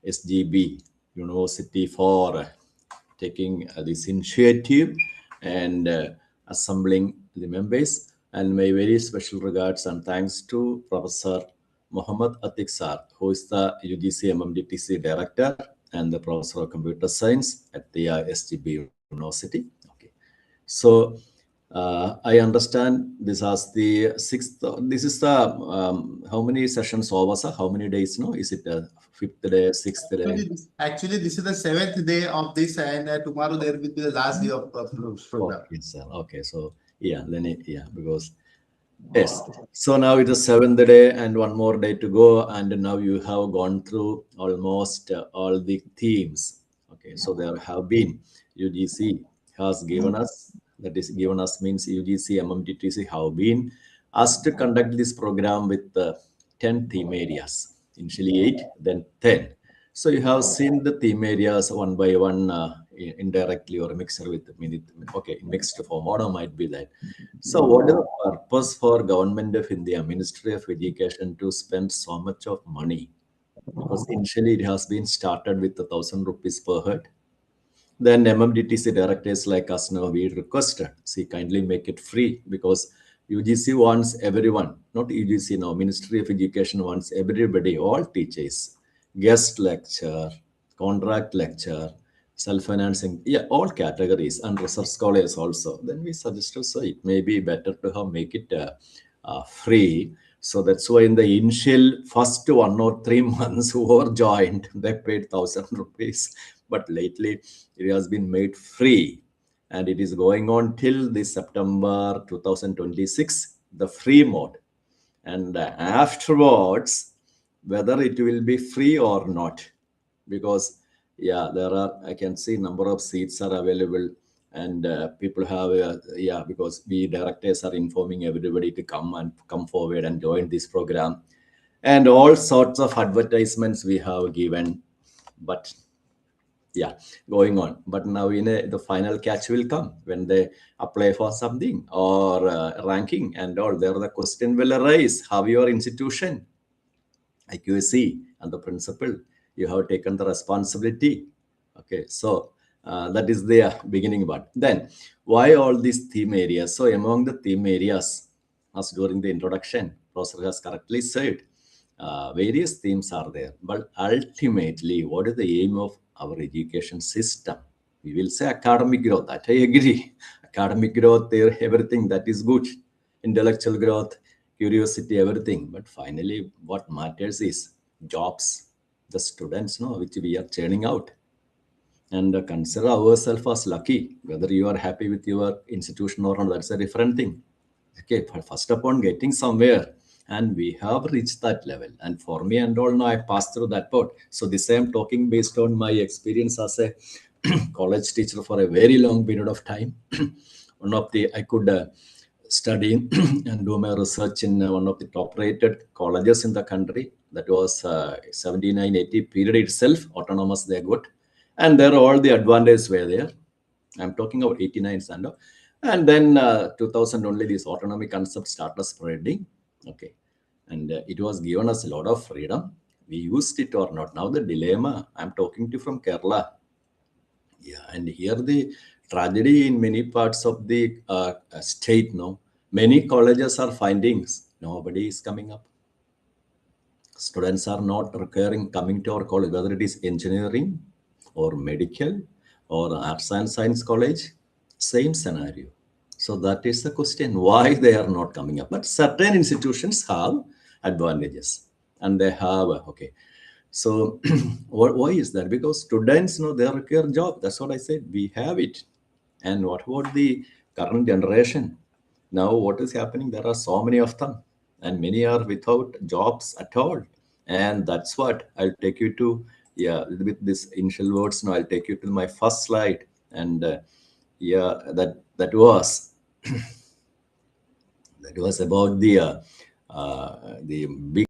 SGB University for taking this initiative and assembling the members. And my very special regards and thanks to Professor Muhammad Atik Sir, who is the UGC MMTTC Director and the Professor of Computer Science at the SGBAU University. Okay. So I understand this as the sixth. This is the how many sessions over, sir? How many days? No, is it the fifth day, sixth day? Actually, this is the 7th day of this, and tomorrow there will be the last day of program. Okay, sir. Okay, so yeah, then yeah, because yes. So now it is seventh day and one more day to go, and now you have gone through almost all the themes. Okay, so there have been UGC has given us, that is given us means UGC MMTTC have been asked to conduct this program with 10 theme areas. Initially 8, then 10. So you have seen the theme areas one by one, indirectly or mixed with okay, mixed form. What might be that? So what is the purpose for government of India, Ministry of Education, to spend so much of money? Because initially it has been started with 1,000 rupees per head. Then MMDTC directors like us now, we requested, see, kindly make it free, because UGC wants everyone, not UGC now, Ministry of Education wants everybody, all teachers, guest lecture, contract lecture, self-financing, yeah, all categories, and research scholars also. Then we suggested, so it may be better to have make it free. So that's why in the initial first 1 or 3 months who were joined, they paid 1,000 rupees. But lately it has been made free, and it is going on till this September 2026, the free mode. And afterwards, whether it will be free or not, because yeah, there are, I can see number of seats are available, and people have yeah, because we directors are informing everybody to come forward and join this program, and all sorts of advertisements we have given. But yeah, going on. But now the final catch will come when they apply for something or ranking and all. There the question will arise: how your institution, accuracy, and the principle, you have taken the responsibility. Okay, so that is the beginning part. Then why all these theme areas? So among the theme areas, as during the introduction, Professor has correctly said, various themes are there, but ultimately, what is the aim of our education system? We will say academic growth. That I agree. Academic growth, there, everything that is good. Intellectual growth, curiosity, everything. But finally, what matters is jobs. The students know which we are churning out, and consider ourselves as lucky. Whether you are happy with your institution or not, that's a different thing. Okay, first upon getting somewhere, and we have reached that level. And for me and all, now I passed through that part. So this I am talking based on my experience as a college teacher for a very long period of time. One of the I could study and do my research in one of the top rated colleges in the country. That was 79-80 period itself, autonomous they got, and there all the advantages were there. I'm talking about 89 standard. And then 2000 only this autonomy concept started spreading. Okay. And it was given us a lot of freedom. We used it or not. Now the dilemma, I'm talking to you from Kerala. Yeah, and here the tragedy in many parts of the state, no, many colleges are findings. Nobody is coming up. Students are not recurring coming to our college, whether it is engineering or medical or arts and science college, same scenario. So that is the question, why they are not coming up. But certain institutions have advantages, and they have, okay. So why is that? Because students know they require job. That's what I said. We have it. And what about the current generation? Now, what is happening? There are so many of them, and many are without jobs at all. And that's what I'll take you to. Yeah, with this initial words, now I'll take you to my first slide. And yeah, that was that was about the big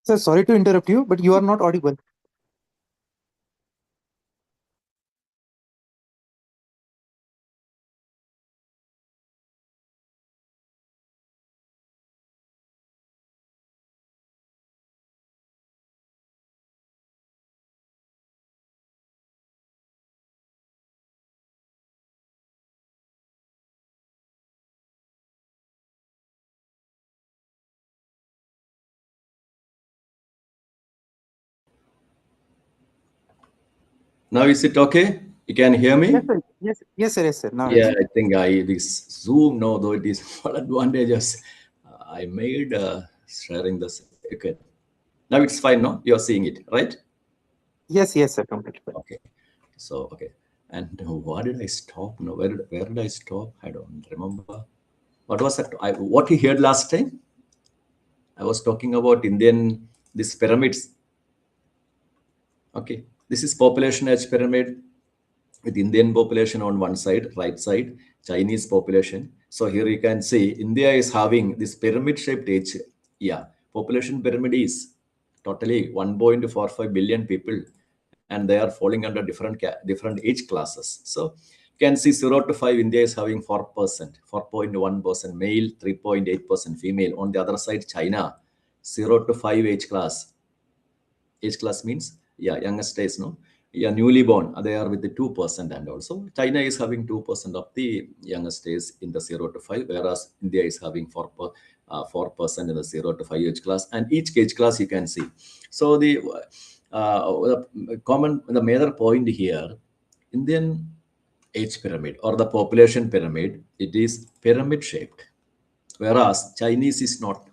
Sir, sorry to interrupt you, but you are not audible. Now is it okay? You can hear Yes, me? sir. Yes, yes, sir. Yes, sir. Now Yeah, it's I think this Zoom, no, though it is all advantages. I made sharing the second. Now it's fine, no? You're seeing it, right? yes, yes, sir. Completely fine. Okay. So, okay. And what did I stop? No, where did I stop? I don't remember. What was that? What you heard last time? I was talking about Indian, these pyramids. Okay. This is population age pyramid with Indian population on one side, right side, Chinese population. So here you can see India is having this pyramid shaped age. Yeah, population pyramid is totally 1.45 billion people, and they are falling under different age classes. So you can see 0 to 5, India is having 4%, 4.1% male, 3.8% female. On the other side, China, 0 to 5 age class means, yeah, youngest age, no? Yeah, newly born, they are with the 2%. And also, China is having 2% of the youngest age in the 0 to 5, whereas India is having 4% in the 0 to 5 age class. And each age class you can see. So the major point here, Indian age pyramid or the population pyramid, it is pyramid shaped, whereas Chinese is not.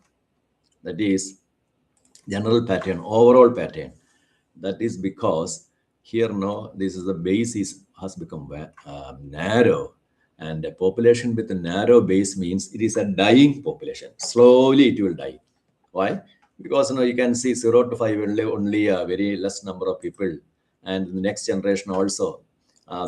That is general pattern, overall pattern. That is because here now this is the base has become narrow, and a population with a narrow base means it is a dying population. Slowly it will die. Why? Because you can see 0 to 5 will live only a very less number of people, and the next generation also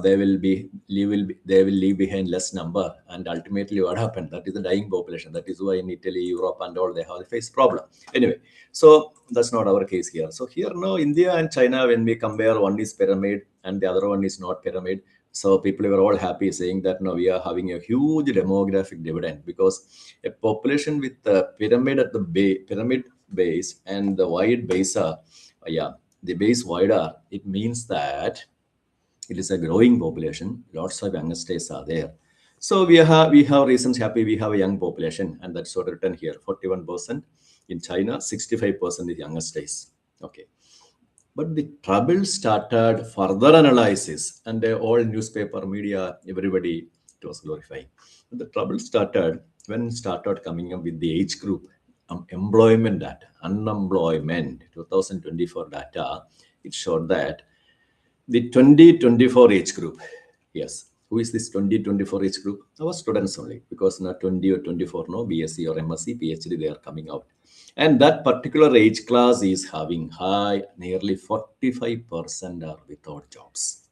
they will leave behind less number, and ultimately what happened, that is the dying population. That is why in Italy, Europe and all, they have faced problem. Anyway, so that's not our case here. So here now India and China, when we compare, one is pyramid and the other one is not pyramid. So people were all happy saying that now we are having a huge demographic dividend, because a population with a pyramid at the pyramid base and the wide base are, yeah, the base wider, it means that it is a growing population. Lots of youngsters are there. So we have reasons happy. We have a young population, and that's what written here. 41% in China, 65% is youngsters. Okay. But the trouble started further analysis, and all newspaper, media, everybody, it was glorifying. But the trouble started when started coming up with the age group, employment data, unemployment, 2024 data. It showed that the 2024 age group, yes. Who is this 2024 age group? Our students only, because now 20 or 24, no, BSc or MSc, PhD, they are coming out. And that particular age class is having high, nearly 45% are without jobs.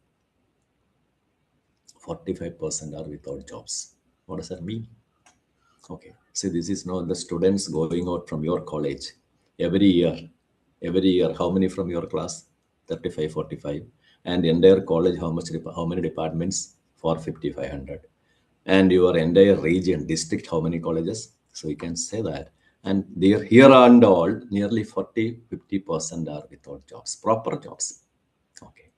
45% are without jobs. What does that mean? Okay. See, this is now the students going out from your college every year. Every year, how many from your class? 35, 45. And entire college, how many departments? For 5,500. And your entire region, district, how many colleges? So you can say that. And there, here and all, nearly 40, 50% are without jobs, proper jobs. Okay.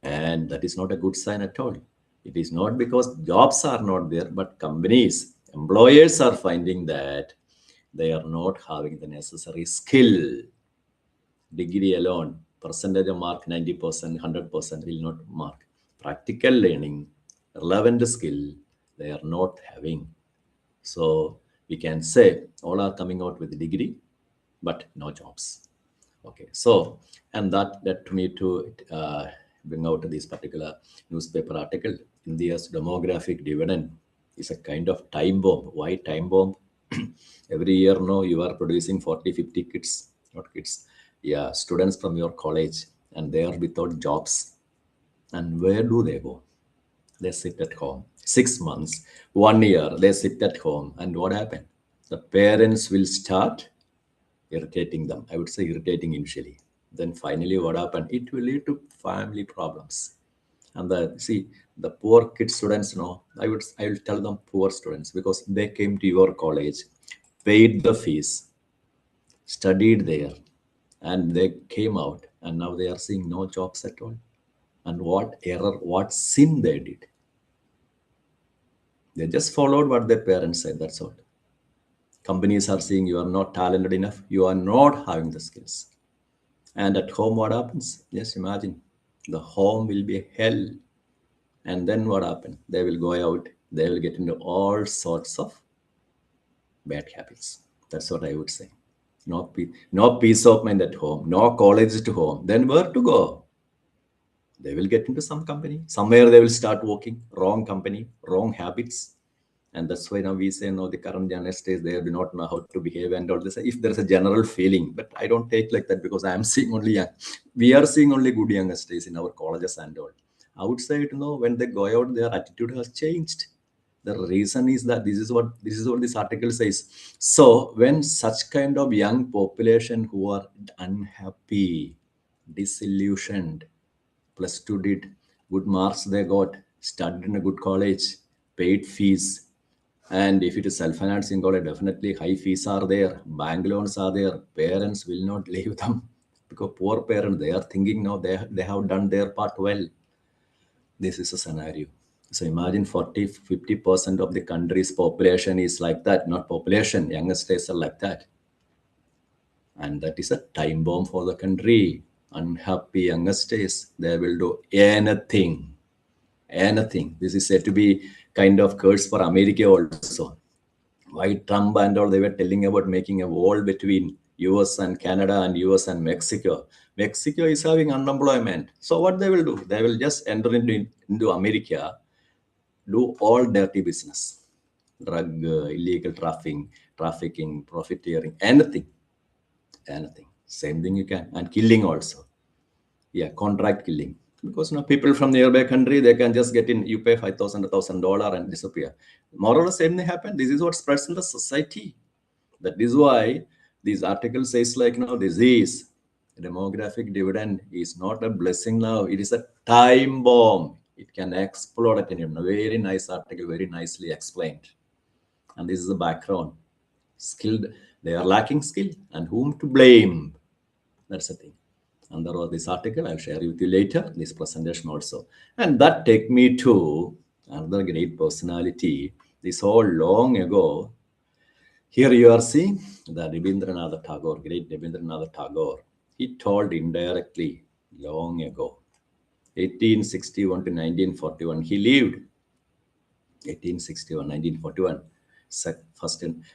And that is not a good sign at all. It is not because jobs are not there, but companies, employers are finding that they are not having the necessary skill. Degree alone, percentage of mark 90%, 100% will not mark. Practical learning, relevant skill, they are not having. So we can say all are coming out with a degree, but no jobs. Okay, so, and that led me to bring out this particular newspaper article. India's demographic dividend is a kind of time bomb. Why time bomb? Every year, no, you are producing 40, 50 kids, not kids, yeah, students from your college, and they are without jobs. And where do they go? They sit at home. 6 months, 1 year, they sit at home. And what happened? The parents will start irritating them. I would say irritating initially. Then finally, what happened? It will lead to family problems. And the poor kid students, I will tell them poor students because they came to your college, paid the fees, studied there, and they came out, and now they are seeing no jobs at all. And what error, what sin they did? They just followed what their parents said. That's all. Companies are saying you are not talented enough, you are not having the skills. And at home, what happens? Just imagine the home will be hell. And then what happens? They will go out, they will get into all sorts of bad habits. That's what I would say. No peace of mind at home, no college to home. Then where to go? They will get into some company. Somewhere they will start working. Wrong company, wrong habits. And that's why now we say, no, the current generation, they do not know how to behave and all this. If there's a general feeling, but I don't take like that because I am seeing only young. We are seeing only good youngsters in our colleges and all. Outside, when they go out, their attitude has changed. The reason is that this is what this article says. So when such kind of young population who are unhappy, disillusioned, plus two did, good marks they got, studied in a good college, paid fees, and if it is self-financing college, definitely high fees are there, bank loans are there, parents will not leave them because poor parents, they are thinking now they have done their part well. This is a scenario. So imagine 40-50% of the country's population is like that, not population, youngsters are like that. And that is a time bomb for the country. Unhappy youngsters, they will do anything. Anything. This is said to be kind of curse for America also. Why Trump and all, they were telling about making a wall between US and Canada and US and Mexico. Mexico is having unemployment. So what they will do? They will just enter into America, do all dirty business. Drug, illegal trafficking, profiteering, anything. Anything. Same thing you can. And killing also. Yeah, contract killing. Because people from nearby country, they can just get in, you pay $5,000, $1,000 and disappear. More or less same thing happen. This is what spreads in the society. That is why these articles says like, disease, demographic dividend is not a blessing now. It is a time bomb. It can explode at any time. A very nice article, very nicely explained. And this is the background. Skilled, they are lacking skill, and whom to blame? That's the thing. And there was this article, I'll share with you later, this presentation also. And that take me to another great personality. This all long ago, here you are seeing the Rabindranath Tagore, great Rabindranath Tagore. He told indirectly long ago, 1861 to 1941. He lived 1861, 1941.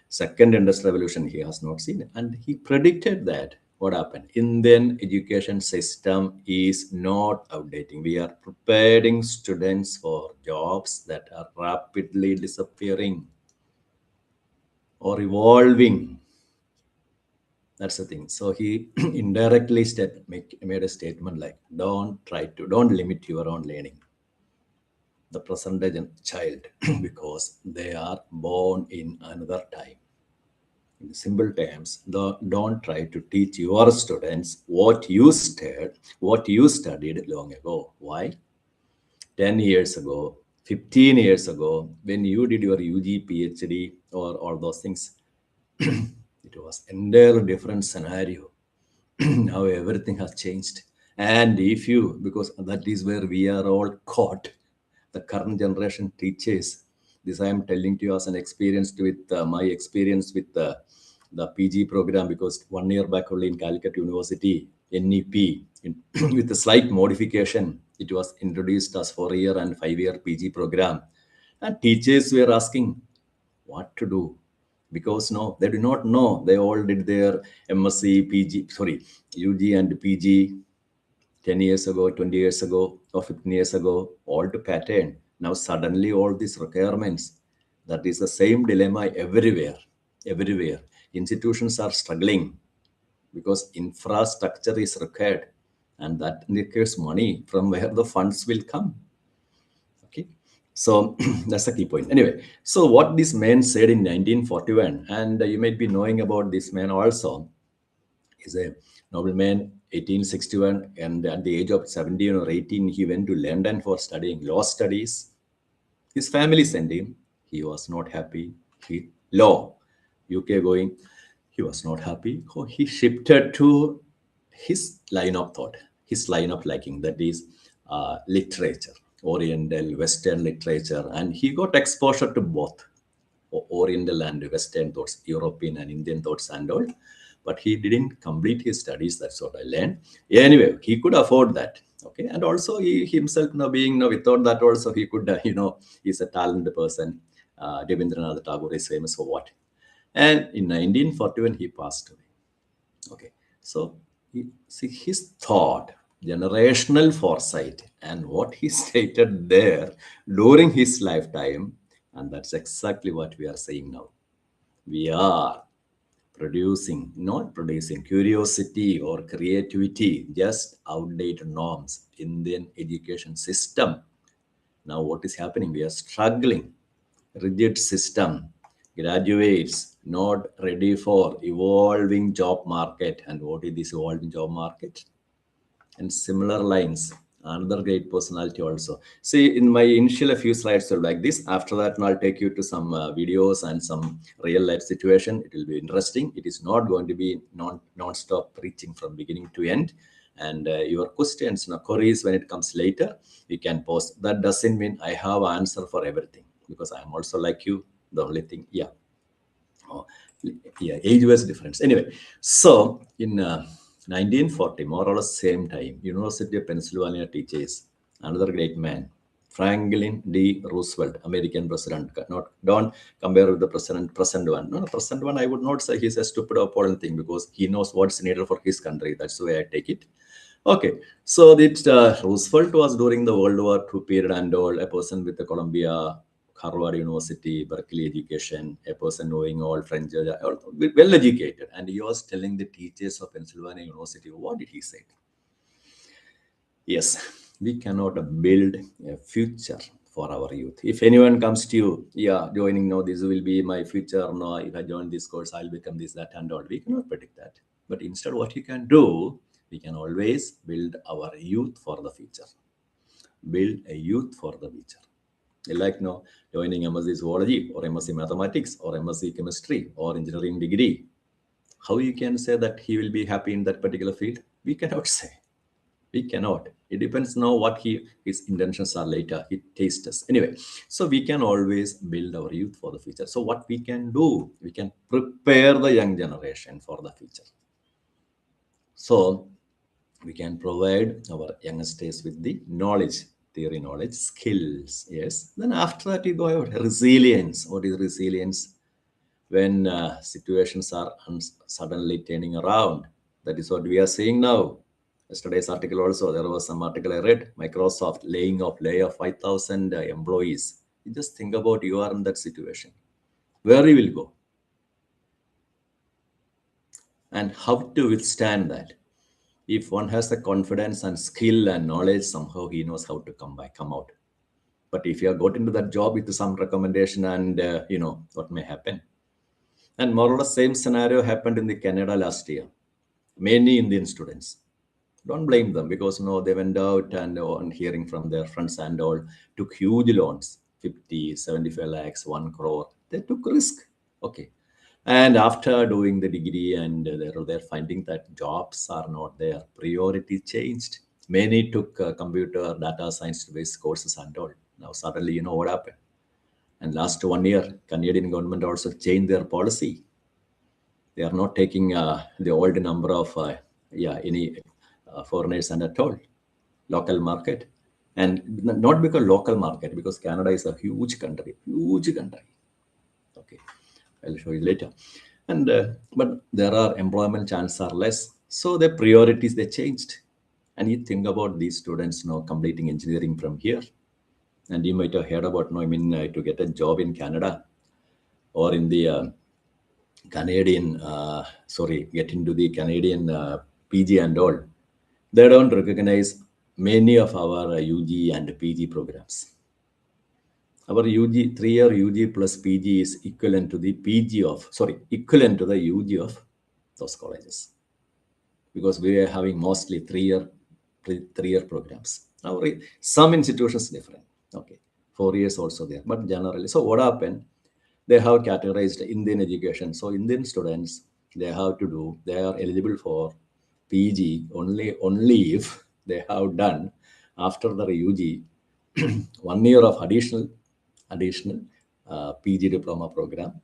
Second industrial revolution he has not seen. And he predicted that what happened? Indian education system is not outdating. We are preparing students for jobs that are rapidly disappearing or evolving. That's the thing. So he indirectly made a statement like, don't limit your own learning, the percentage child, because they are born in another time. In simple terms, don't try to teach your students what you studied long ago. Why? 10 years ago, 15 years ago, when you did your UG, PhD, or all those things, it was entirely different scenario. Now everything has changed. And because that is where we are all caught, the current generation teachers, this I am telling to you as an experience with my experience with the PG program, because 1 year back only in Calicut University, NEP, with a slight modification, it was introduced as 4-year and 5-year PG program. And teachers were asking what to do, because they do not know. They all did their UG and PG 10 years ago, 20 years ago, or 15 years ago, all to pattern. Now suddenly all these requirements, that is the same dilemma everywhere. Everywhere. Institutions are struggling because infrastructure is required, and that requires money from where the funds will come. Okay. So that's the key point. Anyway, so what this man said in 1941, and you might be knowing about this man also. He's a nobleman, 1861, and at the age of 17 or 18, he went to London for studying law studies. His family sent him. He was not happy. Law, UK going, he was not happy. So he shifted to his line of thought, his line of liking, that is literature, Oriental, Western literature, and he got exposure to both Oriental and Western thoughts, European and Indian thoughts and all. But he didn't complete his studies. That's what I learned. Anyway, he could afford that. Okay, and also he himself, being without that also he could, he's a talented person. Rabindranath Tagore is famous for what? And in 1941 he passed away. Okay, so see his thought, generational foresight, and what he stated there during his lifetime, and that's exactly what we are saying now. We are not producing curiosity or creativity, just outdated norms, Indian education system. Now what is happening? We are struggling. Rigid system, graduates not ready for evolving job market. And what is this evolving job market? And similar lines, another great personality also. See, in my initial a few slides are like this. After that, I'll take you to some videos and some real life situation. It will be interesting. It is not going to be non-stop preaching from beginning to end. And your questions, queries, when it comes later, you can post. That doesn't mean I have an answer for everything, because I'm also like you. The only thing, age was difference. Anyway, so in 1940, more or less same time, University of Pennsylvania teaches another great man, Franklin D. Roosevelt, American president. Don't compare with the present one. No, present one, I would not say he's a stupid or important thing, because he knows what's needed for his country. That's the way I take it. Okay, so that Roosevelt was during the World War II period and all, a person with the Columbia, Harvard University, Berkeley education, a person knowing all French, well educated. And he was telling the teachers of Pennsylvania University, what did he say? Yes, we cannot build a future for our youth. If anyone comes to you, joining now, this will be my future. No, if I join this course, I'll become this, that, and all. We cannot predict that. But instead, what you can do, we can always build our youth for the future. Build a youth for the future. Like joining MSc Zoology or MSc Mathematics or MSc Chemistry or Engineering degree. How you can say that he will be happy in that particular field? We cannot say. We cannot. It depends now what his intentions are later. He tastes us. Anyway, so we can always build our youth for the future. So what we can do, we can prepare the young generation for the future. So we can provide our youngsters with the knowledge, theory knowledge, skills. Yes. Then after that, you go out. Resilience. What is resilience? When situations are suddenly turning around. That is what we are seeing now. Yesterday's article also, there was some article I read, Microsoft lay off 5,000 employees. You just think about you are in that situation. Where you will go? And how to withstand that? If one has the confidence and skill and knowledge, somehow he knows how to come out. But if you have got into that job with some recommendation and, what may happen. And more or less same scenario happened in the Canada last year. Many Indian students. Don't blame them, because they went out and hearing from their friends and all, took huge loans, 50, 75 lakhs, 1 crore. They took risk. Okay. And after doing the degree and they're finding that jobs are not there, priority changed. Many took computer, data science based courses and all. Now suddenly, what happened? And last 1 year, Canadian government also changed their policy. They are not taking the old number of any foreigners and at all. Local market. And not because local market, because Canada is a huge country. Okay, I'll show you later. And but there are employment chances are less. So the priorities, they changed. And you think about these students completing engineering from here. And you might have heard about, to get a job in Canada or in the Canadian, get into the Canadian PG and all. They don't recognize many of our UG and PG programs. Our UG, 3-year UG plus PG is equivalent to the UG of those colleges. because we are having mostly three-year programs. Now, some institutions different. Okay, 4 years also there, but generally. So what happened? They have categorized Indian education. So Indian students, they have to do, they are eligible for PG only if they have done after the UG 1 year of additional PG diploma program,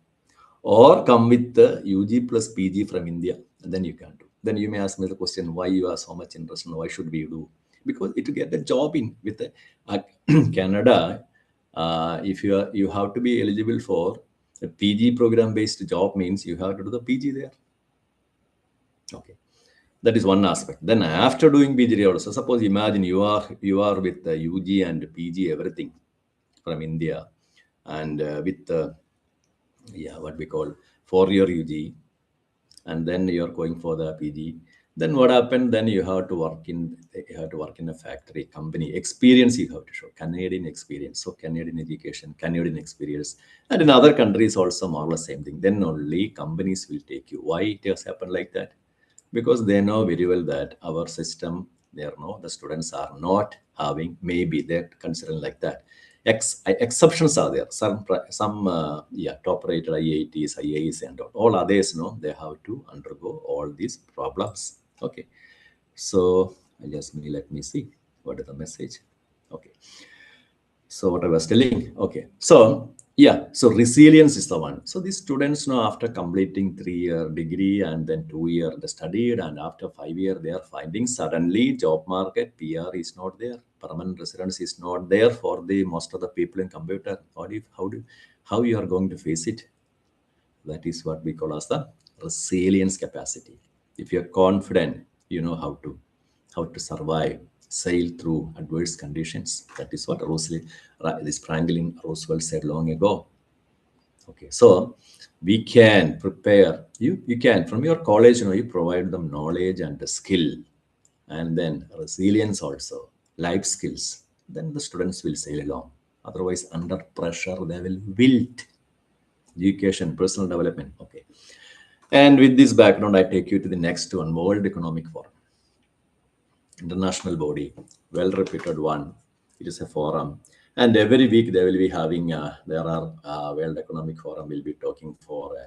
or come with the UG plus PG from India, and then you can do. Then you may ask me the question, why you are so much interested, why should we do? Because it to get a job in with Canada, if you have to be eligible for a PG program based job, means you have to do the PG there. Okay, that is one aspect. Then after doing PG also, suppose imagine you are with the UG and PG everything from India, and with what we call 4-year UG, and then you're going for the PG. Then what happened? Then you have to work in a factory, company. Experience you have to show, Canadian experience. So Canadian education, Canadian experience. And in other countries also more or less same thing. Then only companies will take you. Why it has happened like that? Because they know very well that our system, the students are not having, maybe they're considering like that. Exceptions are there. Some top-rated IITs, IIs, and all others, they have to undergo all these problems. Okay, so let me see what is the message. Okay, so what I was telling. Okay, so so resilience is the one. So these students now, after completing 3-year degree and then 2-year they studied, and after 5-year they are finding suddenly job market PR is not there, permanent residence is not there for the most of the people in computer. How you are going to face it? That is what we call as the resilience capacity. If you're confident, you know how to survive, sail through adverse conditions. That is what this Franklin Roosevelt said long ago. Okay, so we can prepare you. You can from your college, you provide them knowledge and the skill, and then resilience also, life skills. Then the students will sail along. Otherwise, under pressure, they will wilt. Education, personal development. Okay. And with this background, I take you to the next one, World Economic Forum. International body, well-reputed one. It is a forum. And every week they will be having, World Economic Forum will be talking for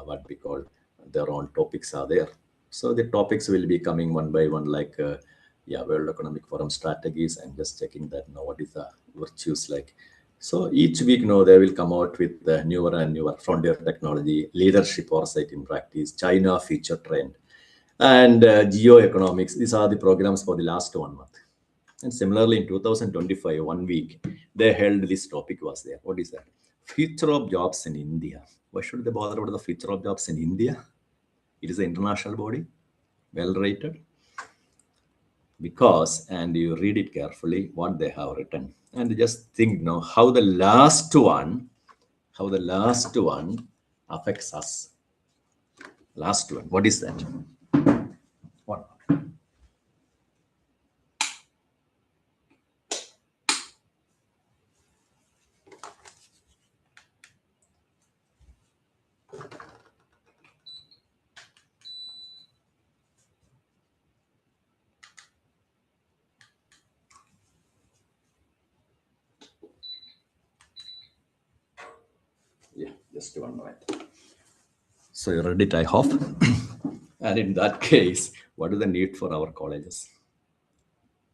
what we call their own topics are there. So the topics will be coming one by one, like, World Economic Forum strategies. I'm just checking that now what is the virtues like. So each week, they will come out with newer and newer frontier technology, leadership oversight in practice, China future trend, and geoeconomics. These are the programs for the last 1 month. And similarly, in 2025, 1 week, they held this topic was there. What is that? Future of jobs in India. Why should they bother about the future of jobs in India? It is an international body, well rated. Because, and you read it carefully, what they have written, and just think now how the last one affects us. Last one, what is that? What? Yeah, just 1 minute. So you read it, I hope. And in that case, what is the need for our colleges?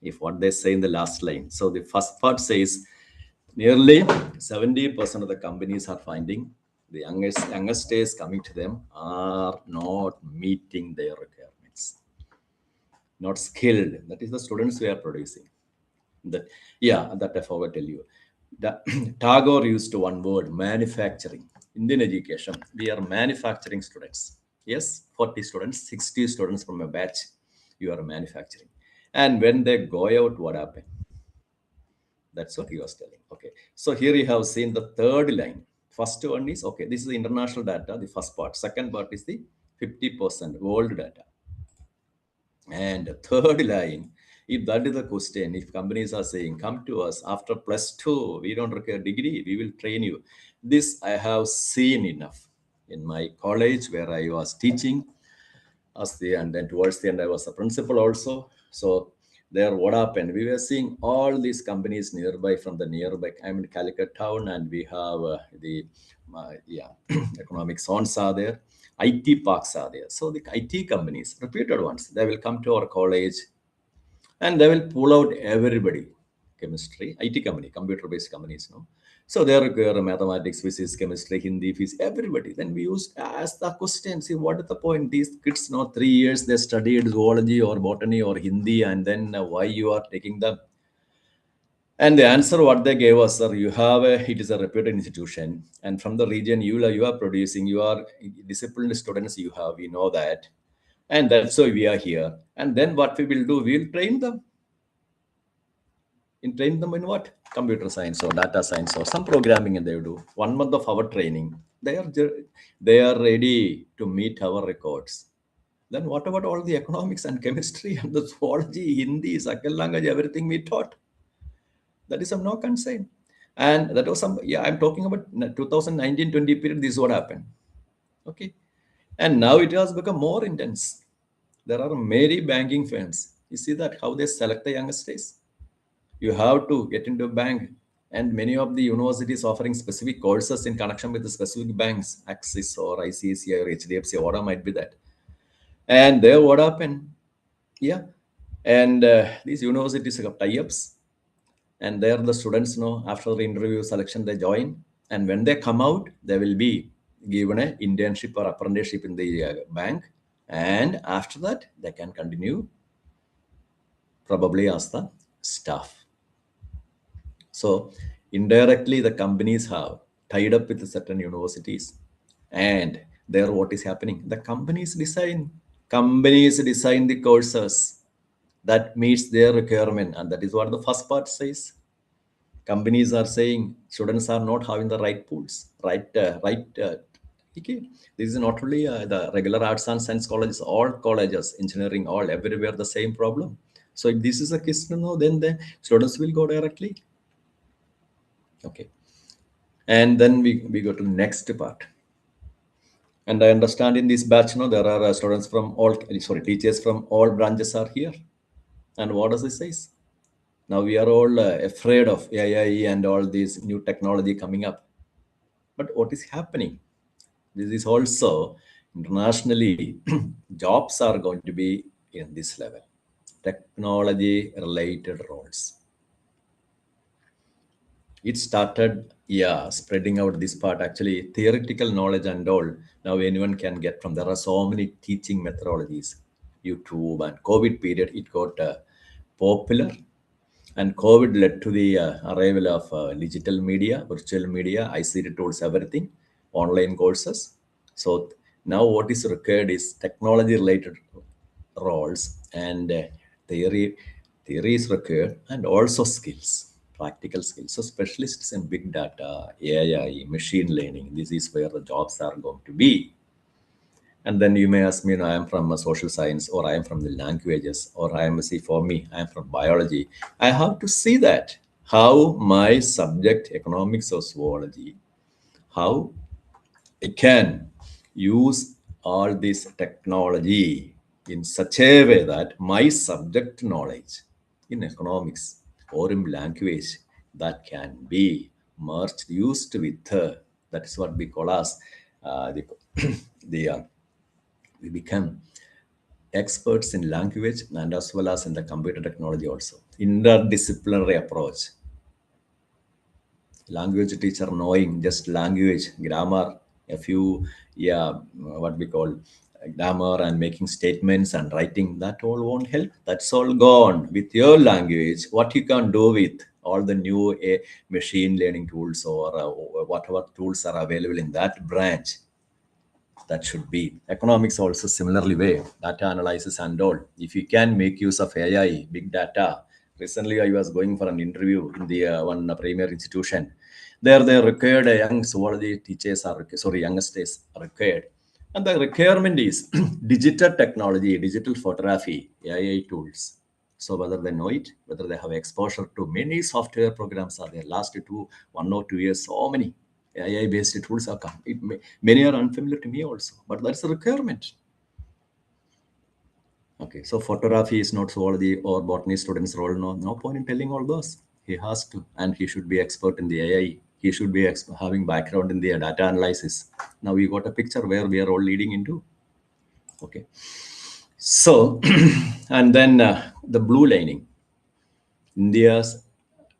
If what they say in the last line. So the first part says nearly 70% of the companies are finding the youngest days coming to them are not meeting their requirements, not skilled. That is the students we are producing. That I forgot to tell you. Tagore used one word, manufacturing. Indian education, we are manufacturing students. Yes, 40 students, 60 students from a batch, you are manufacturing. And when they go out, what happened? That's what he was telling. Okay, so here you have seen the third line. First one is, okay, this is the international data, the first part. Second part is the 50% world data. And third line, if that is the question, if companies are saying, come to us after +2, we don't require degree, we will train you. This I have seen enough in my college where I was teaching. and then towards the end, I was a principal also. So there, what happened? We were seeing all these companies nearby from the nearby. I'm in Calicut town, and we have yeah, economic zones are there, IT parks are there. So the IT companies, reputed ones, they will come to our college, and they will pull out everybody. Chemistry, IT company, computer-based companies, no. So they require mathematics, physics, chemistry, Hindi, physics, everybody. Then we used to ask the question, see, what is the point? These kids, 3 years, they studied zoology or botany or Hindi, and then why you are taking them? And the answer what they gave us, sir, it is a reputed institution, and from the region you are producing, you are disciplined students you have, we know that, and that's why we are here. And then what we will do, we will train them. Train them in what? Computer science or data science or some programming, and they do 1 month of our training. They are ready to meet our records. Then what about all the economics and chemistry and the zoology, Hindi, second language, everything we taught? That is of no concern. And that was some, yeah, I'm talking about 2019-20 period. This is what happened. Okay. And now it has become more intense. There are many banking firms. You see that how they select the youngsters? You have to get into a bank, and many of the universities offering specific courses in connection with the specific banks, Axis or ICICI or HDFC, whatever might be that. And there, what happened? Yeah. And these universities have tie-ups, and there the students know after the interview selection they join, and when they come out they will be given an internship or apprenticeship in the bank, and after that they can continue probably as the staff. So indirectly the companies have tied up with certain universities, and there what is happening, the companies design the courses that meets their requirement, and that is what the first part says. Companies are saying students are not having the right pools, okay. This is not only the regular arts and science colleges, all colleges, engineering, all everywhere the same problem. So if this is a case, then the students will go directly. Okay. And then we go to the next part. And I understand in this batch, there are students from teachers from all branches are here. And what does it say? Now we are all afraid of AI and all these new technology coming up. But what is happening? This is also internationally, jobs are going to be in this level. Technology related roles. It started, yeah, spreading out this part. Actually, theoretical knowledge and all, now anyone can get from. There are so many teaching methodologies, YouTube, and COVID period, it got popular. And COVID led to the arrival of digital media, virtual media, ICT tools, everything, online courses. So now what is required is technology related roles, and theory is required, and also skills, practical skills. So specialists in big data, AI, machine learning, this is where the jobs are going to be. And then you may ask me, I am from social science, or I am from the languages, or I am, see, for me, I am from biology. I have to see that how my subject, economics or zoology, how I can use all this technology in such a way that my subject knowledge in economics or in language, that can be merged, used with that is what we call as the the we become experts in language, and as well as in the computer technology also. Interdisciplinary approach. Language teacher knowing just language, grammar, a few, yeah, what we call grammar and making statements and writing, that all won't help. That's all gone. With your language, what you can do with all the new machine learning tools, or whatever tools are available in that branch, that should be. Economics also similarly way, data analysis and all. If you can make use of AI, big data. Recently, I was going for an interview in the one premier institution. There, they required young zoology teachers are youngsters are required, and the requirement is digital technology, digital photography, AI tools. So whether they know it, whether they have exposure to many software programs are there. Last 1 or 2 years, so many AI-based tools are come. Many are unfamiliar to me also, but that's a requirement. Okay, so photography is not zoology or botany students' role. No point in telling all those. He has to, and he should be expert in the AI. He should be having background in the data analysis. Now we got a picture where we are all leading into. Okay, so and then the blue lining, India's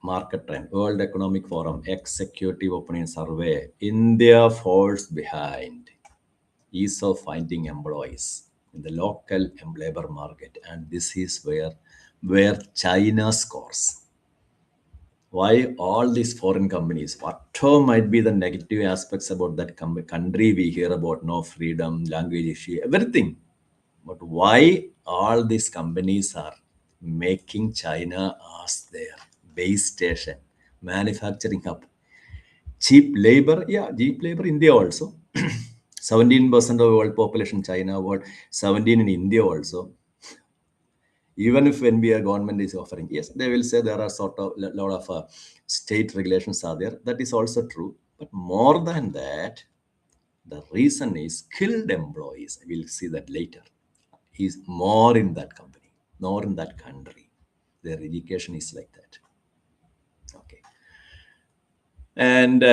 market trend, World Economic Forum, Executive Opinion Survey. India falls behind ease of finding employees in the local labor market, and this is where China scores. Why all these foreign companies, whatever might be the negative aspects about that country, we hear about no freedom, language issue, everything, but why all these companies are making China as their base station, manufacturing hub? Cheap labor, yeah, cheap labor, India also. 17% of the world population, China, what 17 in India also. Even if when we are government is offering, yes, they will say there are sort of lot of state regulations are there. That is also true. But more than that, the reason is skilled employees. We'll see that later. Is more in that company, nor in that country. Their education is like that. Okay. And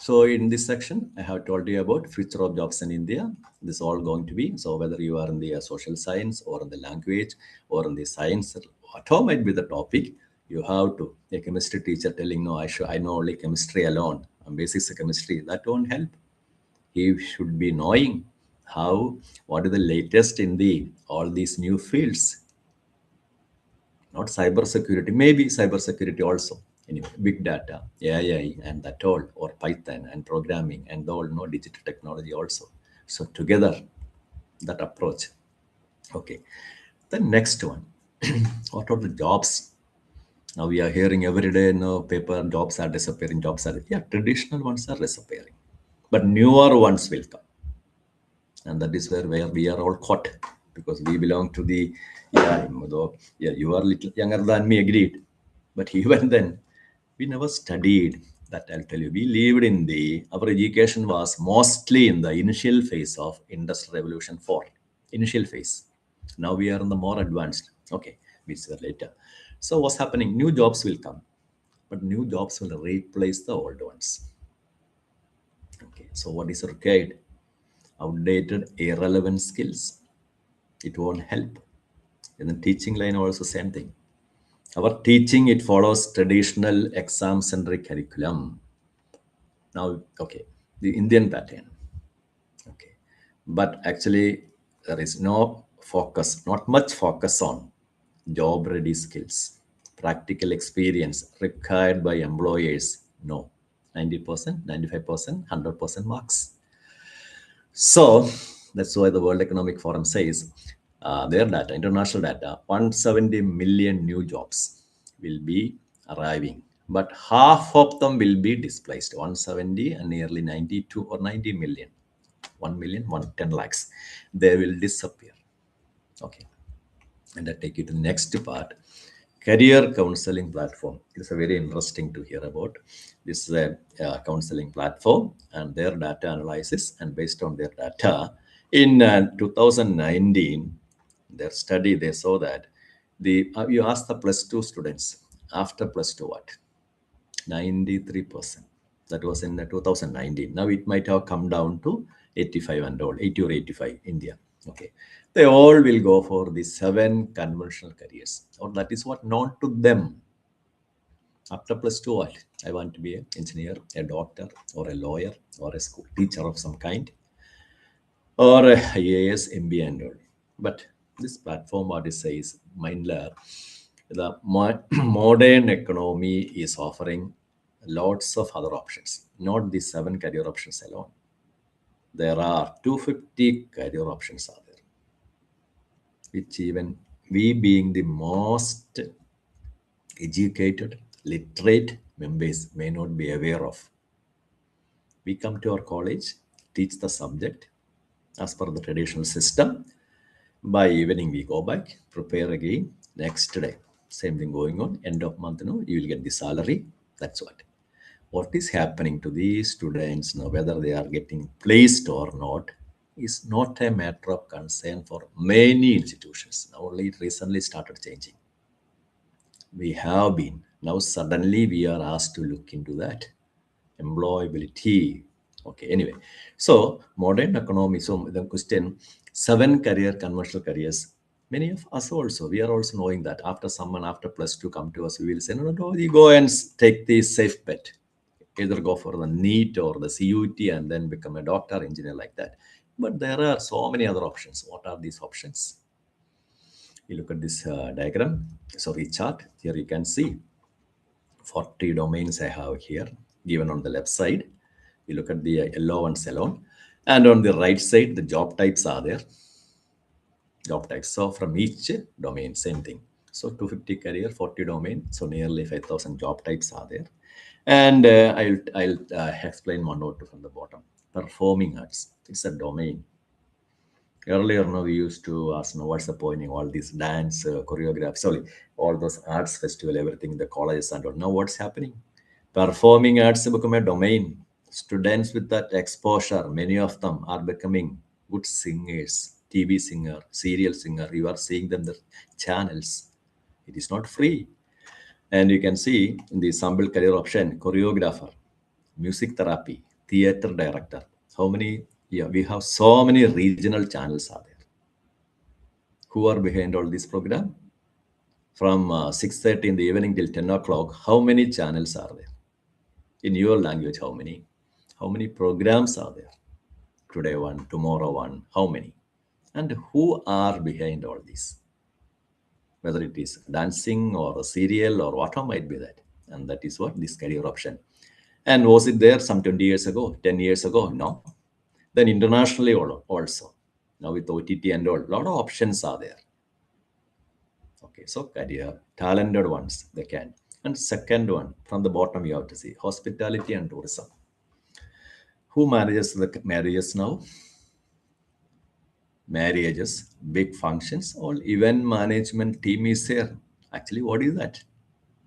so in this section, I have told you about future of jobs in India. This is all going to be, so whether you are in the social science or in the language or in the science, whatever might be the topic, you have to, a chemistry teacher telling, no, I know only chemistry alone, basics of chemistry, that won't help. He should be knowing what is the latest in all these new fields. Not cyber security, maybe cyber security also. Anyway, big data, AI, and that all, or Python and programming and all, digital technology also. So together, that approach. Okay. The next one, what are the jobs? Now we are hearing every day, paper jobs are disappearing, yeah, traditional ones are disappearing, but newer ones will come. And that is where we are all caught, because we belong to the, yeah, you are little younger than me, agreed, but even then we never studied that. I'll tell you, we lived in our education was mostly in the initial phase of industrial revolution 4, initial phase. Now we are in the more advanced. Okay, we see that later. So what's happening? New jobs will come, but new jobs will replace the old ones. Okay, so what is required? Outdated, irrelevant skills. It won't help. In the teaching line also same thing. Our teaching, it follows traditional exam-centric curriculum. Now, okay, the Indian pattern. Okay, but actually there is no focus, not much focus on job-ready skills, practical experience required by employers. No, 90%, 95%, 100% marks. So that's why the World Economic Forum says their data, international data, 170 million new jobs will be arriving, but half of them will be displaced. 170 and nearly 92 or 90 million, 1 million, 110 lakhs, they will disappear. Okay, and I take you to the next part. Career counseling platform. It's a very interesting to hear about. This is a counseling platform and their data analysis, and based on their data in 2019, their study, they saw that you ask the +2 students after +2 what 93%. That was in 2019. Now it might have come down to 85 and all, 80 or 85 India. Okay, they all will go for the 7 conventional careers, or that is what known to them. After +2, what I want to be an engineer, a doctor, or a lawyer, or a school teacher of some kind, or a IAS, MBA, and all. But this platform, what it says, Mindler, the modern economy is offering lots of other options, not the 7 career options alone. There are 250 career options are there, which even we being the most educated, literate members may not be aware of. We come to our college, teach the subject as per the traditional system. By evening, we go back, prepare again, next day. Same thing going on. End of month, you will get the salary. That's what. What is happening to these students now, whether they are getting placed or not, is not a matter of concern for many institutions. Now only it recently started changing. We have been. Now suddenly we are asked to look into that. Employability. Okay, anyway. So modern economy, so the question, 7 conventional careers. Many of us also, we are also knowing that after someone after +2 come to us, we will say, no, no, no, you go and take the safe bet. Either go for the NEET or the CUT and then become a doctor, engineer like that. But there are so many other options. What are these options? You look at this diagram, sorry, chart. Here you can see 40 domains I have here given on the left side. You look at the yellow ones alone. And on the right side, the job types are there. Job types. So from each domain, same thing. So 250 career, 40 domain. So nearly 5,000 job types are there. And I'll explain one or two from the bottom. Performing arts. It's a domain. Earlier, no, we used to ask, no, what's the point in all these dance, choreography, sorry, all those arts festival, everything in the colleges and all. Now what's happening? Performing arts become a domain. Students with that exposure, many of them are becoming good singers, TV singer, serial singer. You are seeing them the channels. It is not free. And you can see in the sample career option, choreographer, music therapy, theater director. How many? Yeah, we have so many regional channels are there. Who are behind all this program? From 6:30 in the evening till 10 o'clock, how many channels are there? In your language, how many? How many programs are there? Today one, tomorrow one, how many? And who are behind all this? Whether it is dancing or a serial or whatever might be that. And that is what this career option. And was it there some 20 years ago, 10 years ago? No. Then internationally also. Now with OTT and all, a lot of options are there. Okay, so career, talented ones, they can. And second one, from the bottom you have to see, hospitality and tourism. Who manages the marriages now? Marriages, big functions, all event management team is here. Actually, what is that?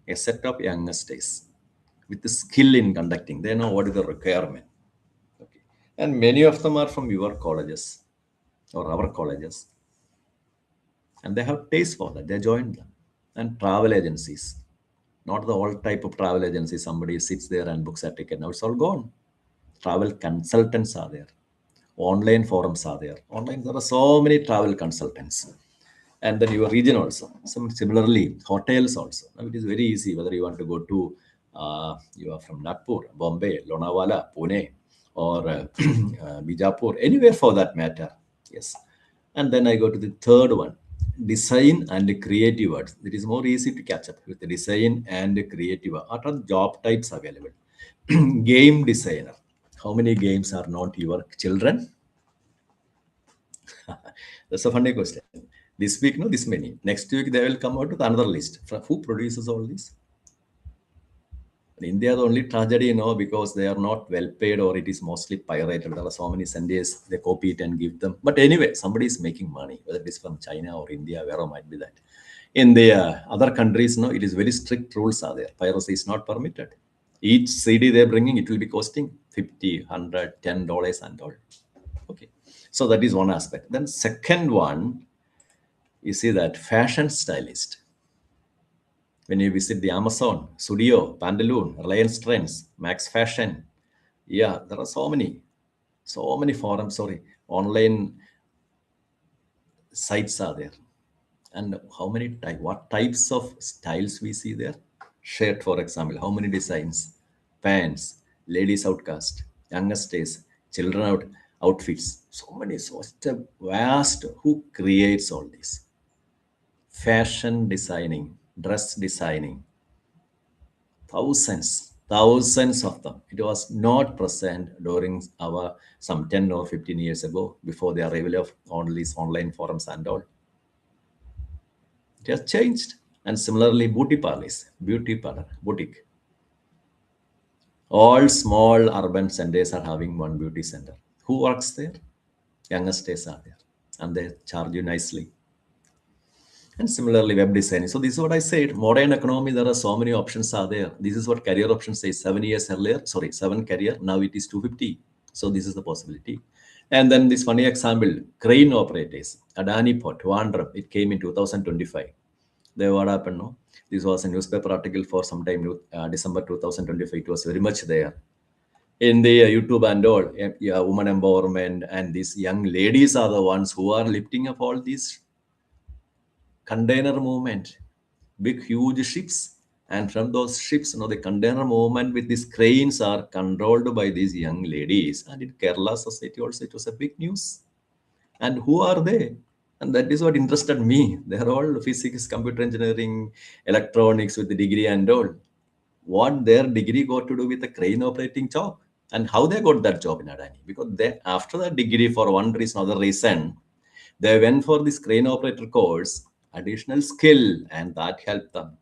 A set of youngsters with the skill in conducting. They know what is the requirement. Okay. And many of them are from your colleges or our colleges. And they have taste for that. They joined them. And travel agencies. Not the old type of travel agency. Somebody sits there and books a ticket. Now it's all gone. Travel consultants are there. Online forums are there. Online, there are so many travel consultants. And then your region also. Similarly, hotels also. Now it is very easy whether you want to go to, you are from Nagpur, Bombay, Lonavala, Pune, or Bijapur, anywhere for that matter. Yes. And then I go to the third one, design and creative arts. It is more easy to catch up with the design and creative. What are the job types available? Game designer. How many games are not your children? That's a funny question. This week, no, this many. Next week, they will come out with another list. Who produces all this? In India, the only tragedy, because they are not well paid or it is mostly pirated. There are so many Sundays, they copy it and give them. But anyway, somebody is making money, whether it is from China or India, wherever might be that. In the other countries, no, it is very strict rules are there. Piracy is not permitted. Each CD they're bringing, it will be costing $50, $100, $10 and all. Okay. So that is one aspect. Then second one, you see that fashion stylist. When you visit the Amazon, Studio, Pantaloon, Reliance Trends, Max Fashion, yeah, there are so many forums, online sites are there. And what types of styles we see there? Shirt, for example, how many designs? Pants, ladies outcast, youngest days, children outfits, so many, so vast. Who creates all this? Fashion designing, dress designing, thousands of them. It was not present during our some 10 or 15 years ago, before the arrival of all these online forums and all. It has changed. And similarly, beauty parlor, boutique. All small urban centers are having one beauty center. Who works there? Youngest days are there. And they charge you nicely. And similarly, web designing. So this is what I said. Modern economy, there are so many options are there. This is what career options say 7 years earlier. 7 career. Now it is 250. So this is the possibility. And then this funny example, crane operators, Adani Port, Vandram, it came in 2025. Then what happened? No? This was a newspaper article for some time, December 2025. It was very much there. In the YouTube and all, yeah, women empowerment, and these young ladies are the ones who are lifting up all these container movement, big huge ships. And from those ships, the container movement with these cranes are controlled by these young ladies. And in Kerala society also, it was a big news. And who are they? And that is what interested me. They are all physics, computer engineering, electronics with the degree and all. What their degree got to do with the crane operating job? And how they got that job in Adani? Because they, after that degree, for one reason or other reason, they went for this crane operator course, additional skill, and that helped them.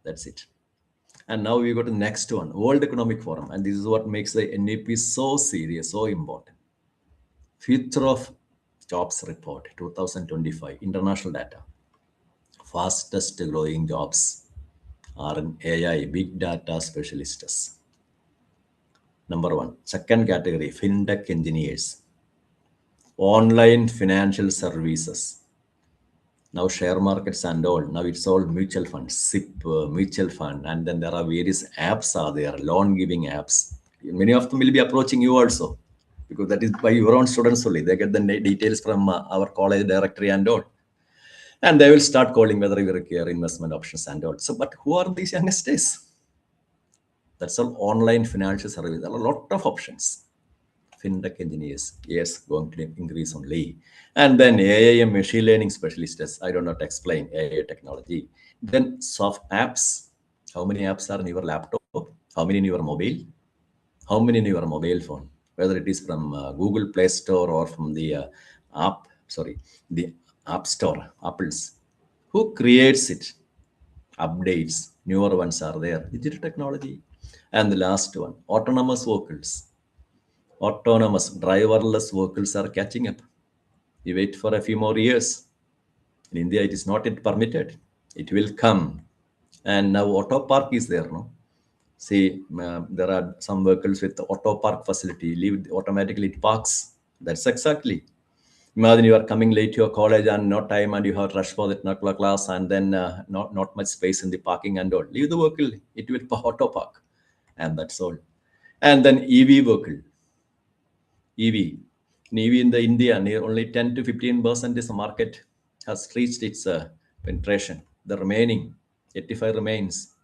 That's it. And now we go to the next one, World Economic Forum. And this is what makes the NEP so serious, so important. Future of Jobs Report 2025, international data. Fastest growing jobs are in AI, big data specialists. Number one. Second category, fintech engineers. Online financial services. Now share markets and all. Now it's all mutual funds, SIP, mutual fund. And then there are various apps are there, loan giving apps. Many of them will be approaching you also, because that is by your own students only. They get the details from our college directory and all. And they will start calling whether you require investment options and all. So, but who are these youngsters? That's all online financial service. There are a lot of options. Fintech engineers, yes, going to increase only. And then AI and machine learning specialists. I don't know to explain AI technology. Then soft apps. How many apps are in your laptop? How many in your mobile? How many in your mobile phone? Whether it is from Google Play Store or from the the App Store, Apple's. Who creates it? Updates, newer ones are there. Digital technology. And the last one, autonomous vehicles. Autonomous driverless vehicles are catching up. We wait for a few more years. In India, it is not yet permitted. It will come. And now auto park is there, no? See, there are some vehicles with auto park facility. Leave automatically, it parks. That's exactly. Imagine you are coming late to your college and no time, and you have to rush for that knuckle class, and then not much space in the parking and all. Leave the vehicle, it will auto park, and that's all. And then EV vehicle. EV. In EV in the India, near only 10 to 15% is the market has reached its penetration. The remaining 85 remains.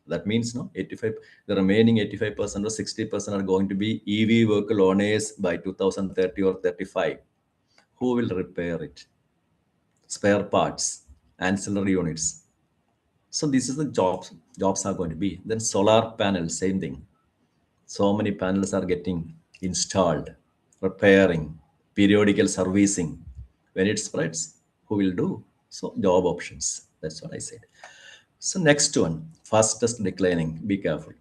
That means no 85. The remaining 85% or 60% are going to be EV vehicle owners by 2030 or 35. Who will repair it? Spare parts, ancillary units. So this is the jobs. Jobs are going to be. Then solar panels, same thing. So many panels are getting installed, repairing, periodical servicing. When it spreads, who will do? So job options. That's what I said. So next one, fastest declining. Be careful.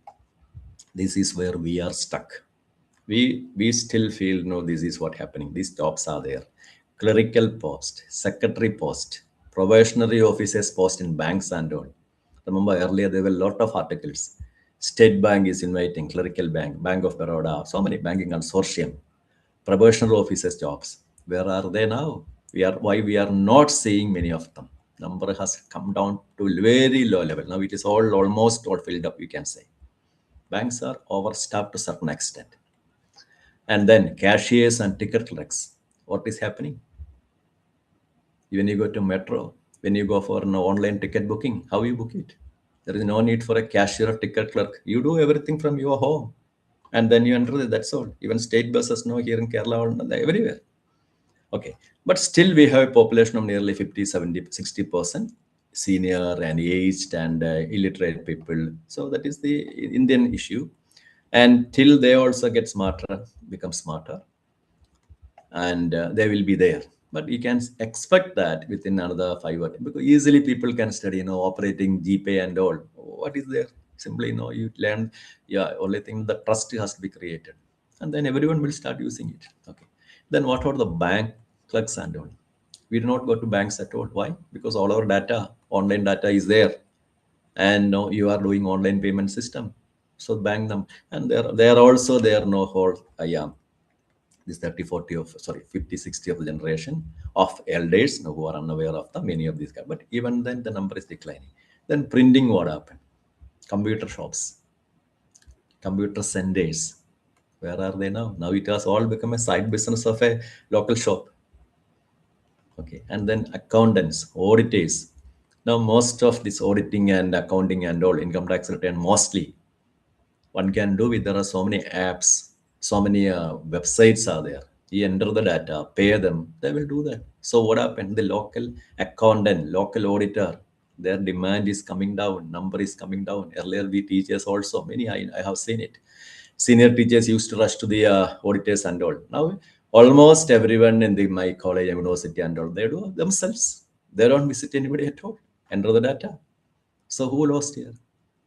This is where we are stuck. We still feel no, this is what happening. These jobs are there. Clerical post, secretary post, probationary officers post in banks and all. Remember earlier there were a lot of articles. State Bank is inviting clerical bank, Bank of Baroda, so many banking consortium, probationary officers jobs. Where are they now? Why we are not seeing many of them. Number has come down to very low level. Now it is almost all filled up, you can say. Banks are overstaffed to a certain extent. And then cashiers and ticket clerks. What is happening? When you go to metro, when you go for an online ticket booking, how you book it? There is no need for a cashier or ticket clerk. You do everything from your home. And then you enter it, that's all. Even state buses now here in Kerala, everywhere. Okay. But still we have a population of nearly 50, 70, 60% senior and aged and illiterate people. So that is the Indian issue. And till they also get smarter, become smarter, and they will be there. But you can expect that within another 5 or 10, because easily people can study, operating GPay and all. What is there? Simply, you learn, yeah, only thing the trust has to be created. And then everyone will start using it. Okay. Then what about the bank clerks and all? We do not go to banks at all. Why? Because all our data, online data is there. And no, you are doing online payment system. So bank them. And there also, there no whole, this 30, 40 of, sorry, 50, 60 of the generation of elders who are unaware of the many of these guys. But even then, the number is declining. Then printing, what happened? Computer shops, computer centers. Where are they now? Now it has all become a side business of a local shop. Okay, and then accountants, auditors. Now most of this auditing and accounting and all income tax return mostly one can do with, there are so many apps, so many websites are there. You enter the data, pay them, they will do that. So what happened? The local accountant, local auditor, their demand is coming down, number is coming down. Earlier we teachers also, many I have seen it. Senior teachers used to rush to the auditors and all. Now almost everyone in the my college, university and all, they do themselves. They don't visit anybody at all. Enter the data. So who lost here?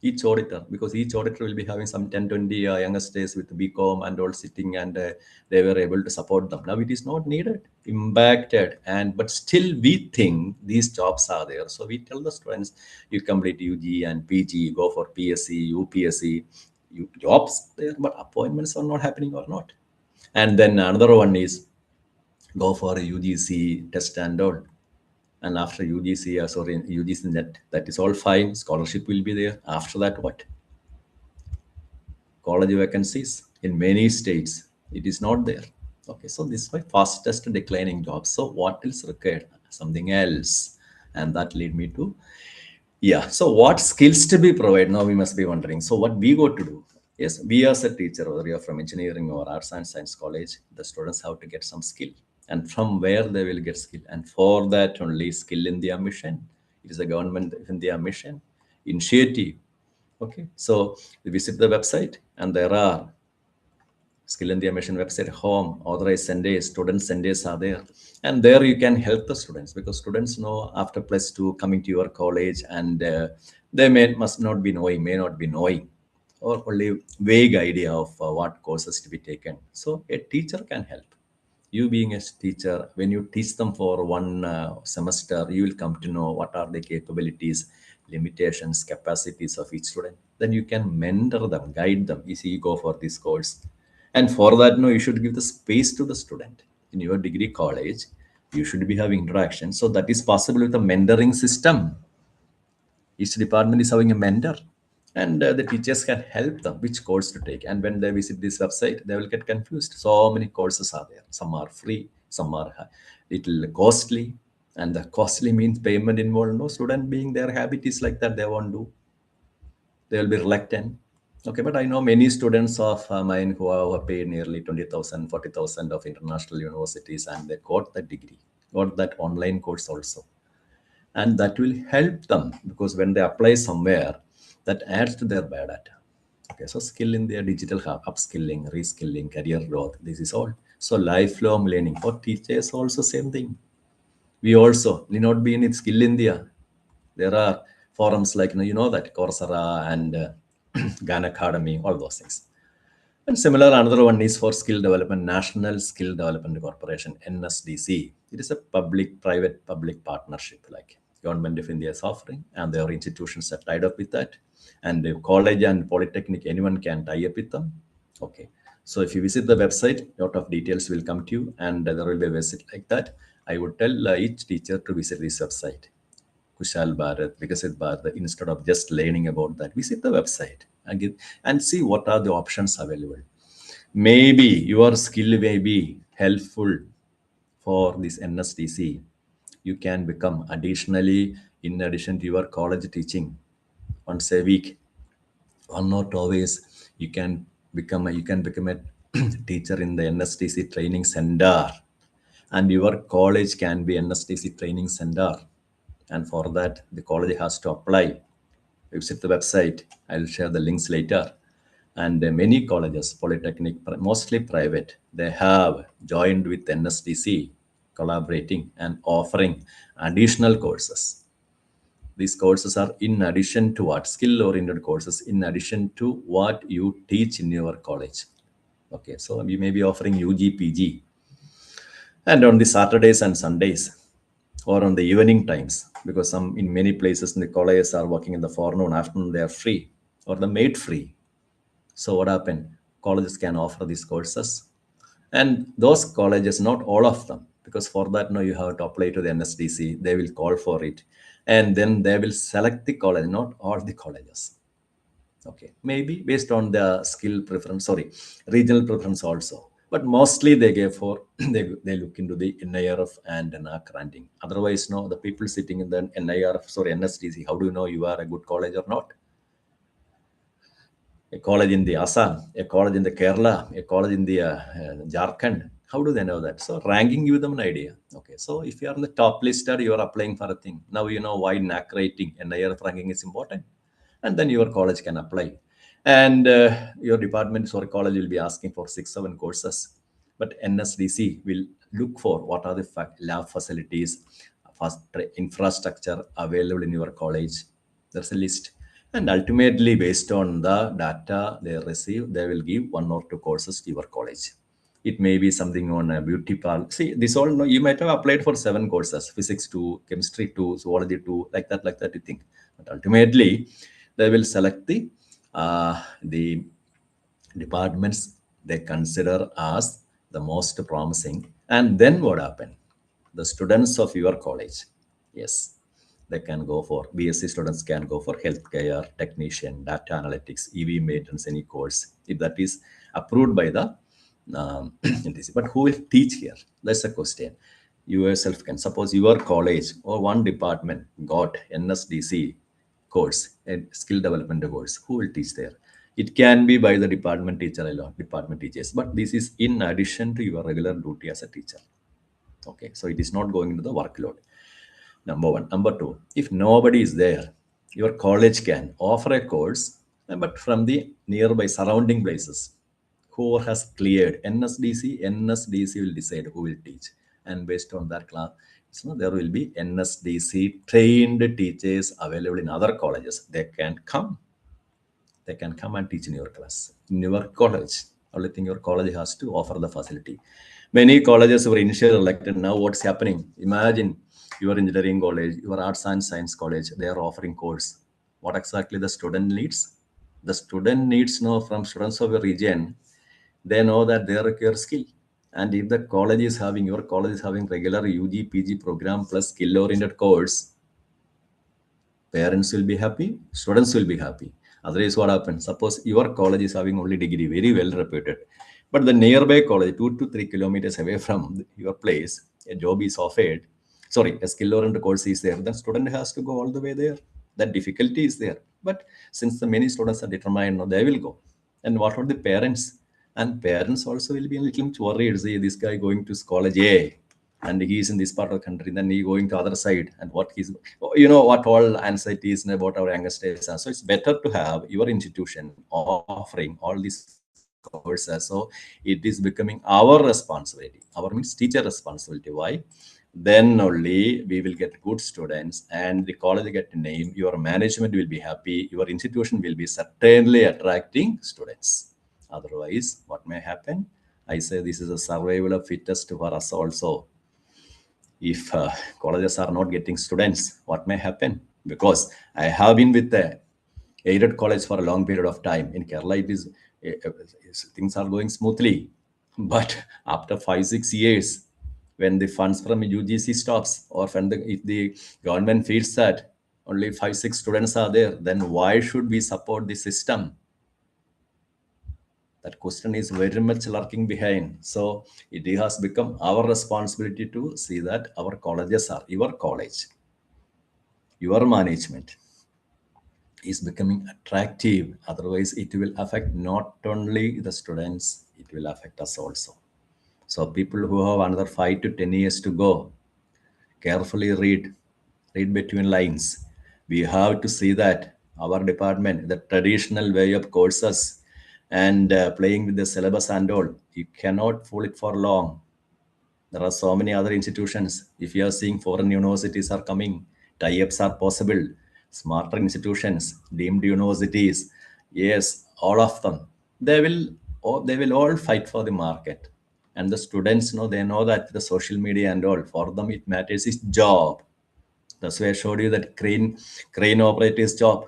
Each auditor, because each auditor will be having some 10, 20 youngsters with BCom and all sitting, and they were able to support them. Now it is not needed, impacted, and but still we think these jobs are there. So we tell the students, you complete UG and PG, go for PSC, UPSC, jobs there, but appointments are not happening or not. And then another one is go for a UGC test and all. And after UGC, sorry, UGC net, that is all fine. Scholarship will be there. After that, what? College vacancies in many states, it is not there. Okay, so this is my fastest declining job. So what else required? Something else. And that lead me to, yeah. So what skills to be provided? Now we must be wondering. So what we got to do? Yes, we as a teacher, whether you are from engineering or arts and science college, the students have to get some skill. And from where they will get skill. And for that only Skill India mission. It is a government India mission initiative. Okay, so we visit the website and there are Skill India mission website, home, authorized centers, student centers are there. And there you can help the students, because students know after +2 coming to your college, and they must not be knowing, may not be knowing, or only vague idea of what courses to be taken. So a teacher can help. You being a teacher, when you teach them for one semester, you will come to know what are the capabilities, limitations, capacities of each student. Then you can mentor them, guide them. You see, you go for this course. And for that, no, you should give the space to the student. In your degree college, you should be having interaction. So that is possible with a mentoring system. Each department is having a mentor, and the teachers can help them which course to take. And when they visit this website, they will get confused. So many courses are there. Some are free, some are little costly, and the costly means payment involved. No student being their habit is like that, they won't do. They will be reluctant. Okay, but I know many students of mine who have paid nearly 20,000, 40,000 of international universities, and they got the degree, got that online course also. And that will help them, because when they apply somewhere, that adds to their biodata. Okay, so Skill in their digital upskilling, reskilling, career growth, this is all. So lifelong learning for teachers also same thing. We also need not be in Skill India. There are forums like you know that Coursera and Gan Academy, all those things. And similar, another one is for skill development, National Skill Development Corporation, NSDC. It is a public partnership, like Government of India is offering, and their institutions are tied up with that. And the college and polytechnic, anyone can tie up with them. Okay. So if you visit the website, a lot of details will come to you, and there will be a visit like that. I would tell each teacher to visit this website. Kushal Bharat, Vikasit Bharat, instead of just learning about that, visit the website and see what are the options available. Maybe your skill may be helpful for this NSTC. You can become additionally, in addition to your college teaching, once a week, 1 or 2 days, you can become a teacher in the NSTC training center, and your college can be NSTC training center. And for that, the college has to apply. Visit the website. I'll share the links later. And many colleges, polytechnic, mostly private, they have joined with NSTC, collaborating and offering additional courses. These courses are in addition to what? Skill-oriented courses, in addition to what you teach in your college. Okay, so we may be offering UG, PG. And on the Saturdays and Sundays, or on the evening times, because some in many places in the colleges are working in the forenoon, afternoon they are free, or the made free. So what happened? Colleges can offer these courses, And those colleges, not all of them, because for that, no, you have to apply to the NSDC. They will call for it. And then they will select the college, not all the colleges. Okay, maybe based on the skill preference, sorry, regional preference also. But mostly they gave for, they look into the NIRF and NAC ranking. Otherwise, no, the people sitting in the NIRF, sorry, NSDC, how do you know you are a good college or not? A college in the Assam, a college in the Kerala, a college in the Jharkhand. How do they know that? So ranking give them an idea. Okay, so if you are on the top listed, you are applying for a thing. Now you know why NAC rating and NIRF ranking is important, and then your college can apply. And your department or college will be asking for 6-7 courses, but NSDC will look for what are the lab facilities, fast infrastructure available in your college. There's a list. And ultimately, based on the data they receive, they will give 1 or 2 courses to your college. It may be something on a beauty parlor. See, this all, no, you might have applied for 7 courses, physics 2, chemistry 2, zoology 2, like that, you think. But ultimately, they will select the departments they consider as the most promising. And then what happened? The students of your college, yes, they can go for BSc students can go for healthcare, technician, data analytics, EV maintenance, any course if that is approved by the NTC. But who will teach here? That's a question. You yourself can suppose your college or one department got NSDC course and skill development course. Who will teach there? It can be by the department teacher alone, department teachers, but this is in addition to your regular duty as a teacher. Okay, so it is not going into the workload. Number one. Number two, if nobody is there, your college can offer a course, but from the nearby surrounding places. Who has cleared NSDC will decide who will teach. And based on that class, so there will be NSDC trained teachers available in other colleges. They can come and teach in your class, in your college. Only thing your college has to offer the facility. Many colleges were initially elected. Now what's happening? Imagine your engineering college, your arts and science college, they are offering course. What exactly the student needs? The student needs know from students of a region, they know that they require skill. And if the college is having, your college is having regular UG, PG program plus skill-oriented course, parents will be happy, students will be happy. Otherwise, what happens? Suppose your college is having only degree, very well reputed, but the nearby college, 2 to 3 kilometers away from your place, a job is offered. Sorry, a skill-oriented course is there. The student has to go all the way there. That difficulty is there. But since the many students are determined, no, they will go. And what are the parents? And parents also will be a little worried. See, this guy going to college A, and he is in this part of the country, then he going to other side, and what he's, you know, what all anxieties about our youngsters are. So it's better to have your institution offering all these courses. So it is becoming our responsibility, our means teacher responsibility. Why? Then only we will get good students and the college get a name, your management will be happy, your institution will be certainly attracting students. Otherwise, what may happen? I say this is a survival of fittest for us also. If colleges are not getting students, what may happen? Because I have been with the aided college for a long period of time. In Kerala, it is things are going smoothly. But after 5-6 years, when the funds from UGC stops, or if the government feels that only 5-6 students are there, then why should we support the system? That question is very much lurking behind. So it has become our responsibility to see that our colleges are, your college, your management is becoming attractive. Otherwise, it will affect not only the students, it will affect us also. So people who have another 5 to 10 years to go, carefully read between lines. We have to see that our department, the traditional way of courses and playing with the syllabus and all, you cannot fool it for long. There are so many other institutions. If you are seeing foreign universities are coming, tie-ups are possible, smarter institutions, deemed universities, yes, all of them. They will all fight for the market. And the students know, they know that the social media and all, for them it matters is job. That's why I showed you that crane operator's job.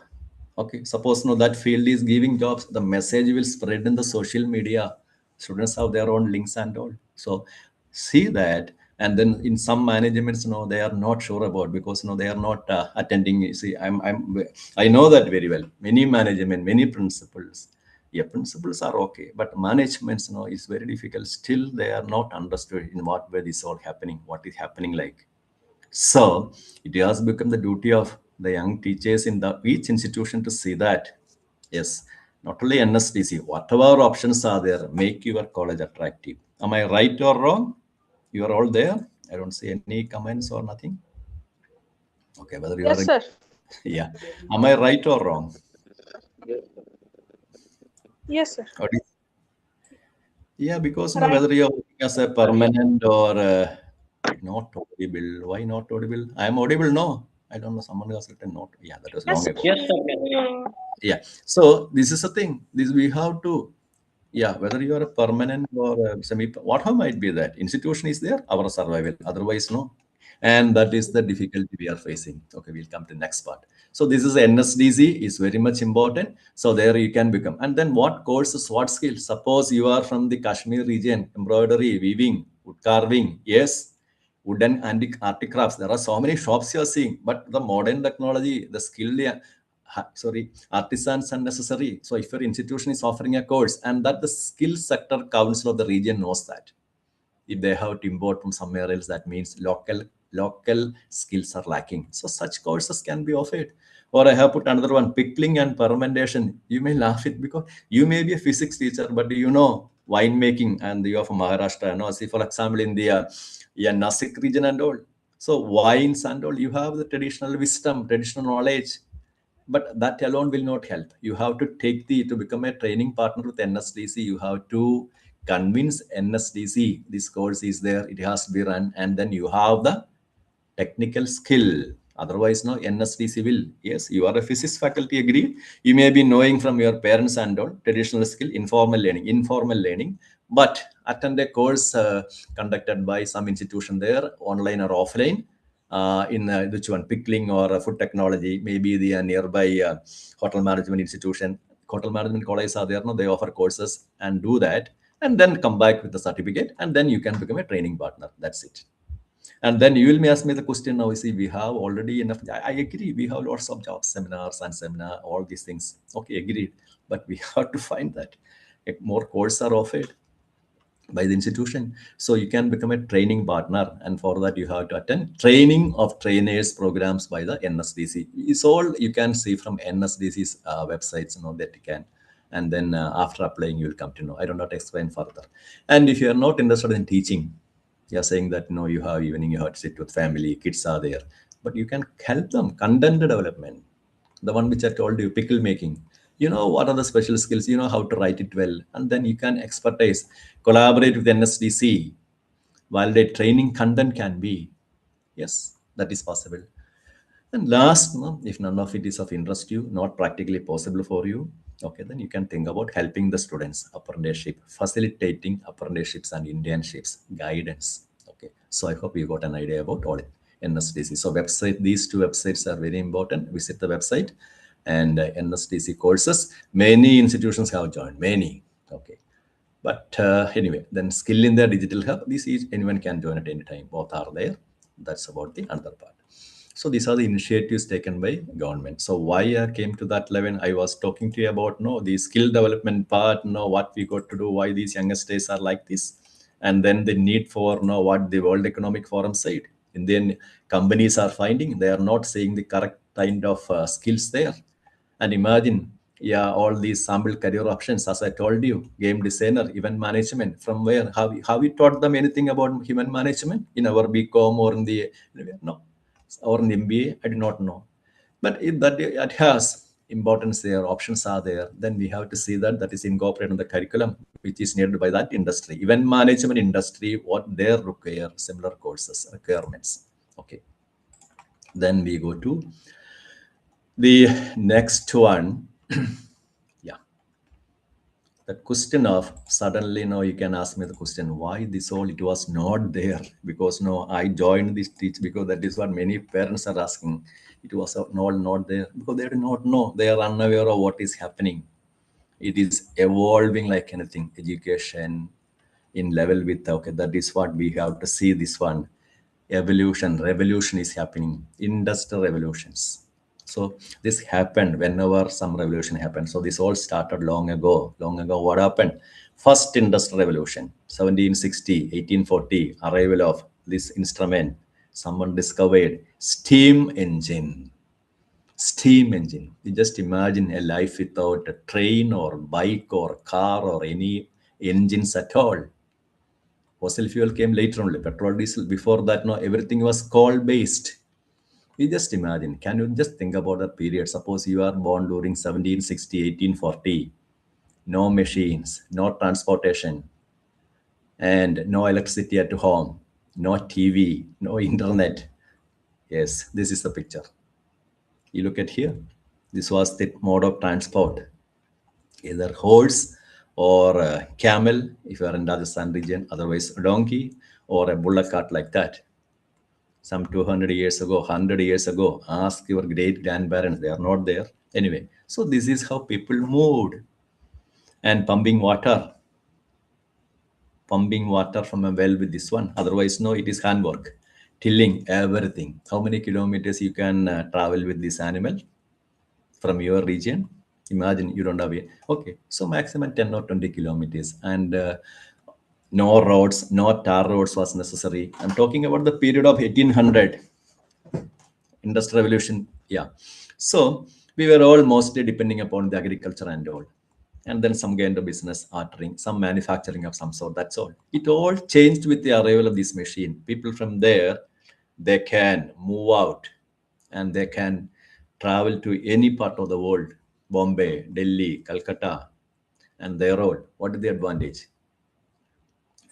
Okay, suppose no, that field is giving jobs, the message will spread in the social media. Students have their own links and all. So see that. And then in some managements, they are not sure about, because they are not attending. You see, I know that very well. Many management, many principals. Yeah, principles are okay, but managements, is very difficult. Still, they are not understood in what way this all happening, what is happening like. So it has become the duty of the young teachers in the each institution to see that, yes, not only NSDC, whatever options are there, make your college attractive. Am I right or wrong? You are all there. I don't see any comments or nothing. Okay, whether you Yes, are, sir. yeah. Am I right or wrong? Yes, sir. Or yeah, because Right. whether you're working as a permanent or not audible. Why not audible? I am audible. No, I don't know. Someone has written not. Yeah, that was Yes, long sir. ago. Yes, sir. Yeah. So this is a thing. This we have to. Yeah, whether you are a permanent or a semi, whatever might be that institution is there, our survival. Otherwise, no. And that is the difficulty we are facing. Okay, we'll come to the next part. So this is NSDC is very much important. So there you can become. And then what courses, what skills? Suppose you are from the Kashmir region, embroidery, weaving, wood carving. Yes, wooden artic crafts. There are so many shops you are seeing, but the modern technology, the skill, artisans are necessary. So if your institution is offering a course, and that the skill sector council of the region knows that, if they have to import from somewhere else, that means local skills are lacking. So such courses can be offered. Or I have put another one, pickling and fermentation. You may laugh it because you may be a physics teacher, but wine making, and you are from Maharashtra. See, for example, in the Nasik region and all. So wines and all, you have the traditional wisdom, traditional knowledge, but that alone will not help. You have to to become a training partner with NSDC. You have to convince NSDC this course is there, it has to be run, and then you have the technical skill. Otherwise, no, NSDC will. Yes, you are a physics faculty, agreed. You may be knowing from your parents and all, traditional skill, informal learning, but attend a course conducted by some institution there, online or offline, in which one, pickling or food technology, maybe the nearby hotel management institution, hotel management colleges are there, no, they offer courses, and do that, and then come back with the certificate, and then you can become a training partner. That's it. And then you will ask me the question now. You see, we have already enough. I agree. We have lots of jobs, seminars and seminar, all these things. Okay, agreed. But we have to find that more courses are offered by the institution. So you can become a training partner. And for that, you have to attend training of trainers programs by the NSDC. It's all you can see from NSDC's websites, that you can. And then after applying, you will come to know. I don't know to explain further. And if you are not interested in teaching, you're saying that you have evening, you have to sit with family, kids are there, but you can help them. Content development, the one which I told you, pickle making, what are the special skills, how to write it well, and then you can expertise, collaborate with NSDC, validate training content can be. Yes, that is possible. And last, if none of it is of interest to you, not practically possible for you, okay, then you can think about helping the students, apprenticeship, facilitating apprenticeships and internships, guidance. Okay, so I hope you got an idea about all it. NSDC. So these two websites are very important. Visit the website and NSDC courses. Many institutions have joined, many. Okay. But anyway, then skill in the digital hub, anyone can join at any time. Both are there. That's about the other part. So these are the initiatives taken by government. So why I came to that level, I was talking to you about the skill development part, what we got to do, why these youngsters are like this, and then the need for what the World Economic Forum said. And then companies are finding they are not seeing the correct kind of skills there. And imagine, yeah, all these sample career options, as I told you, game designer, event management, from where? Have we taught them anything about human management in our BCom or in the, no, or in the MBA? I do not know. But if that it has importance there, options are there, then we have to see that is incorporated in the curriculum, which is needed by that industry. Event management industry, what they require, similar courses, requirements. Okay. Then we go to the next one. Yeah, that question of suddenly you can ask me the question, why this all, it was not there, because I joined this teach, because that is what many parents are asking. It was not there because they do not know, they are unaware of what is happening. It is evolving like anything. Education in level with, okay, that is what we have to see. This one, evolution, revolution is happening, industrial revolutions. So this happened whenever some revolution happened. So this all started long ago. Long ago, what happened? First industrial revolution, 1760, 1840, arrival of this instrument. Someone discovered steam engine. Steam engine. You just imagine a life without a train or bike or car or any engines at all. Fossil fuel came later only. Petrol, diesel. Before that, no, everything was coal based. You just imagine. Can you just think about that period? Suppose you are born during 1760, 1840. No machines, no transportation, and no electricity at home, no TV, no internet. Yes, this is the picture. You look at here. This was the mode of transport, either horse or a camel if you are in Rajasthan region, otherwise a donkey or a bullock cart like that. Some 200 years ago, 100 years ago, ask your great grandparents, they are not there. Anyway, so this is how people moved. And pumping water from a well with this one. Otherwise, no, it is handwork. Tilling, everything. How many kilometers you can travel with this animal from your region? Imagine you don't have it. Okay, so maximum 10 or 20 kilometers. And no roads, no tar roads was necessary. I'm talking about the period of 1800, Industrial Revolution. Yeah. So we were all mostly depending upon the agriculture and all. And then some kind of business, artering, some manufacturing of some sort. That's all. It all changed with the arrival of this machine. People from there, they can move out and they can travel to any part of the world, Bombay, Delhi, Calcutta, and they're all. What is the advantage?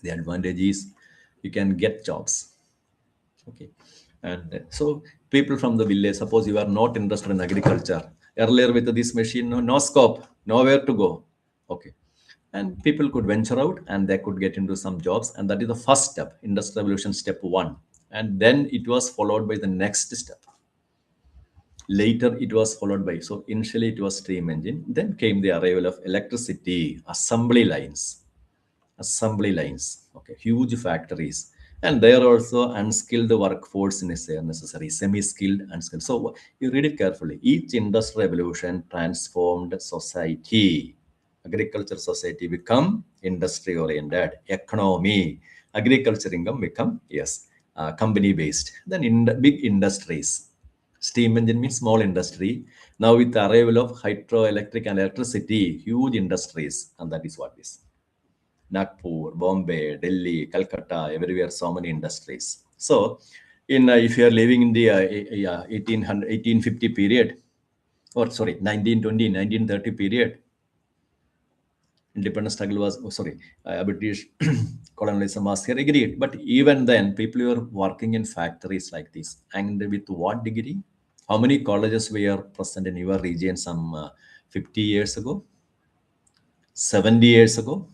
The advantage is you can get jobs. Okay. And so people from the village, suppose you are not interested in agriculture, earlier with this machine, no scope, nowhere to go. Okay. And people could venture out and they could get into some jobs. And that is the first step, industrial revolution step one. And then it was followed by the next step. Later it was followed by, so initially it was steam engine, then came the arrival of electricity, assembly lines, okay, huge factories, and there also unskilled workforce is necessary, semi-skilled, unskilled. So you read it carefully. Each industrial revolution transformed society. Agriculture society become industry oriented, economy, agriculture income become, yes, company based. Then in the big industries, steam engine means small industry. Now with the arrival of hydroelectric and electricity, huge industries, and that is what is. Nagpur, Bombay, Delhi, Calcutta, everywhere, so many industries. So, in if you are living in the 1800, 1850 period, or sorry, 1920, 1930 period, independence struggle was, oh, sorry, British colonialism was here, agreed. But even then, people were working in factories like this. And with what degree? How many colleges were present in your region some 50 years ago? 70 years ago?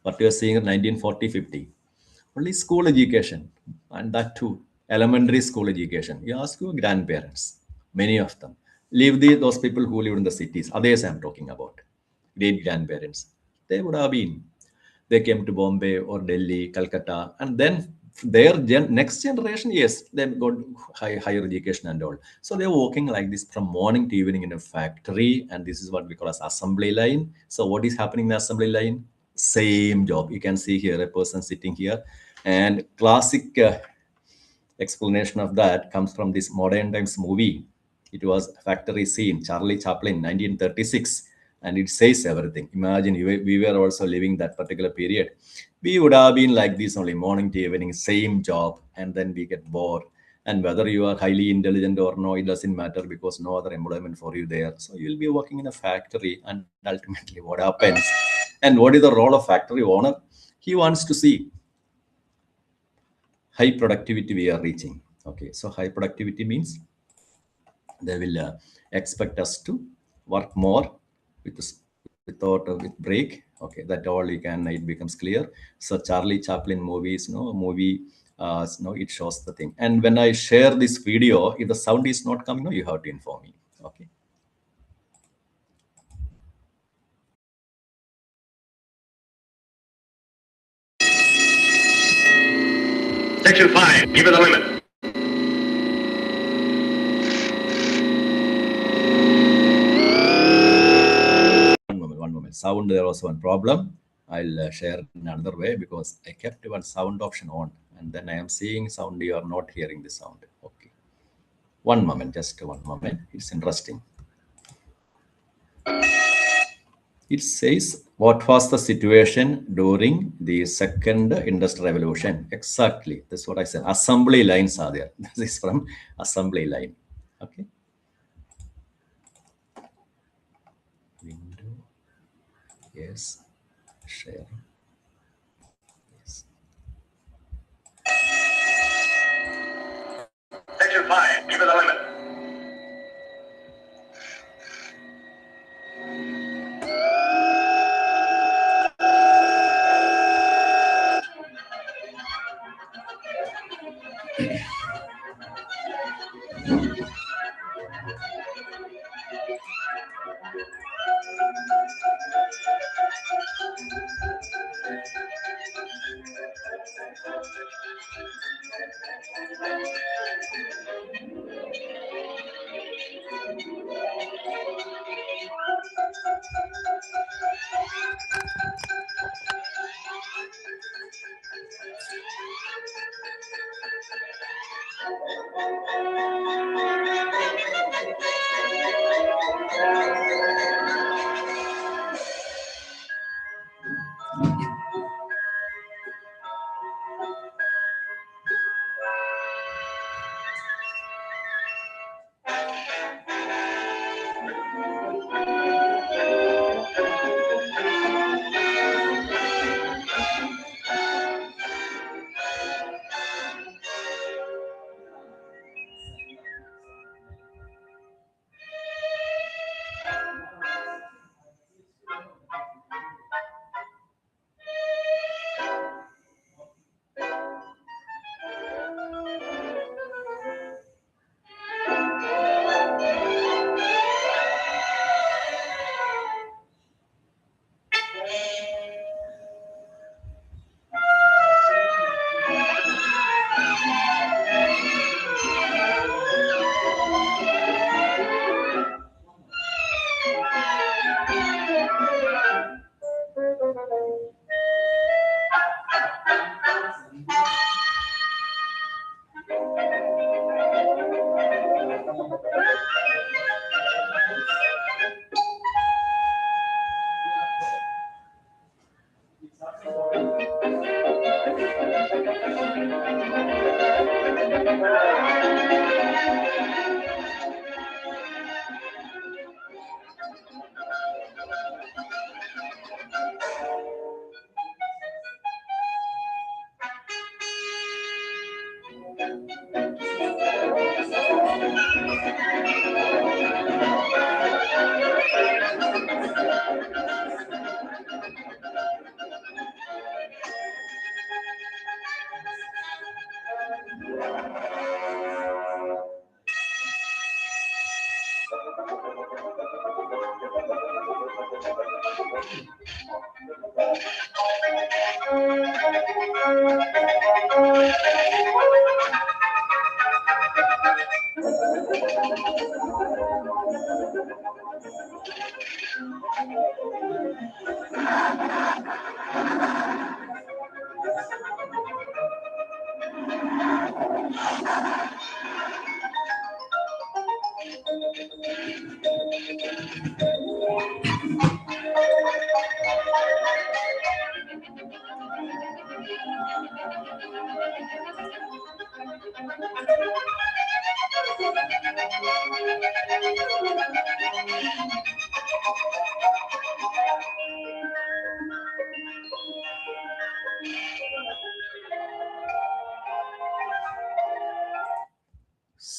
What you are seeing in 1940, 50. Only school education, and that too, elementary school education. You ask your grandparents, many of them. Leave those people who live in the cities, others I'm talking about, great grandparents. They would have been. They came to Bombay or Delhi, Calcutta, and then their next generation, yes, they got higher education and all. So they're working like this from morning to evening in a factory, and this is what we call as assembly line. So what is happening in the assembly line? Same job. You can see here a person sitting here, and classic explanation of that comes from this modern times movie. It was factory scene, Charlie Chaplin, 1936, and it says everything. Imagine we were also living that particular period. We would have been like this only, morning to evening, same job, and then we get bored. And whether you are highly intelligent or no, it doesn't matter because no other employment for you there. So you'll be working in a factory, and ultimately what happens? And what is the role of factory owner? He wants to see high productivity we are reaching. Okay, so high productivity means they will expect us to work more with without with break. Okay, that all you can, it becomes clear. So Charlie Chaplin movies, no movie, no, it shows the thing. And when I share this video, if the sound is not coming, no, you have to inform me. Okay. Section 5, give it a limit. One moment. Sound, there was one problem. I'll share in another way because I kept one sound option on and then I am seeing sound. You are not hearing the sound. Okay. One moment, just one moment. It's interesting. It says, what was the situation during the second industrial revolution? Exactly. That's what I said. Assembly lines are there. This is from assembly line. Okay. Window. Yes. Share. Yes. Section 5, give it a limit.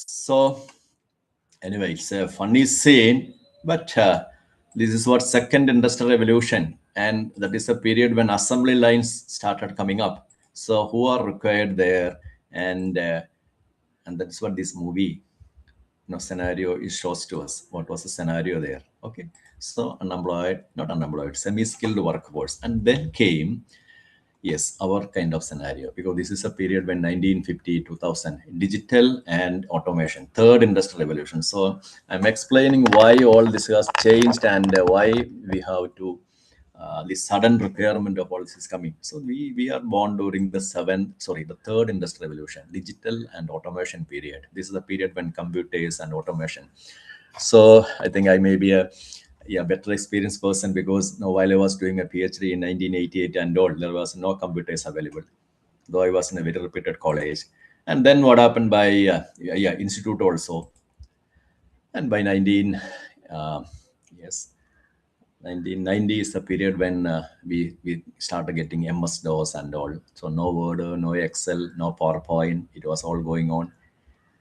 So anyway, it's a funny scene, but this is what second industrial revolution, and that is a period when assembly lines started coming up. So who are required there, and that's what this movie, scenario it shows to us. What was the scenario there? Okay, so unemployed, not unemployed, semi-skilled workforce, and then came Yes, our kind of scenario, because this is a period when 1950, 2000, digital and automation, third industrial revolution. So I'm explaining why all this has changed and why we have to, the sudden requirement of all this is coming. So we are born during the third industrial revolution, digital and automation period. This is the period when computers and automation. So I think I may be a better experienced person, because while I was doing a PhD in 1988 and all, there was no computers available, though I was in a very reputed college. And then what happened by institute also, and by 1990 is the period when we started getting MS DOS and all. So no Word, no Excel, no PowerPoint. It was all going on.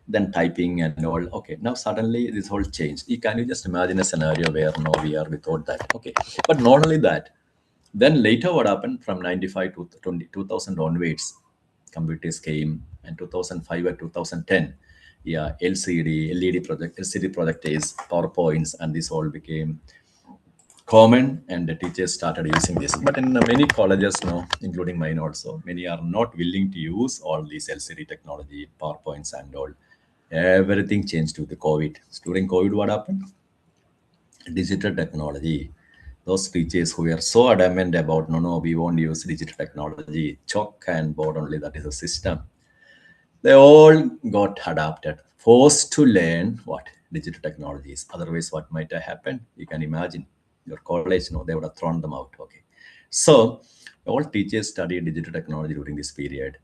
Then typing and all. Okay, now suddenly this whole changed. Can you just imagine a scenario where now we are without that? Okay, but not only that. Then later what happened from 95 to 2000 onwards, computers came, and 2005 or 2010, LCD projectors, PowerPoints, and this all became common, and the teachers started using this. But in many colleges now, including mine also, many are not willing to use all these LCD technology, PowerPoints and all. Everything changed with the COVID. During COVID, what happened? Digital technology. Those teachers who were so adamant about, no, we won't use digital technology, chalk and board only, that is a system. They all got adapted, forced to learn what digital technologies. Otherwise, what might have happened? You can imagine your college, they would have thrown them out. Okay, so all teachers studied digital technology during this period,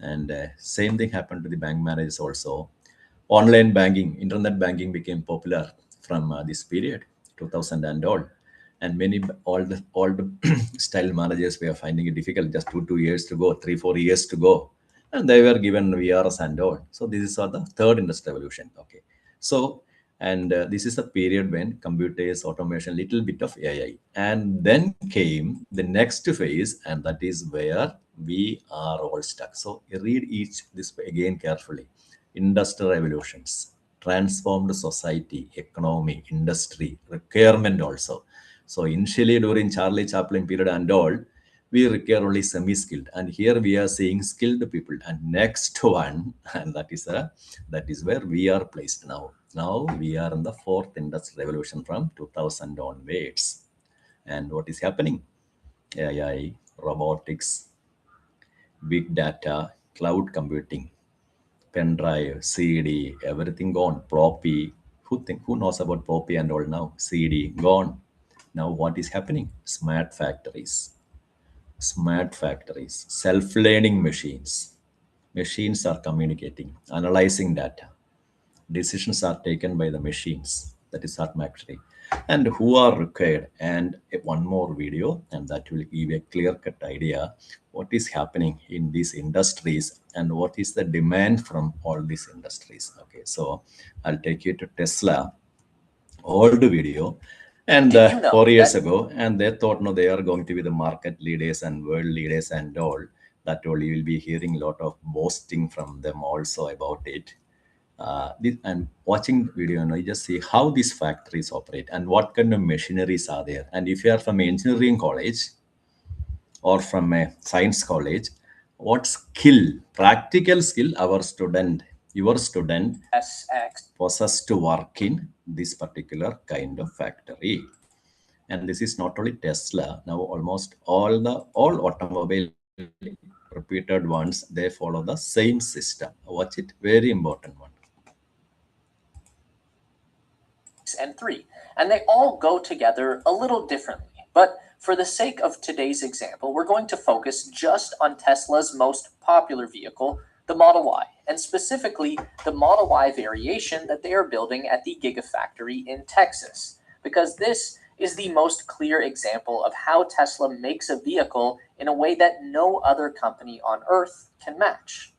and same thing happened to the bank managers also. Online banking, internet banking became popular from this period, 2000 and all. And many all the style managers were finding it difficult, just 2 years to go, 3-4 years to go, and they were given VRS and all. So this is the third industrial revolution. Okay, so and this is a period when computers, automation, little bit of AI, and then came the next phase, and that is where we are all stuck. So read each this again carefully. Industrial revolutions transformed society, economy, industry, requirement also. So initially during Charlie Chaplin period and all, we require only semi-skilled, and here we are seeing skilled people. And next one, and that is where we are placed now. Now we are in the fourth industrial revolution from 2000 onwards. And what is happening? AI, robotics, big data, cloud computing, pen drive, CD, everything gone. Floppy. Who knows about floppy and all now? CD gone. Now what is happening? Smart factories, self-learning machines. Machines are communicating, analyzing data. Decisions are taken by the machines. That is smart factory. And who are required? And one more video, and that will give a clear-cut idea what is happening in these industries and what is the demand from all these industries. Okay, so I'll take you to Tesla, old video, and 4 years ago, and they thought, no, they are going to be the market leaders and world leaders and all. That all you will be hearing a lot of boasting from them also about it. I'm watching video and I just see how these factories operate and what kind of machineries are there. And if you are from an engineering college or from a science college, what skill, practical skill, your student possess to work in this particular kind of factory. And this is not only Tesla. Now almost all automobile repeated ones, they follow the same system. Watch it, very important one. And 3, and they all go together a little differently. But for the sake of today's example, we're going to focus just on Tesla's most popular vehicle, the Model Y, and specifically the Model Y variation that they are building at the Gigafactory in Texas, because this is the most clear example of how Tesla makes a vehicle in a way that no other company on Earth can match.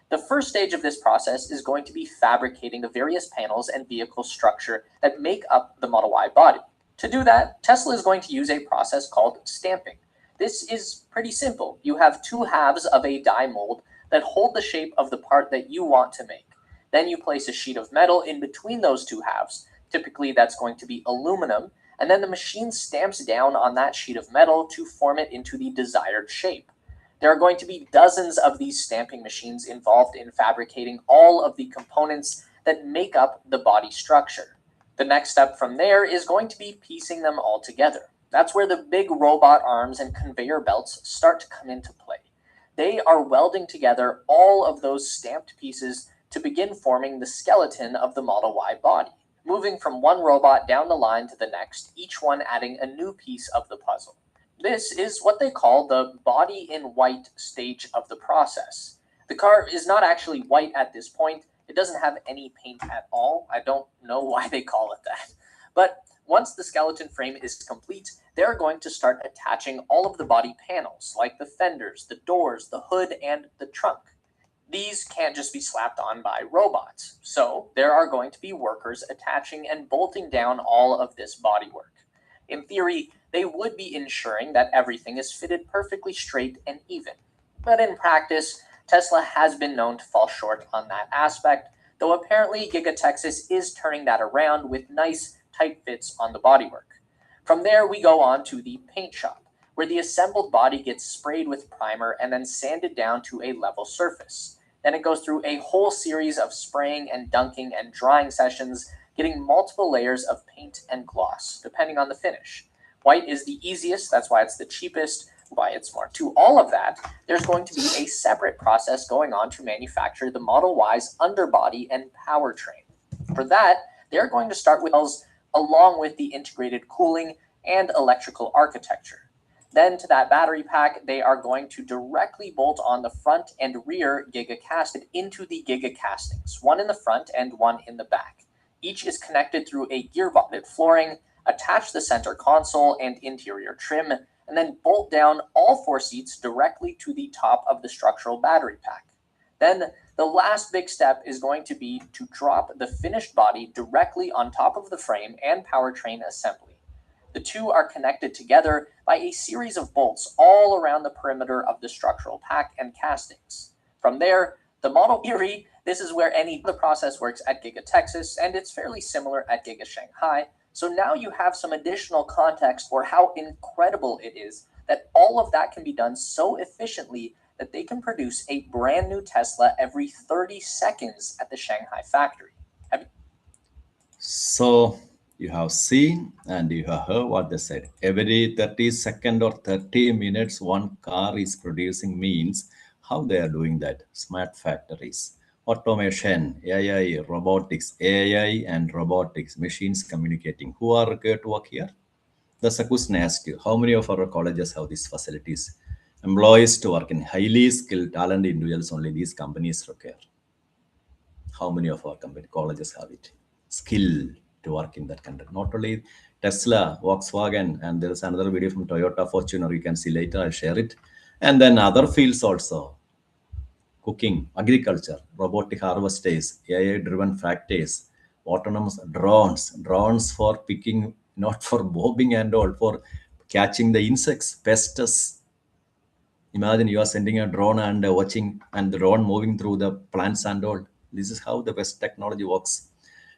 The first stage of this process is going to be fabricating the various panels and vehicle structure that make up the Model Y body. To do that, Tesla is going to use a process called stamping. This is pretty simple. You have two halves of a die mold that hold the shape of the part that you want to make. Then you place a sheet of metal in between those two halves. Typically, that's going to be aluminum, and then the machine stamps down on that sheet of metal to form it into the desired shape. There are going to be dozens of these stamping machines involved in fabricating all of the components that make up the body structure. The next step from there is going to be piecing them all together. That's where the big robot arms and conveyor belts start to come into play. They are welding together all of those stamped pieces to begin forming the skeleton of the Model Y body, moving from one robot down the line to the next, each one adding a new piece of the puzzle. This is what they call the body in white stage of the process. The car is not actually white at this point. It doesn't have any paint at all. I don't know why they call it that. But once the skeleton frame is complete, they're going to start attaching all of the body panels, like the fenders, the doors, the hood, and the trunk. These can't just be slapped on by robots. So there are going to be workers attaching and bolting down all of this bodywork. In theory, they would be ensuring that everything is fitted perfectly straight and even. But in practice, Tesla has been known to fall short on that aspect, though apparently Giga Texas is turning that around with nice, tight fits on the bodywork. From there, we go on to the paint shop, where the assembled body gets sprayed with primer and then sanded down to a level surface. Then it goes through a whole series of spraying and dunking and drying sessions, getting multiple layers of paint and gloss, depending on the finish. White is the easiest, that's why it's the cheapest, why it's more. To all of that, there's going to be a separate process going on to manufacture the Model Y's underbody and powertrain. For that, they're going to start with cells along with the integrated cooling and electrical architecture. Then to that battery pack, they are going to directly bolt on the front and rear Giga casting into the Giga castings, one in the front and one in the back. Each is connected through a gear-bonded flooring, attach the center console and interior trim, and then bolt down all 4 seats directly to the top of the structural battery pack. Then the last big step is going to be to drop the finished body directly on top of the frame and powertrain assembly. The two are connected together by a series of bolts all around the perimeter of the structural pack and castings. From there, the Model Y, this is where the process works at Giga Texas, and it's fairly similar at Giga Shanghai. So now you have some additional context for how incredible it is that all of that can be done so efficiently that they can produce a brand new Tesla every 30 seconds at the Shanghai factory. So you have seen and you have heard what they said. Every 30 seconds or 30 minutes, one car is producing means how they are doing that. Smart factories, automation, AI, robotics, AI and robotics, machines communicating. Who are required to work here? That's a question I asked you. How many of our colleges have these facilities? Employees to work in highly skilled, talented individuals, only these companies require. How many of our colleges have it? Skill to work in that country. Not only Tesla, Volkswagen, and there's another video from Toyota, Fortuner, you can see later, I'll share it. And then other fields also. Cooking, agriculture, robotic harvesters, AI-driven factories, autonomous drones for picking, not for bobbing and all, for catching the insects, pests. Imagine you are sending a drone and watching, and the drone moving through the plants and all. This is how the best technology works.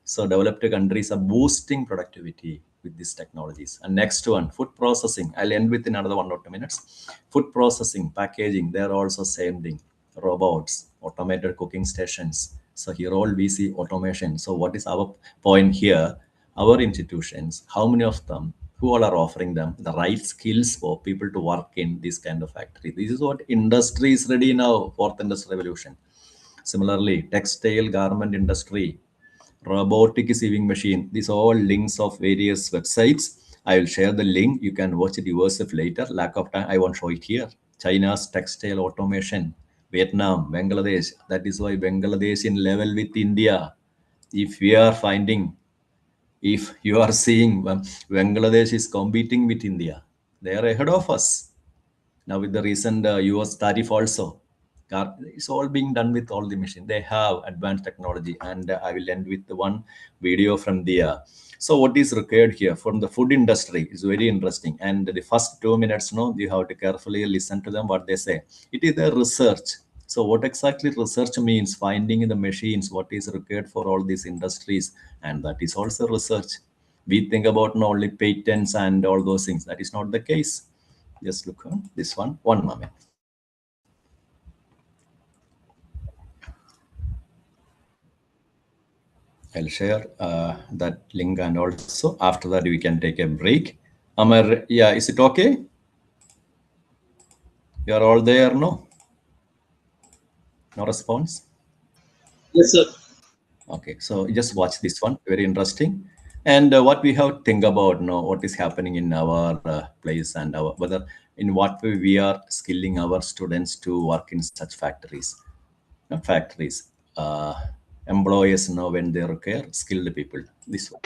So developed countries are boosting productivity with these technologies. And next one, food processing. I'll end with another 1 or 2 minutes. Food processing, packaging, they're also same thing. Robots, automated cooking stations. So here all we see automation. So what is our point here? Our institutions, how many of them, who all are offering them the right skills for people to work in this kind of factory? This is what industry is ready now, fourth industrial revolution. Similarly, textile garment industry, robotic sewing machine. These are all links of various websites. I will share the link. You can watch it yourself later. Lack of time, I won't show it here. China's textile automation, Vietnam, Bangladesh. That is why Bangladesh in level with India. If we are finding, if you are seeing Bangladesh is competing with India, they are ahead of us. Now with the recent US tariff also, it's all being done with all the machine. They have advanced technology, and I will end with the one video from there. So what is required here from the food industry is very interesting. And the first 2 minutes, no, you have to carefully listen to them what they say. It is a research. So what exactly research means? Finding in the machines what is required for all these industries, and that is also research. We think about not only patents and all those things. That is not the case. Just look on this one. One moment. I'll share that link, and also after that we can take a break. Amar, yeah, is it okay? You are all there, no? No response? Yes, sir. Okay, so just watch this one, very interesting. And what we have to think about, what is happening in our place, and our whether in what way we are skilling our students to work in such factories. Not factories, employers know when they require skilled people. This one.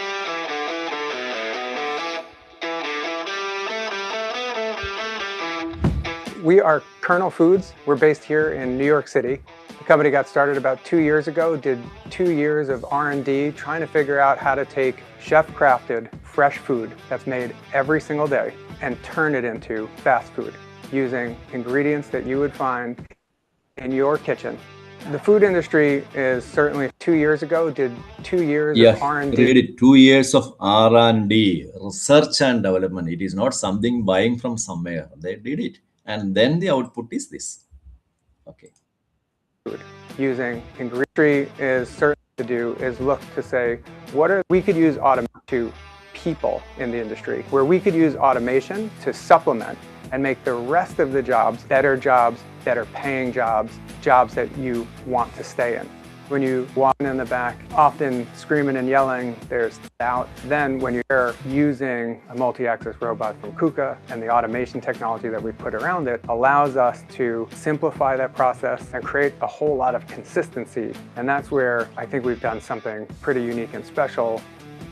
We are Kernel Foods. We're based here in New York City. The company got started about 2 years ago, did 2 years of R&D trying to figure out how to take chef-crafted fresh food that's made every single day and turn it into fast food using ingredients that you would find in your kitchen. The food industry is certainly 2 years ago, did 2 years Yeah, of R&D. really 2 years of R&D, research and development. It is not something buying from somewhere. They did it. And then the output is this. Okay. Using industry is certainly to do is look to say, what are we could use automation to people in the industry, where we could use automation to supplement and make the rest of the jobs, better paying jobs, jobs that you want to stay in. When you walk in the back, often screaming and yelling, there's doubt. Then when you're using a multi-axis robot from KUKA and the automation technology that we put around it allows us to simplify that process and create a whole lot of consistency. And that's where I think we've done something pretty unique and special.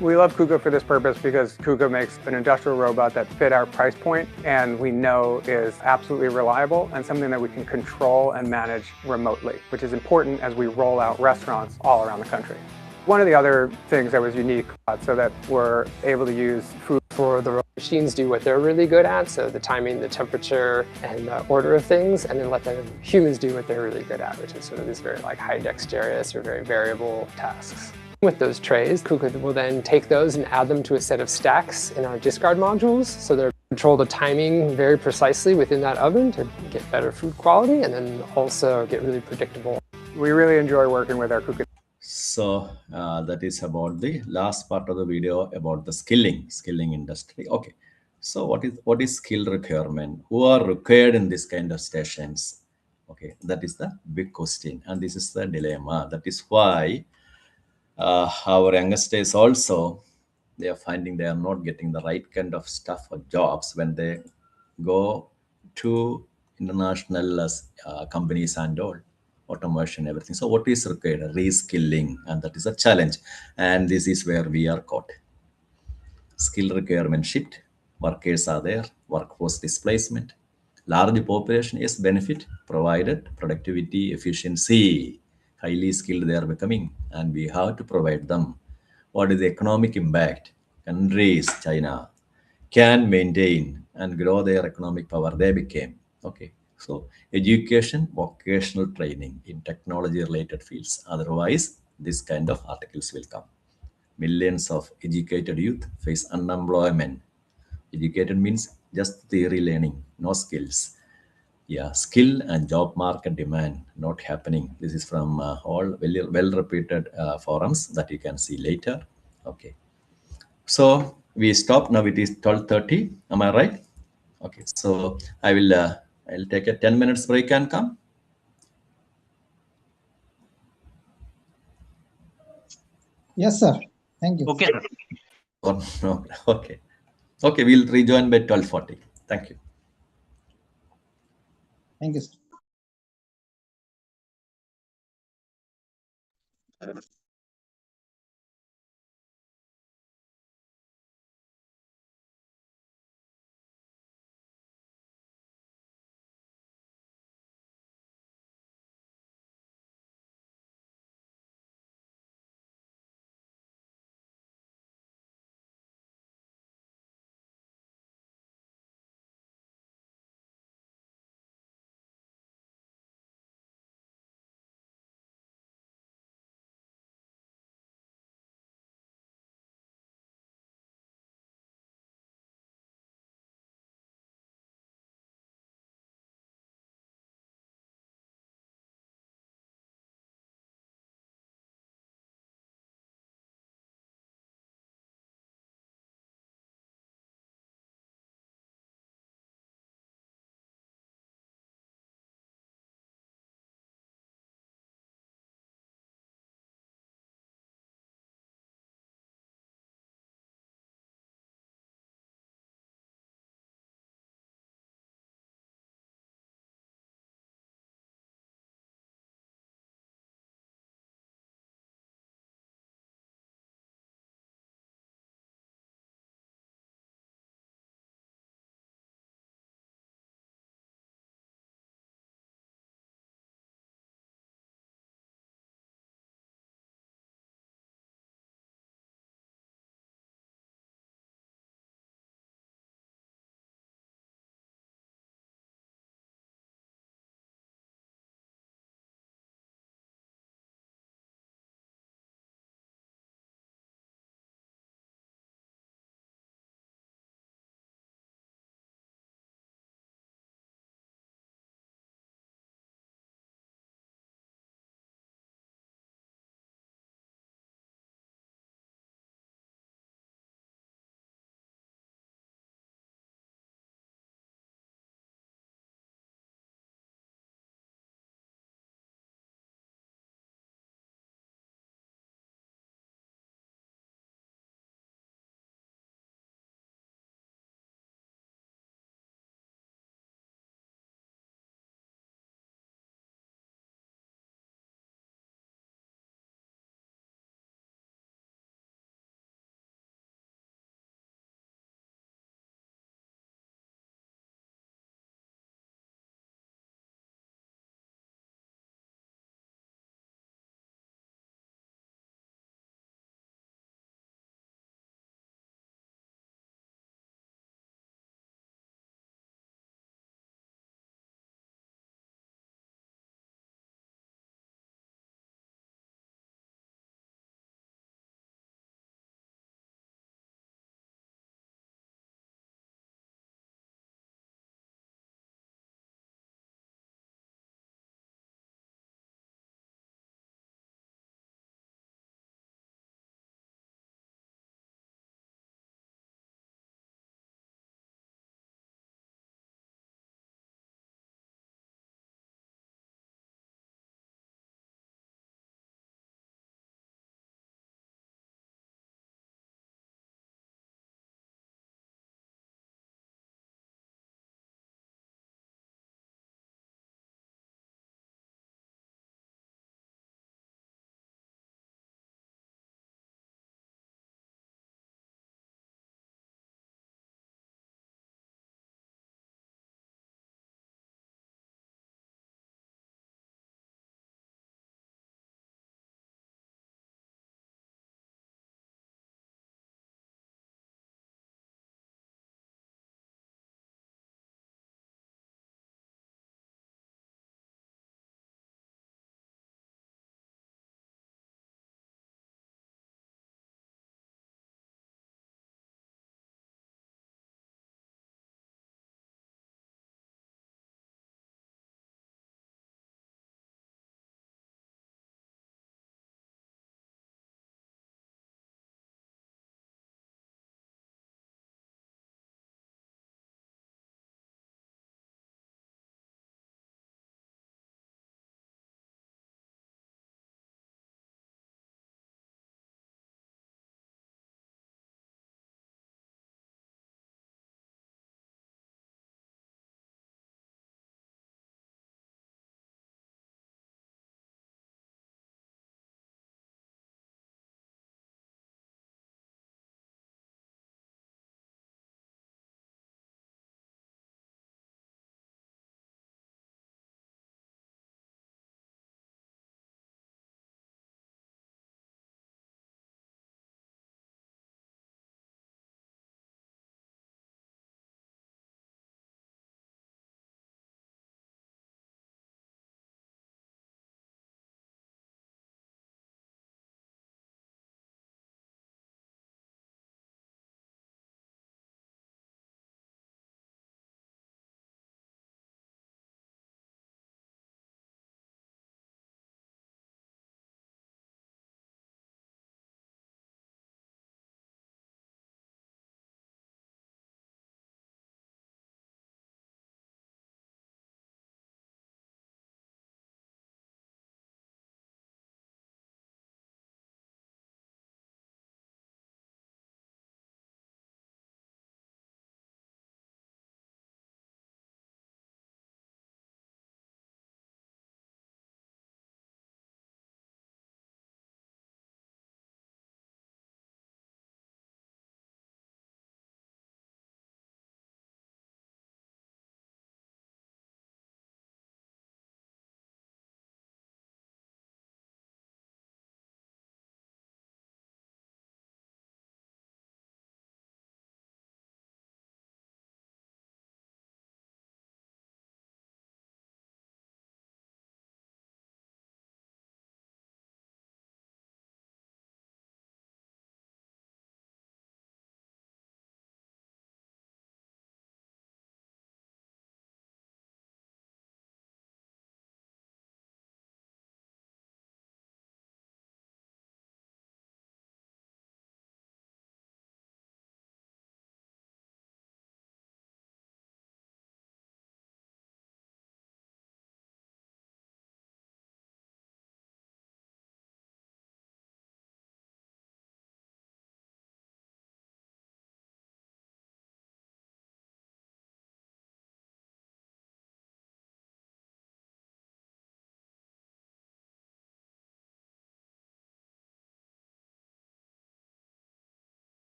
We love KUKA for this purpose because KUKA makes an industrial robot that fit our price point and we know is absolutely reliable and something that we can control and manage remotely, which is important as we roll out restaurants all around the country. One of the other things that was unique so that we're able to use food for the machines do what they're really good at, so the timing, the temperature, and the order of things, and then let the humans do what they're really good at, which is sort of these very like high dexterous or very variable tasks. With those trays, KUKA will then take those and add them to a set of stacks in our discard modules, so they're control the timing very precisely within that oven to get better food quality and then also get really predictable. We really enjoy working with our KUKA. So that is about the last part of the video about the skilling industry. Okay, so what is skill requirement? Who are required in this kind of stations? Okay, that is the big question, and this is the dilemma. That is why our youngsters also, they are finding they are not getting the right kind of stuff or jobs when they go to international companies and all, automation, everything. So what is required? Reskilling, and that is a challenge. And this is where we are caught. Skill requirement shift, workers are there, workforce displacement, large population is benefit, provided productivity, efficiency, highly skilled they are becoming, and we have to provide them. What is the economic impact? Countries, China, can maintain and grow their economic power. They became, okay. So education, vocational training in technology related fields. Otherwise, this kind of articles will come. Millions of educated youth face unemployment. Educated means just theory learning, no skills. Yeah, skill and job market demand not happening. This is from all well-reputed forums that you can see later. Okay, so we stop now. It is 12:30. Am I right? Okay, so I'll take a 10 minutes break and come. Yes, sir. Thank you. Okay, sir. Oh, no. Okay. Okay, we'll rejoin by 12:40. Thank you. Thank you, sir.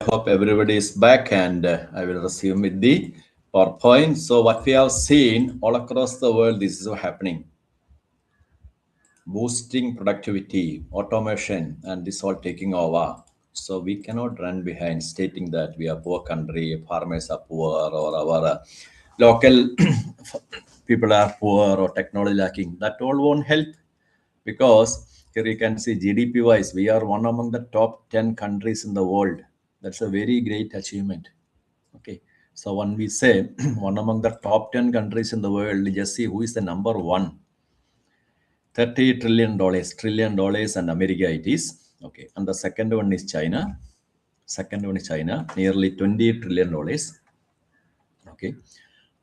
hope everybody is back, and I will resume with the PowerPoint. So what we have seen all across the world, this is what happening. Boosting productivity, automation, and this all taking over. So we cannot run behind stating that we are poor country, farmers are poor, or our local people are poor or technology lacking. That all won't help, because here you can see GDP wise, we are one among the top 10 countries in the world. That's a very great achievement. Okay. So when we say one among the top 10 countries in the world, just see who is the number one. $30 trillion, and America it is. Okay. And the second one is China. Nearly $20 trillion. Okay.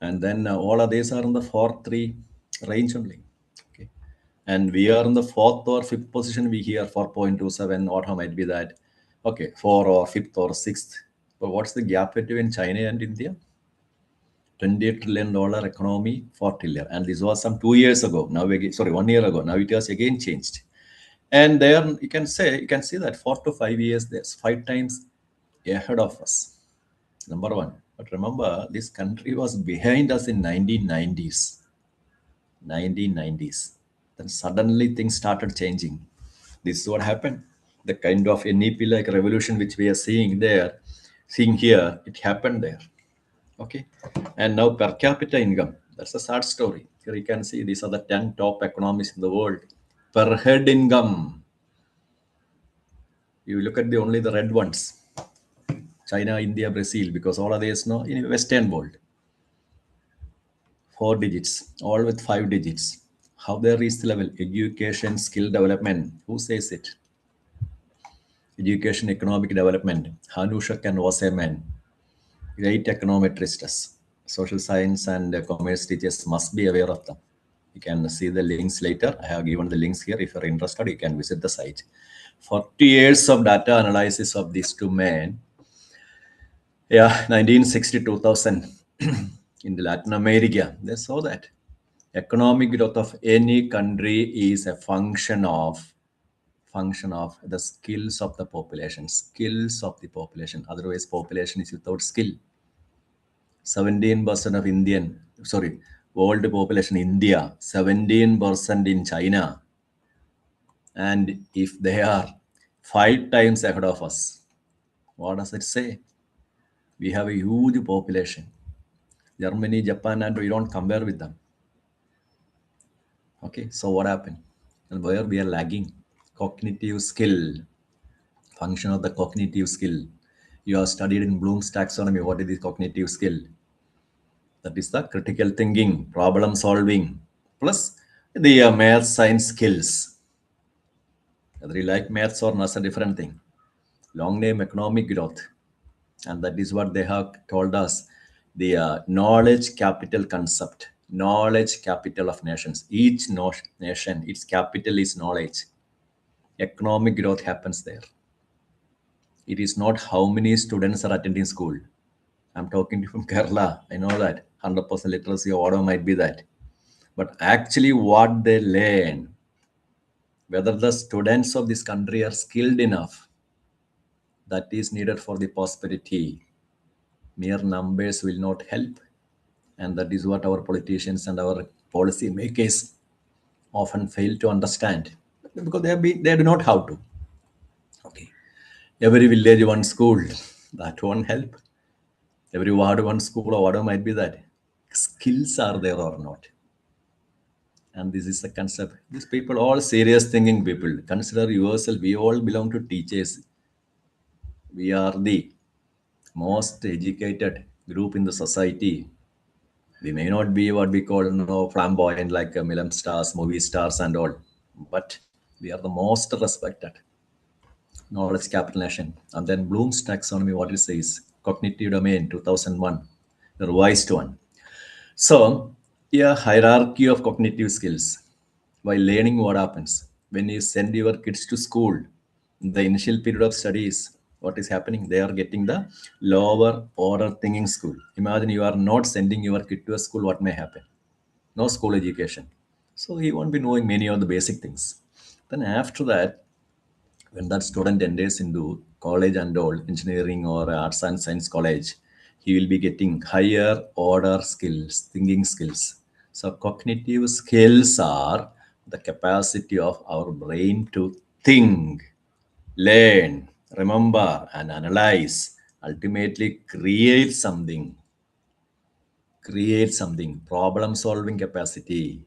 And then all of these are in the 4-3 range only. Okay. And we are in the 4th or 5th position. We hear 4.27, or how might be that. Okay, 4 or 5th or 6th. But what's the gap between China and India? $28 trillion economy, 4 trillion. And this was some 2 years ago. Now, 1 year ago. Now it has again changed. And there you can see that 4 to 5 years, there's 5 times ahead of us. Number one. But remember, this country was behind us in 1990s. Then suddenly things started changing. This is what happened. The kind of NEP like revolution which we are seeing here, it happened there. Okay. And now per capita income, that's a sad story. Here you can see these are the 10 top economies in the world. Per head income, you look at only the red ones. China, India, Brazil, because all of these in Western world. 4 digits, all with 5 digits. How they reach the level? Education, skill development. Who says it? Education, economic development. Hanushak and Wasserman. Great econometrists. Social science and commerce teachers must be aware of them. You can see the links later. I have given the links here. If you're interested, you can visit the site. 40 years of data analysis of these two men. Yeah, 1960, 2000 in the Latin America, they saw that economic growth of any country is a function of the skills of the population. Otherwise, population is without skill. 17% of world population India, 17% in China. And if they are 5 times ahead of us, what does it say? We have a huge population. Germany, Japan, and we don't compare with them. Okay, so what happened? And where we are lagging? Cognitive skill. Function of the cognitive skill. You have studied in Bloom's taxonomy. What is the cognitive skill? That is the critical thinking, problem solving, plus the math science skills. Whether you like maths or not, is a different thing. Long name economic growth. And that is what they have told us. The knowledge capital concept. Knowledge capital of nations. Each nation, its capital is knowledge. Economic growth happens there. It is not how many students are attending school. I'm talking from Kerala. I know that 100% literacy or whatever might be that. But actually what they learn, whether the students of this country are skilled enough, that is needed for the prosperity. Mere numbers will not help. And that is what our politicians and our policy makers often fail to understand, because they do not have to. Okay. Every village, one school, that won't help. Every ward, one school, or whatever might be that. Skills are there or not. And this is the concept. These people, all serious thinking people, consider yourself, we all belong to teachers. We are the most educated group in the society. We may not be what we call flamboyant like film stars, movie stars and all, but we are the most respected knowledge capital nation. And then Bloom's taxonomy, what it says, cognitive domain 2001, the revised one. So a hierarchy of cognitive skills. While learning, what happens? When you send your kids to school, the initial period of studies, what is happening? They are getting the lower order thinking school. Imagine you are not sending your kid to a school, what may happen? No school education. So he won't be knowing many of the basic things. Then after that, when that student enters into college and all, engineering or arts and science college, he will be getting higher order skills, thinking skills. So cognitive skills are the capacity of our brain to think, learn, remember, and analyze, ultimately create something, problem solving capacity.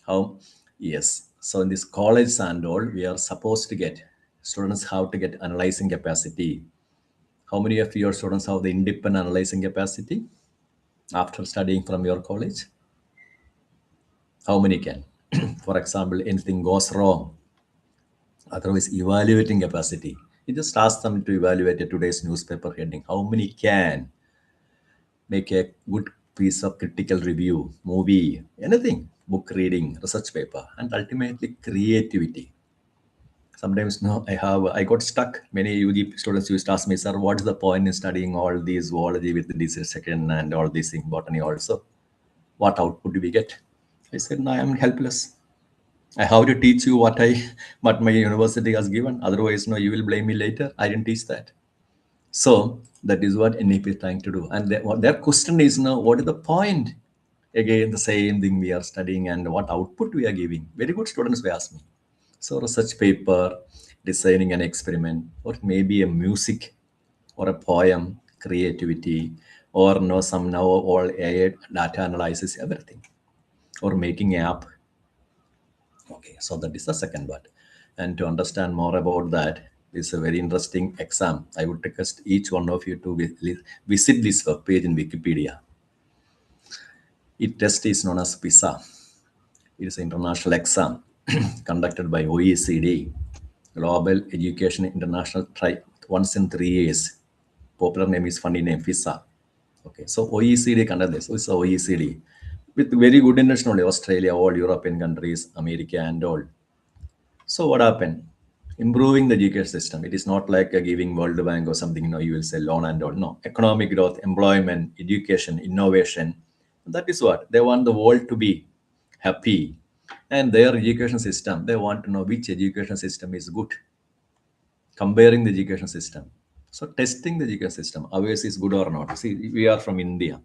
How? Yes. So in this college and all, we are supposed to get students how to get analyzing capacity. How many of your students have the independent analyzing capacity after studying from your college? How many can? For example, anything goes wrong. Otherwise, evaluating capacity. You just ask them to evaluate today's newspaper heading. How many can make a good piece of critical review, movie, anything, book reading, research paper, and ultimately creativity. Sometimes no, I got stuck. Many UG students used to ask me, sir, what is the point in studying all these zoology with this second and all these things, botany also? What output do we get? I said, no, I am helpless. I have to teach you what my university has given. Otherwise, no, you will blame me later. I didn't teach that. So that is what NEP is trying to do. And their question is now, what is the point? Again, the same thing we are studying and what output we are giving. Very good students will ask me. So research paper, designing an experiment, or maybe a music or a poem, creativity, or no, some now all AI data analysis, everything, or making app. Okay, so that is the second part. And to understand more about that, this is a very interesting exam. I would request each one of you to visit this web page in Wikipedia. Its test is known as PISA. It is an international exam conducted by OECD, Global Education International once in 3 years. Popular name is funny name, PISA. Okay, so OECD conduct this. It's OECD with very good international, Australia, all European countries, America, and all. So what happened? Improving the education system. It is not like giving World Bank or something, you will say loan and all. No, economic growth, employment, education, innovation. That is what they want the world to be happy. And their education system, they want to know which education system is good. Comparing the education system. So testing the education system, ours is good or not. See, we are from India.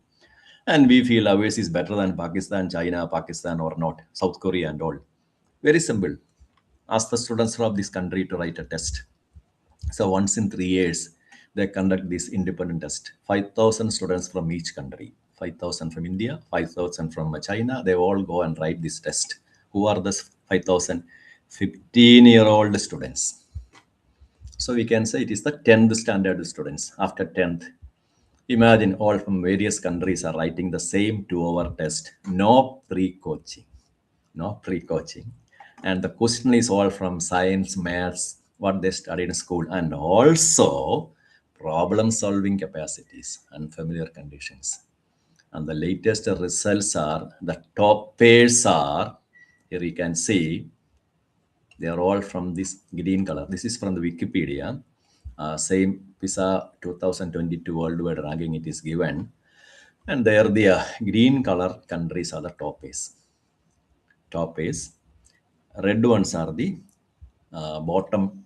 And we feel ours is better than Pakistan, China, Pakistan or not, South Korea and all. Very simple. Ask the students from this country to write a test. So once in 3 years, they conduct this independent test. 5,000 students from each country. 5,000 from India, 5,000 from China. They all go and write this test. Who are the 5,000? 15-year-old students. So we can say it is the 10th standard students. After 10th, imagine all from various countries are writing the same 2-hour test. No pre-coaching. No pre-coaching. And the question is all from science, maths, what they studied in school, and also problem-solving capacities and familiar conditions. And the latest results are, the top pairs are, here you can see, they are all from this green color. This is from the Wikipedia. Same PISA 2022 worldwide ranking it is given. And there the green color countries are the top pairs. Top pairs. Red ones are the bottom,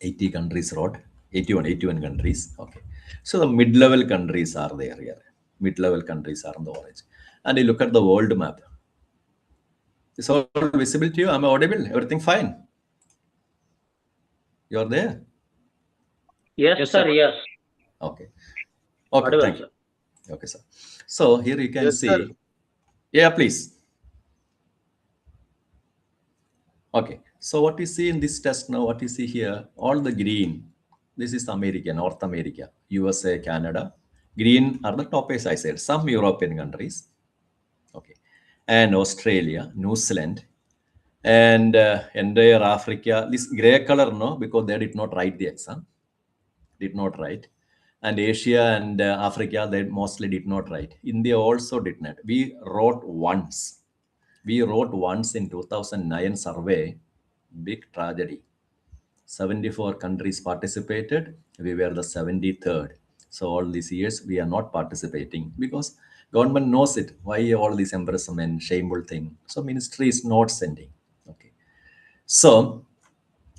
80 countries wrote, 81 countries. Okay. So the mid-level countries are there here. Mid-level countries are in the orange. And you look at the world map. It's all visible to you? Am I audible? Everything fine? You're there? Yes, sir. Yes. Okay. Okay, Audible, thank you. Okay, sir. So here you can see. sir. Yeah, please. Okay. So what you see in this test now, what you see here, all the green, this is America, North America, USA, Canada. Green are the top, as I said, some European countries. Okay. And Australia, New Zealand, and entire Africa. This gray color, no, because they did not write the exam. Did not write. And Asia and Africa, they mostly did not write. India also did not. We wrote once. We wrote once in 2009 survey. Big tragedy. 74 countries participated. We were the 73rd. So all these years we are not participating because government knows it. Why all this embarrassment, shameful thing? So ministry is not sending. Okay. So,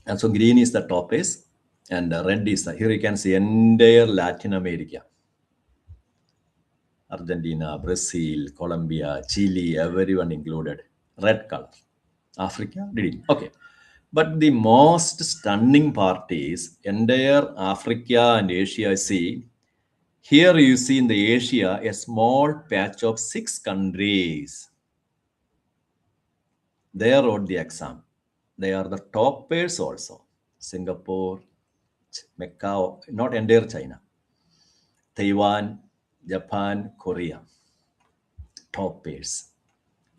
and so green is the top is. And red is, here you can see entire Latin America. Argentina, Brazil, Colombia, Chile, everyone included. Red color. Africa, didn't. Okay. But the most stunning part is entire Africa and Asia. See, here you see in the Asia a small patch of 6 countries. They wrote the exam. They are the toppers also. Singapore, Macau, not entire China. Taiwan, Japan, Korea. Toppers.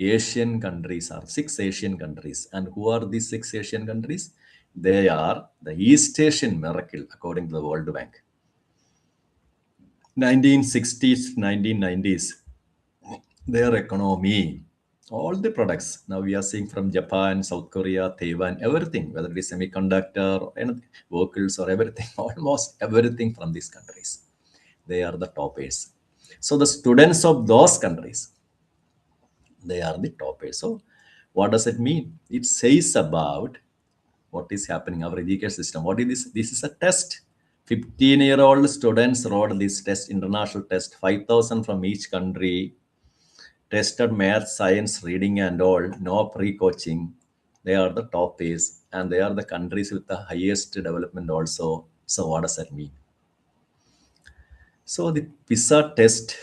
Asian countries are 6 Asian countries. And who are these 6 Asian countries? They are the East Asian miracle according to the World Bank. 1960s, 1990s, their economy, all the products. Now we are seeing from Japan, South Korea, Taiwan, everything, whether it is semiconductor, or anything, vehicles or everything, almost everything from these countries. They are the toppers. So the students of those countries, they are the toppers. So what does it mean? It says about what is happening, our education system. What is this? This is a test. 15-year-old students wrote this test, international test, 5,000 from each country, tested math, science, reading and all, no pre-coaching. They are the toppers and they are the countries with the highest development also. So what does that mean? So the PISA test,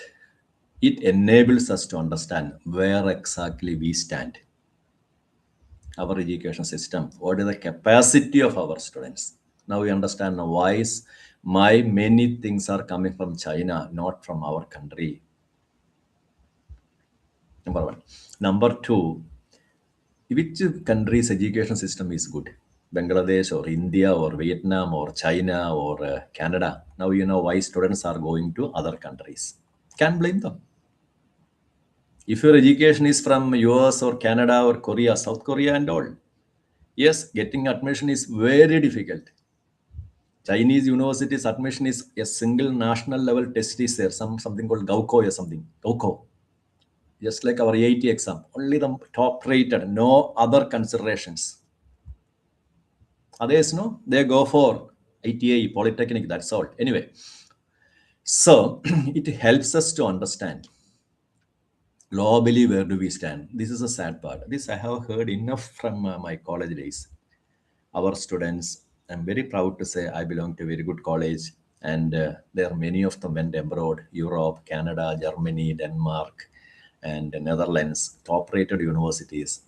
it enables us to understand where exactly we stand. Our education system, what is the capacity of our students. Now we understand why many things are coming from China, not from our country. Number one. Number two, which country's education system is good? Bangladesh or India or Vietnam or China or Canada. Now you know why students are going to other countries. Can't blame them. If your education is from US or Canada or Korea, South Korea and all, yes, getting admission is very difficult. Chinese universities admission is a single national level test is there, something called Gaokao or something. Gaokao. Just like our AIT exam, only the top rated, no other considerations. Others, no, they go for ITA, Polytechnic, that's all. Anyway, so it helps us to understand globally where do we stand. This is a sad part. This I have heard enough from my college days. Our students, I'm very proud to say I belong to a very good college, and there are many of them went abroad, Europe, Canada, Germany, Denmark, and Netherlands, top-rated universities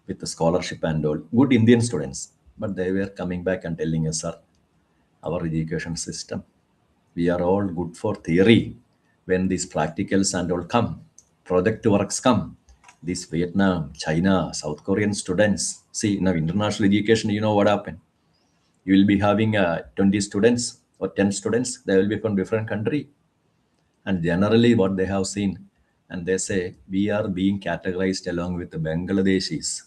with the scholarship and all, good Indian students. But they were coming back and telling us, sir, our education system, we are all good for theory. When these practicals and all come, project works come, these Vietnam, China, South Korean students, see, now international education, you know what happened? You will be having 20 students or 10 students, they will be from different country. And generally what they have seen, and they say, we are being categorized along with the Bangladeshis.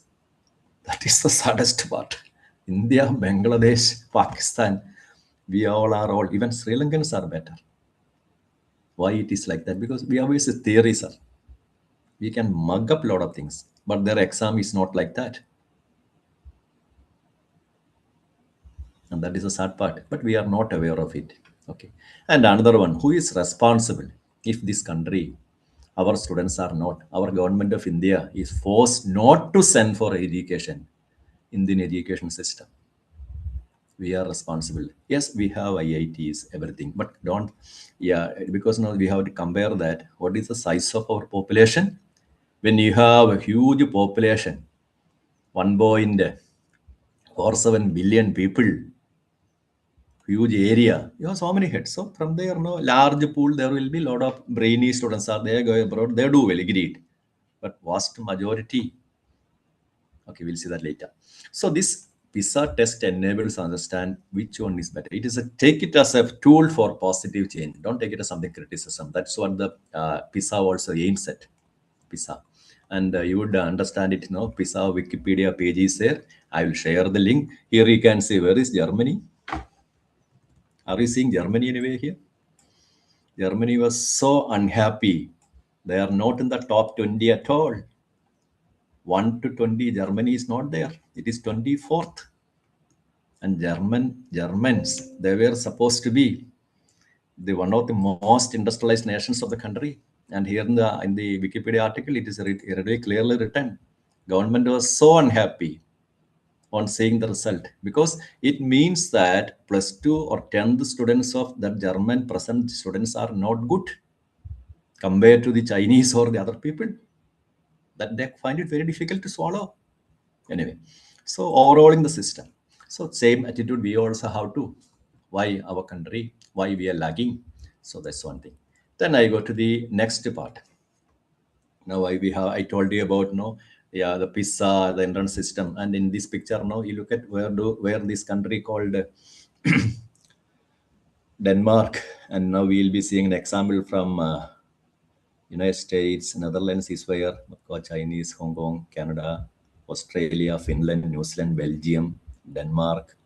That is the saddest part. India, Bangladesh, Pakistan, we all are all, even Sri Lankans are better. Why it is like that? Because we always theory, sir. We can mug up a lot of things, but their exam is not like that. And that is the sad part, but we are not aware of it. Okay. And another one, who is responsible if this country, our students are not, our government of India is forced not to send for education, Indian education system. We are responsible. Yes, we have IITs, everything, but don't, yeah, because now we have to compare that. What is the size of our population? When you have a huge population, 1.47 billion people, huge area, you have so many heads. So from there, no large pool, there will be a lot of brainy students are there, go abroad, they do well, agreed. But vast majority, okay, we'll see that later. So this PISA test enables understand which one is better. It is take it as a tool for positive change. Don't take it as something criticism. That's what the PISA also aims at. PISA. And you would understand it, PISA Wikipedia page is there. I will share the link. Here you can see where is Germany. Are you seeing Germany anyway here? Germany was so unhappy. They are not in the top 20 at all. 1 to 20, Germany is not there. It is 24th. And Germans, they were supposed to be the one of the most industrialized nations of the country. And here in the Wikipedia article, it is really clearly written. Government was so unhappy on seeing the result, because it means that +2 or 10th students of the German present students are not good compared to the Chinese or the other people, that they find it very difficult to swallow. Anyway, so overall in the system, so same attitude we also have to. Why our country, why we are lagging? So that's one thing. Then I go to the next part. Now I told you about the PISA, the entrance system, and in this picture now you look at where this country called Denmark, and now we will be seeing an example from United States, Netherlands is where Chinese, Hong Kong, Canada, Australia, Finland, New Zealand, Belgium, Denmark,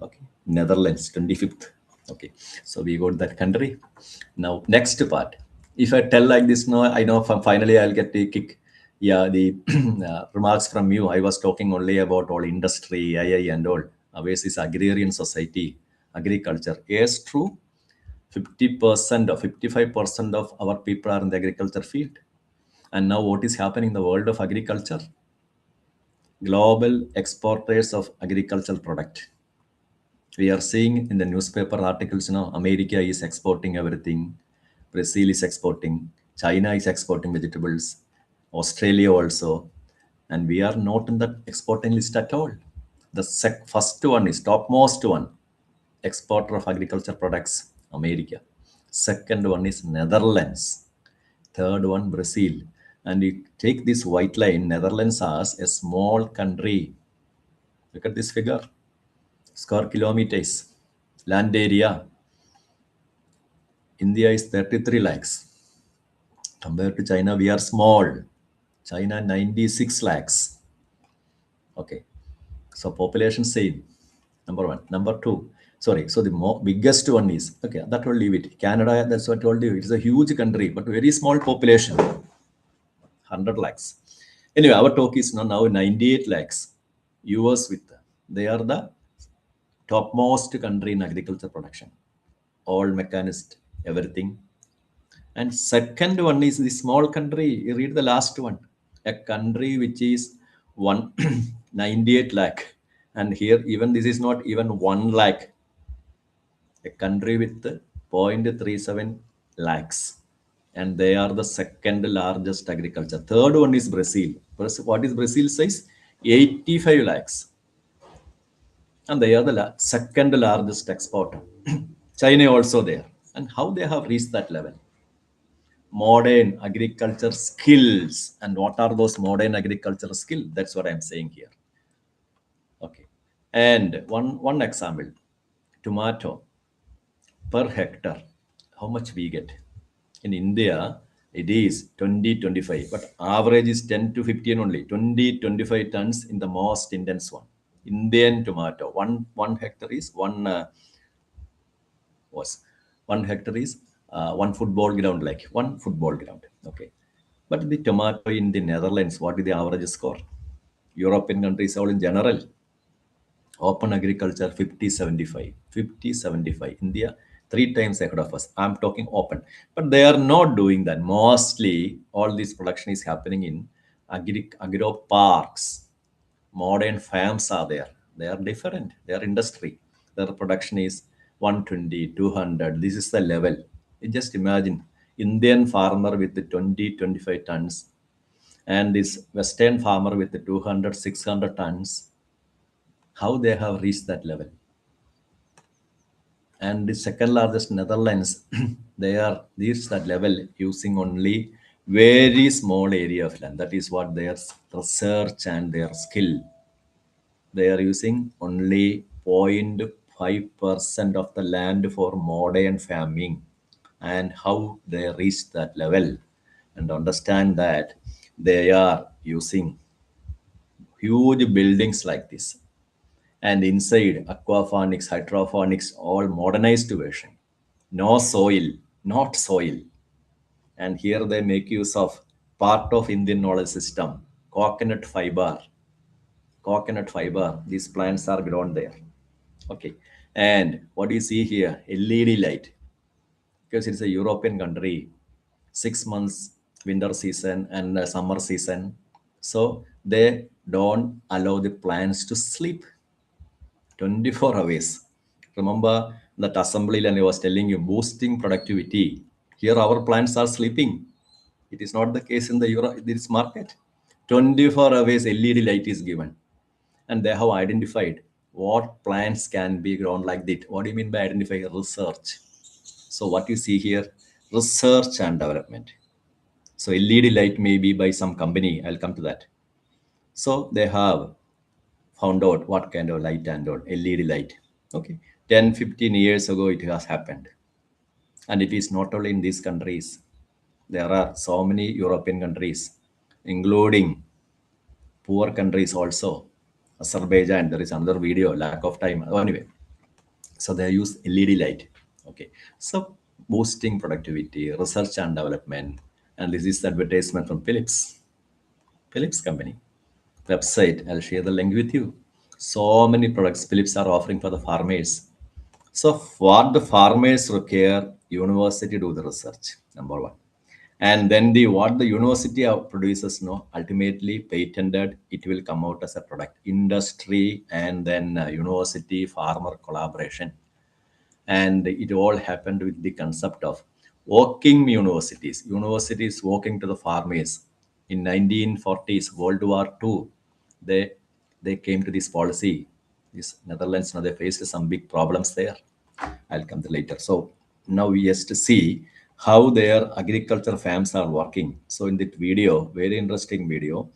okay, Netherlands, 25th. Okay, so we got that country. Now next part. If I tell like this, no, I know from finally I'll get the kick. Yeah, the remarks from you. I was talking only about all industry, AI, and all. Oasis agrarian society, agriculture. Yes, true. 50% or 55% of our people are in the agriculture field. And now what is happening in the world of agriculture? Global exporters of agricultural product. We are seeing in the newspaper articles, America is exporting everything. Brazil is exporting. China is exporting vegetables. Australia also. And we are not in the exporting list at all. The first one is topmost one, exporter of agriculture products, America. Second one is Netherlands. Third one, Brazil. And you take this white line, Netherlands as a small country. Look at this figure. Square kilometers. Land area. India is 33 lakhs. Compared to China, we are small. China, 96 lakhs. Okay. So population same. Number one. Number two. Sorry. So the biggest one is, okay, that will leave it. Canada, that's what I told you. It's a huge country, but very small population. 100 lakhs. Anyway, our talk is now 98 lakhs. US with, they are the topmost country in agriculture production. All mechanist, everything. And second one is the small country. You read the last one. A country which is 98 lakh. And here, even this is not even 1 lakh. A country with 0.37 lakhs. And they are the second largest agriculture. Third one is Brazil. What is Brazil size? 85 lakhs. And they are the second largest exporter. China also there. And how they have reached that level? Modern agriculture skills. And what are those modern agriculture skills? That's what I'm saying here. Okay. And one example, tomato per hectare, how much we get? In India, it is 20-25, but average is 10 to 15 only. 20-25 tons in the most intense one. Indian tomato, one hectare is one hectare is 1 football ground, like 1 football ground. Okay, but the tomato in the Netherlands, what is the average score? European countries all in general. Open agriculture 50-75, 50-75. India 3 times ahead of us. I'm talking open, but they are not doing that. Mostly all this production is happening in agro parks. Modern farms are there. They are different. They are industry. Their production is 120, 200. This is the level. You just imagine Indian farmer with the 20-25 tons and this Western farmer with the 200, 600 tons. How they have reached that level. And the second largest Netherlands, they are reached that level using only very small area of land. That is what their research and their skill. They are using only 0.5% of the land for modern farming. And how they reached that level. And understand that they are using huge buildings like this. And inside, aquaponics, hydroponics, all modernized version. No soil, not soil. And here they make use of part of Indian knowledge system, coconut fiber. Coconut fiber, these plants are grown there. Okay. And what do you see here? LED light. Because it's a European country, 6 months winter season and summer season. So they don't allow the plants to sleep 24 hours. Remember that assembly line I was telling you, boosting productivity. Here our plants are sleeping. It is not the case in the this market. 24 hours LED light is given. And they have identified what plants can be grown like that. What do you mean by identify? Research. So what you see here, research and development. So LED light may be by some company. I'll come to that. So they have found out what kind of light and all, LED light. Okay. 10, 15 years ago, it has happened. And it is not only in these countries. There are so many European countries, including poor countries also. Azerbaijan, there is another video, lack of time. Anyway, so they use LED light. Okay. So boosting productivity, research and development. And this is the advertisement from Philips. Philips company website. I'll share the link with you. So many products Philips are offering for the farmers. So what the farmers require, university do the research, number one. And then what the university produces, ultimately patented, it will come out as a product. Industry and then university farmer collaboration. And it all happened with the concept of walking universities. Universities walking to the farmers. In 1940s, World War II, they came to this policy. This Netherlands, they faced some big problems there. I'll come to later. So now we just see how their agriculture farms are working. So in that video, very interesting video,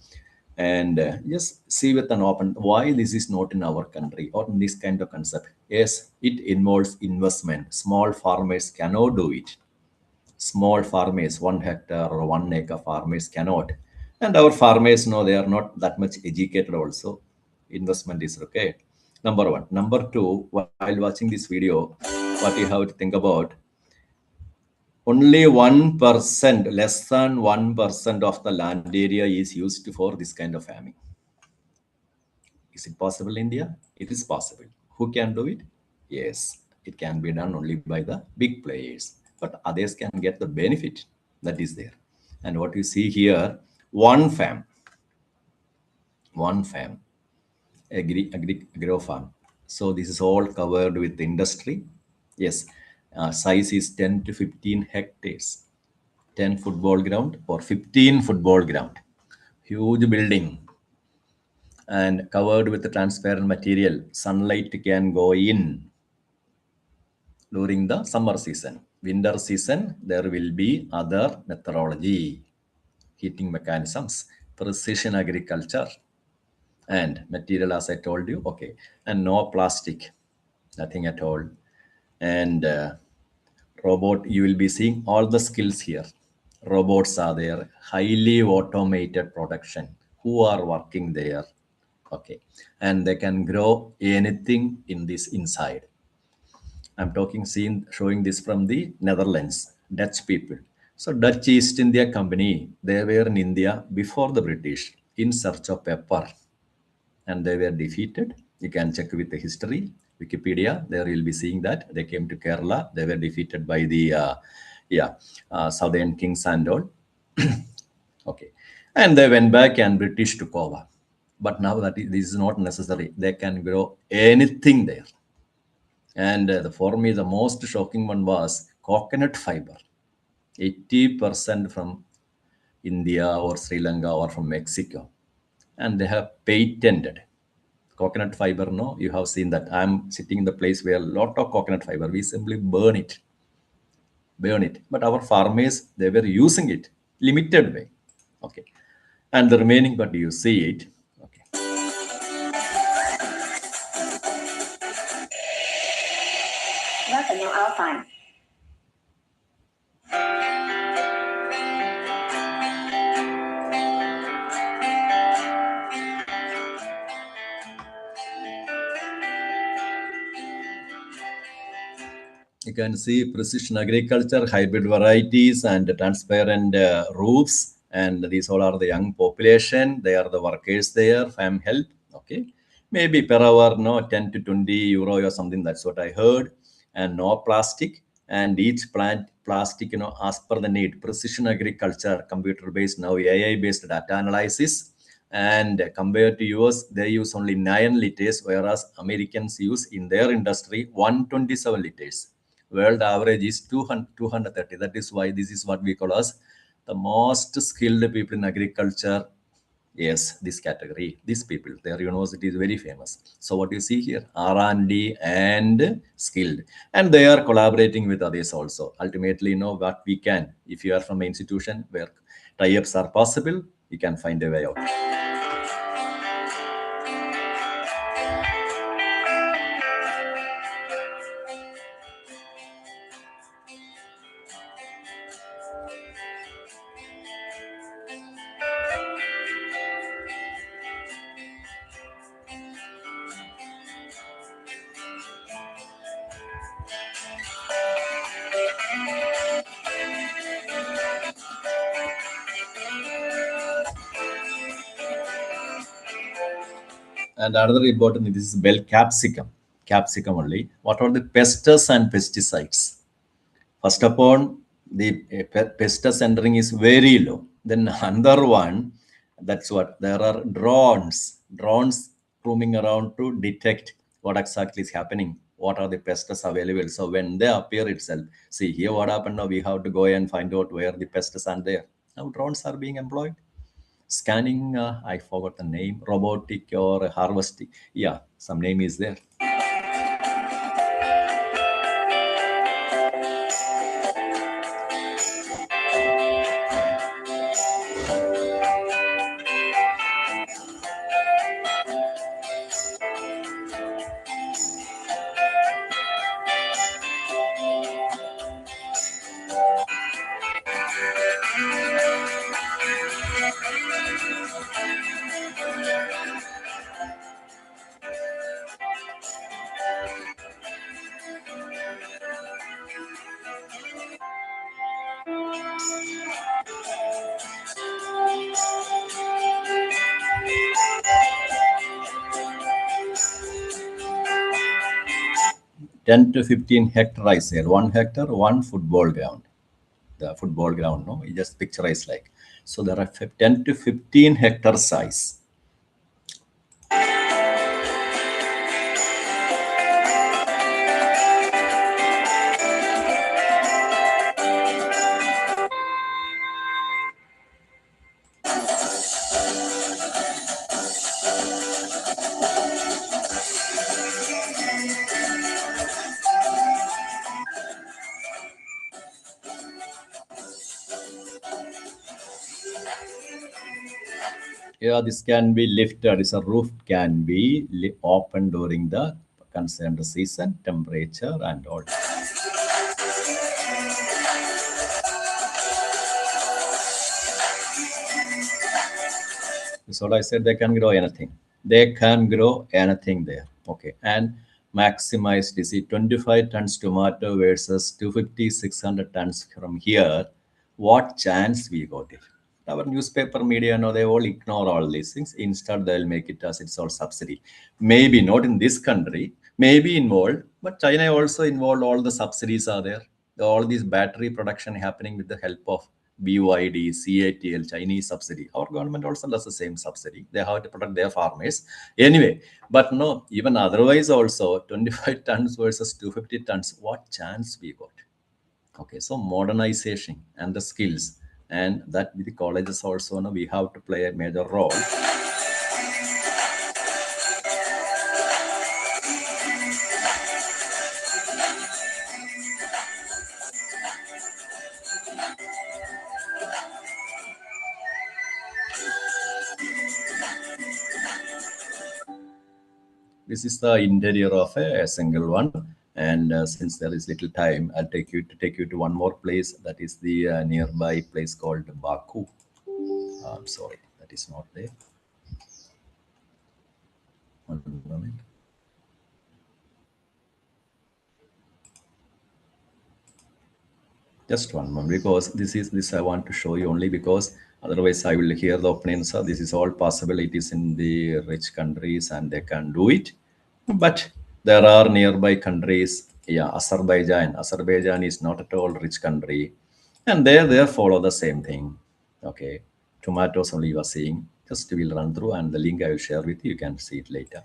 and just see with an open why this is not in our country or in this kind of concept. Yes, it involves investment. Small farmers cannot do it. Small farmers, 1 hectare or 1 acre farmers cannot. And our farmers know they are not that much educated also. Investment is okay. Number one. Number two, while watching this video, what you have to think about, only 1%, less than 1% of the land area is used for this kind of farming. Is it possible in India? It is possible. Who can do it? Yes, it can be done only by the big players, but others can get the benefit that is there. And what you see here, one farm, agro farm. So this is all covered with industry. Yes, size is 10 to 15 hectares, 10 football ground or 15 football ground, huge building and covered with the transparent material. Sunlight can go in during the summer season. Winter season, there will be other methodology, heating mechanisms, precision agriculture, and material as I told you, okay, and no plastic, nothing at all. And robot, you will be seeing all the skills here. Robots are there, highly automated production, who are working there, okay, and they can grow anything in this inside. I'm showing this from the Netherlands, Dutch people. So Dutch East India Company, they were in India before the British in search of pepper, and they were defeated. You can check with the history, Wikipedia, there you'll be seeing that. They came to Kerala, they were defeated by the southern kings and all. Okay, and they went back and British took over. But now that this is not necessary. They can grow anything there. And for me, the most shocking one was coconut fiber. 80% from India or Sri Lanka or from Mexico. And they have patented coconut fiber. No, you have seen that. I'm sitting in the place where a lot of coconut fiber, we simply burn it. But our farmers, they were using it limited way. Okay. And the remaining, but you see it. Okay. Nothing, no, I'll find. You can see precision agriculture, hybrid varieties, and transparent roofs. And these all are the young population. They are the workers there, farm help. Okay. maybe per hour, no, 10 to 20 euro or something. That's what I heard. And no plastic. And each plant plastic, as per the need. Precision agriculture, computer-based, now AI-based data analysis. And compared to US, they use only 9 liters, whereas Americans use in their industry 127 liters. World average is 230. That is why this is what we call as the most skilled people in agriculture. Yes, this category, these people, their university is very famous. So what you see here, R&D and skilled, and they are collaborating with others also. Ultimately, what we can, if you are from an institution where tie-ups are possible, you can find a way out. And another important thing, this is bell capsicum. Capsicum only. What are the pests and pesticides? First of all, the pest centering is very low. Then another one, that's what, there are drones roaming around to detect what exactly is happening. What are the pests available? So when they appear itself, see here what happened now, we have to go and find out where the pests are there. Now drones are being employed. Scanning, I forgot the name, robotic or harvesting. Yeah, some name is there. Ten to 15 hectare, I said. 1 hectare, 1 football ground. The football ground, no, you just picturize like. So there are 10 to 15 hectare size. Yeah, this can be lifted. This roof can be opened during the concerned season, temperature, and all. That's what I said. They can grow anything. They can grow anything there. Okay, and maximize this. 25 tons tomato versus 250, 600 tons from here. What chance we got it? Our newspaper media, they all ignore all these things. Instead, they'll make it as it's all subsidy. Maybe not in this country, maybe involved, but China also involved. All the subsidies are there. All these battery production happening with the help of BYD, CATL, Chinese subsidy. Our government also does the same subsidy. They have to protect their farmers. Anyway, but no, even otherwise also, 25 tons versus 250 tons, what chance we got? Okay, so modernization and the skills, and that with the colleges also, we have to play a major role. This is the interior of a single one, and since there is little time, I'll take you to one more place. That is the nearby place called Baku. I'm sorry, that is not there. One moment. Just one moment, because this I want to show you only because Otherwise, I will hear the opinions. This is all possible. It is in the rich countries and they can do it. But there are nearby countries. Yeah, Azerbaijan. Azerbaijan is not at all rich country. And they follow the same thing. Okay. Tomatoes only you are seeing. Just will run through and the link I will share with you. You can see it later.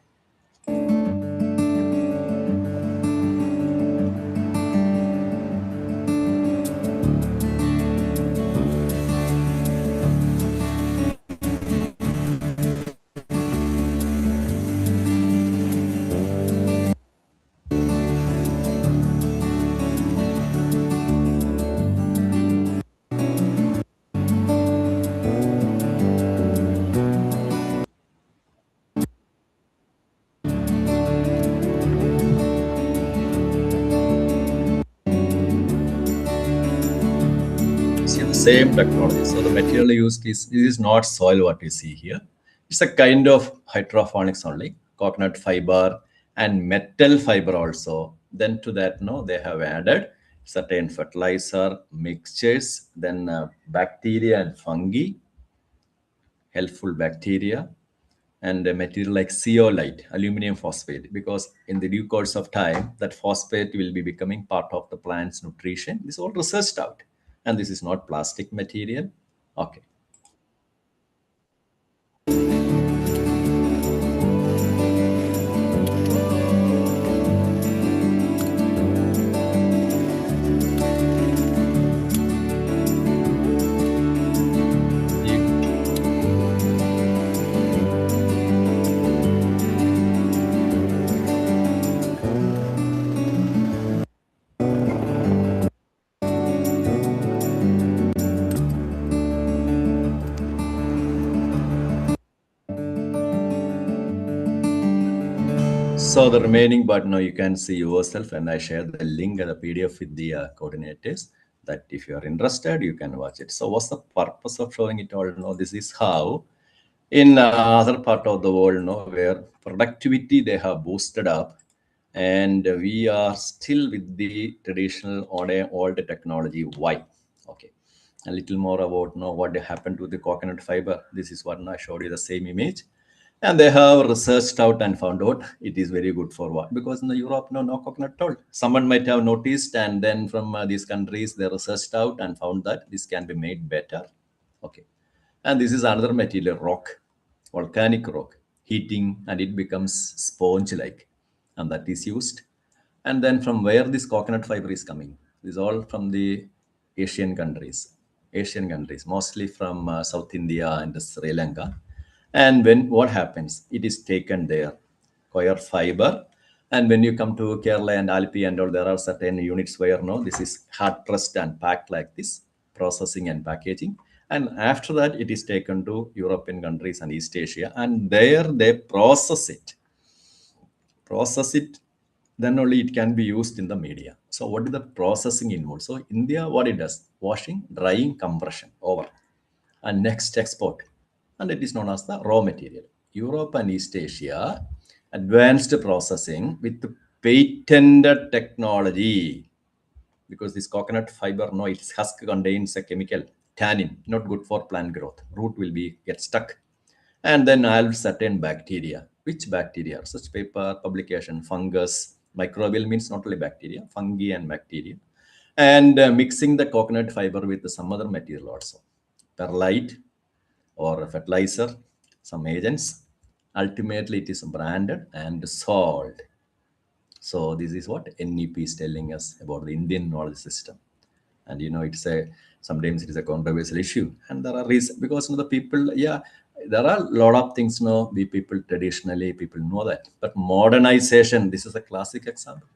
See the same technology. So the material used is not soil what we see here. It's a kind of hydroponics only, coconut fiber and metal fiber also. Then to that, they have added certain fertilizer mixtures, then bacteria and fungi, helpful bacteria, and a material like zeolite, aluminum phosphate, because in the due course of time, that phosphate will be becoming part of the plant's nutrition. This is all researched out. And this is not plastic material. Okay. So the remaining part now you can see yourself, and I share the link and the PDF with the coordinators that if you are interested, you can watch it. So what's the purpose of showing it all? No, this is how in other part of the world, where productivity they have boosted up, and we are still with the traditional old technology. Why? Okay. A little more about what happened to the coconut fiber. This is what I showed you the same image. And they have researched out and found out it is very good for what? Because in the Europe, no coconut at all. Someone might have noticed, and then from these countries, they researched out and found that this can be made better. Okay. And this is another material, rock, volcanic rock, heating, and it becomes sponge-like. And that is used. And then from where this coconut fiber is coming? This is all from the Asian countries, mostly from South India and Sri Lanka. And what happens? It is taken there, coir fiber. And when you come to Kerala and Alpi and all, there are certain units where this is hard pressed and packed like this, processing and packaging. And after that, it is taken to European countries and East Asia. And there they process it. Then only it can be used in the media. So what is the processing involved? So India, what it does? Washing, drying, compression, over. And next export. And it is known as the raw material. Europe and East Asia, advanced processing with patented technology. Because this coconut fiber, its husk contains a chemical, tannin, not good for plant growth. Root will get stuck. And then I'll certain bacteria. Which bacteria? Such paper, publication, fungus, microbial means not only bacteria, fungi and bacteria. And mixing the coconut fiber with some other material also. Perlite or fertilizer, some agents. Ultimately, it is branded and sold. So this is what NEP is telling us about the Indian knowledge system. And sometimes it is a controversial issue. And there are reasons, because the people, there are a lot of things we people traditionally, people know that. But modernization, this is a classic example.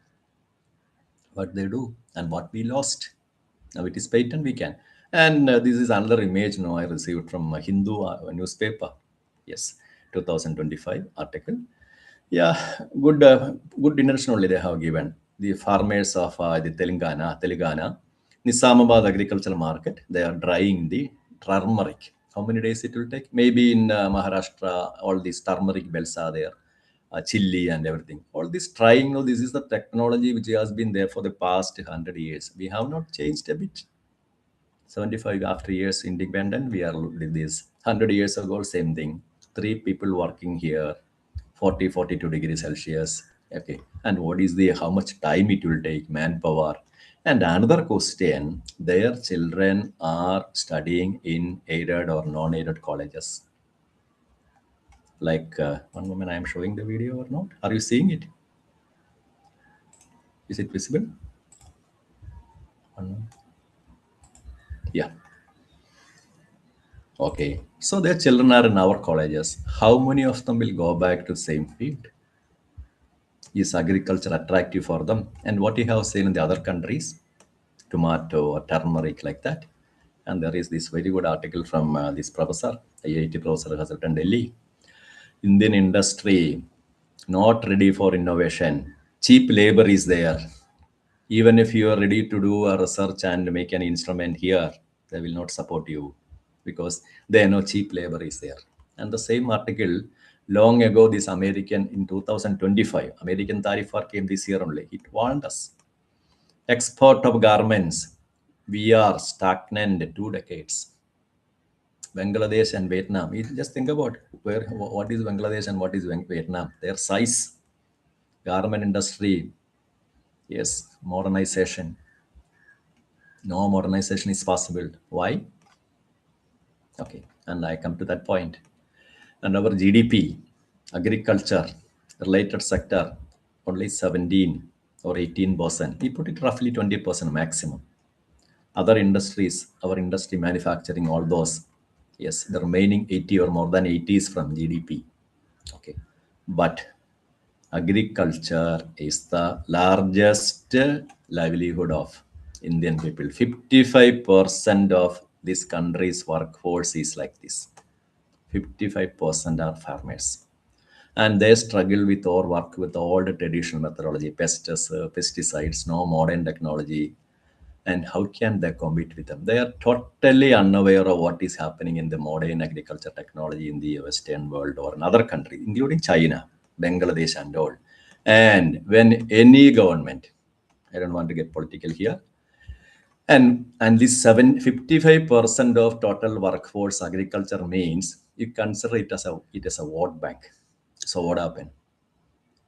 What they do and what we lost. Now it is patent, we can. And this is another image I received from a Hindu newspaper. Yes, 2025 article. Yeah, good intention only they have given. The farmers of the Telangana, Nizamabad agricultural market, they are drying the turmeric. How many days it will take? Maybe in Maharashtra, all these turmeric bells are there, chili and everything. All this drying, this is the technology which has been there for the past 100 years. We have not changed a bit. 75 after years independent, we are with this. 100 years ago, same thing. 3 people working here, 40, 42 degrees Celsius. Okay. And what is the, how much time it will take, manpower? And another question, their children are studying in aided or non-aided colleges. Like, one moment, I am showing the video or not? Are you seeing it? Is it visible? Yeah. Okay. So their children are in our colleges. How many of them will go back to same field? Is agriculture attractive for them? And what you have seen in the other countries, tomato or turmeric like that. And there is this very good article from this professor, IIT professor has written Delhi. Indian industry not ready for innovation. Cheap labor is there. Even if you are ready to do a research and make an instrument here, they will not support you because they know cheap labor is there. And the same article, long ago, this American in 2025, American Tarifar came this year only. It warned us. Export of garments, we are stagnant 2 decades. Bangladesh and Vietnam. You just think about where, what is Bangladesh and what is Vietnam. Their size, garment industry, yes, modernization. No modernization is possible. Why? Okay, and I come to that point. And our GDP, agriculture, related sector, only 17 or 18%. We put it roughly 20% maximum. Other industries, our industry, manufacturing, all those, yes, the remaining 80 or more than 80 is from GDP. Okay, but agriculture is the largest livelihood of Indian people. 55% of this country's workforce is like this. 55% are farmers. And they struggle with or work with all the traditional methodology, pesticides, no modern technology. And how can they compete with them? They are totally unaware of what is happening in the modern agriculture technology in the Western world or another country, including China, Bangladesh and all. And when any government, I don't want to get political here, and this 55% of total workforce agriculture means you consider it as a vote bank. So what happened?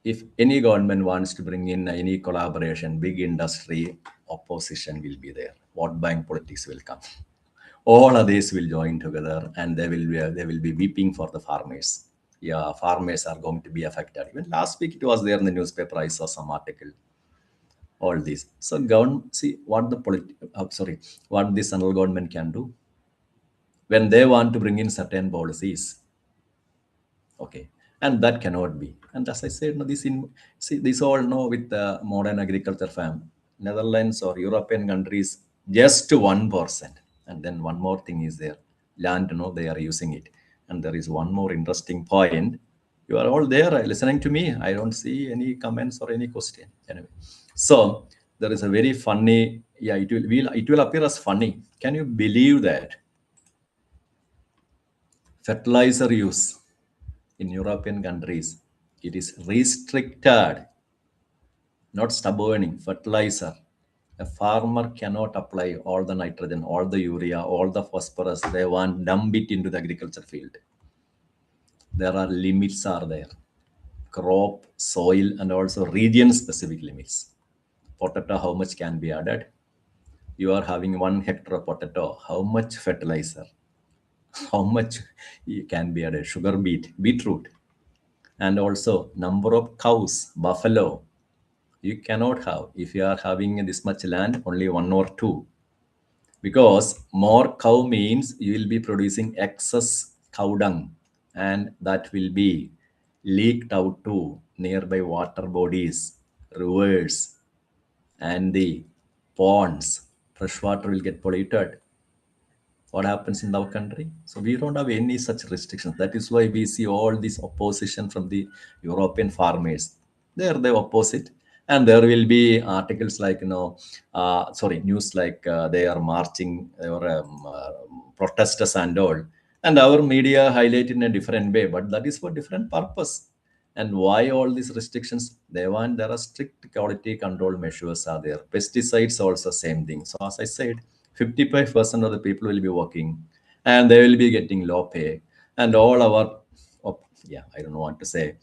If any government wants to bring in any collaboration, big industry, opposition will be there. Vote bank politics will come. All of these will join together, and they will be weeping for the farmers. Yeah, farmers are going to be affected. Even last week it was there in the newspaper. I saw some article. All these. So government, see what the what this central government can do when they want to bring in certain policies. Okay, and that cannot be. And as I said, this all know with the modern agriculture farm, Netherlands or European countries, just 1%. And then one more thing is there, land, they are using it. And there is one more interesting point. You are all there listening to me. I don't see any comments or any question. Anyway, so there is a very funny, yeah, it will appear as funny. Can you believe that fertilizer use in European countries, it is restricted, not stubborning, fertilizer. A farmer cannot apply all the nitrogen, all the urea, all the phosphorus. They want dump it into the agriculture field. There are limits are there. Crop, soil, and also region-specific limits. Potato, how much can be added? You are having 1 hectare of potato. How much fertilizer? How much can be added? Sugar beetroot. And also number of cows, buffalo, you cannot have. If you are having this much land, only 1 or 2. Because more cow means you will be producing excess cow dung, and that will be leaked out to nearby water bodies, rivers, and the ponds. Fresh water will get polluted. What happens in our country? So we don't have any such restrictions. That is why we see all this opposition from the European farmers. They oppose it. And there will be articles like, news like they are marching or protesters and all. And our media highlight in a different way, but that is for different purpose. And why all these restrictions? There are strict quality control measures are there. Pesticides also same thing. So as I said, 55% of the people will be working, and they will be getting low pay, and all our, I don't want to say,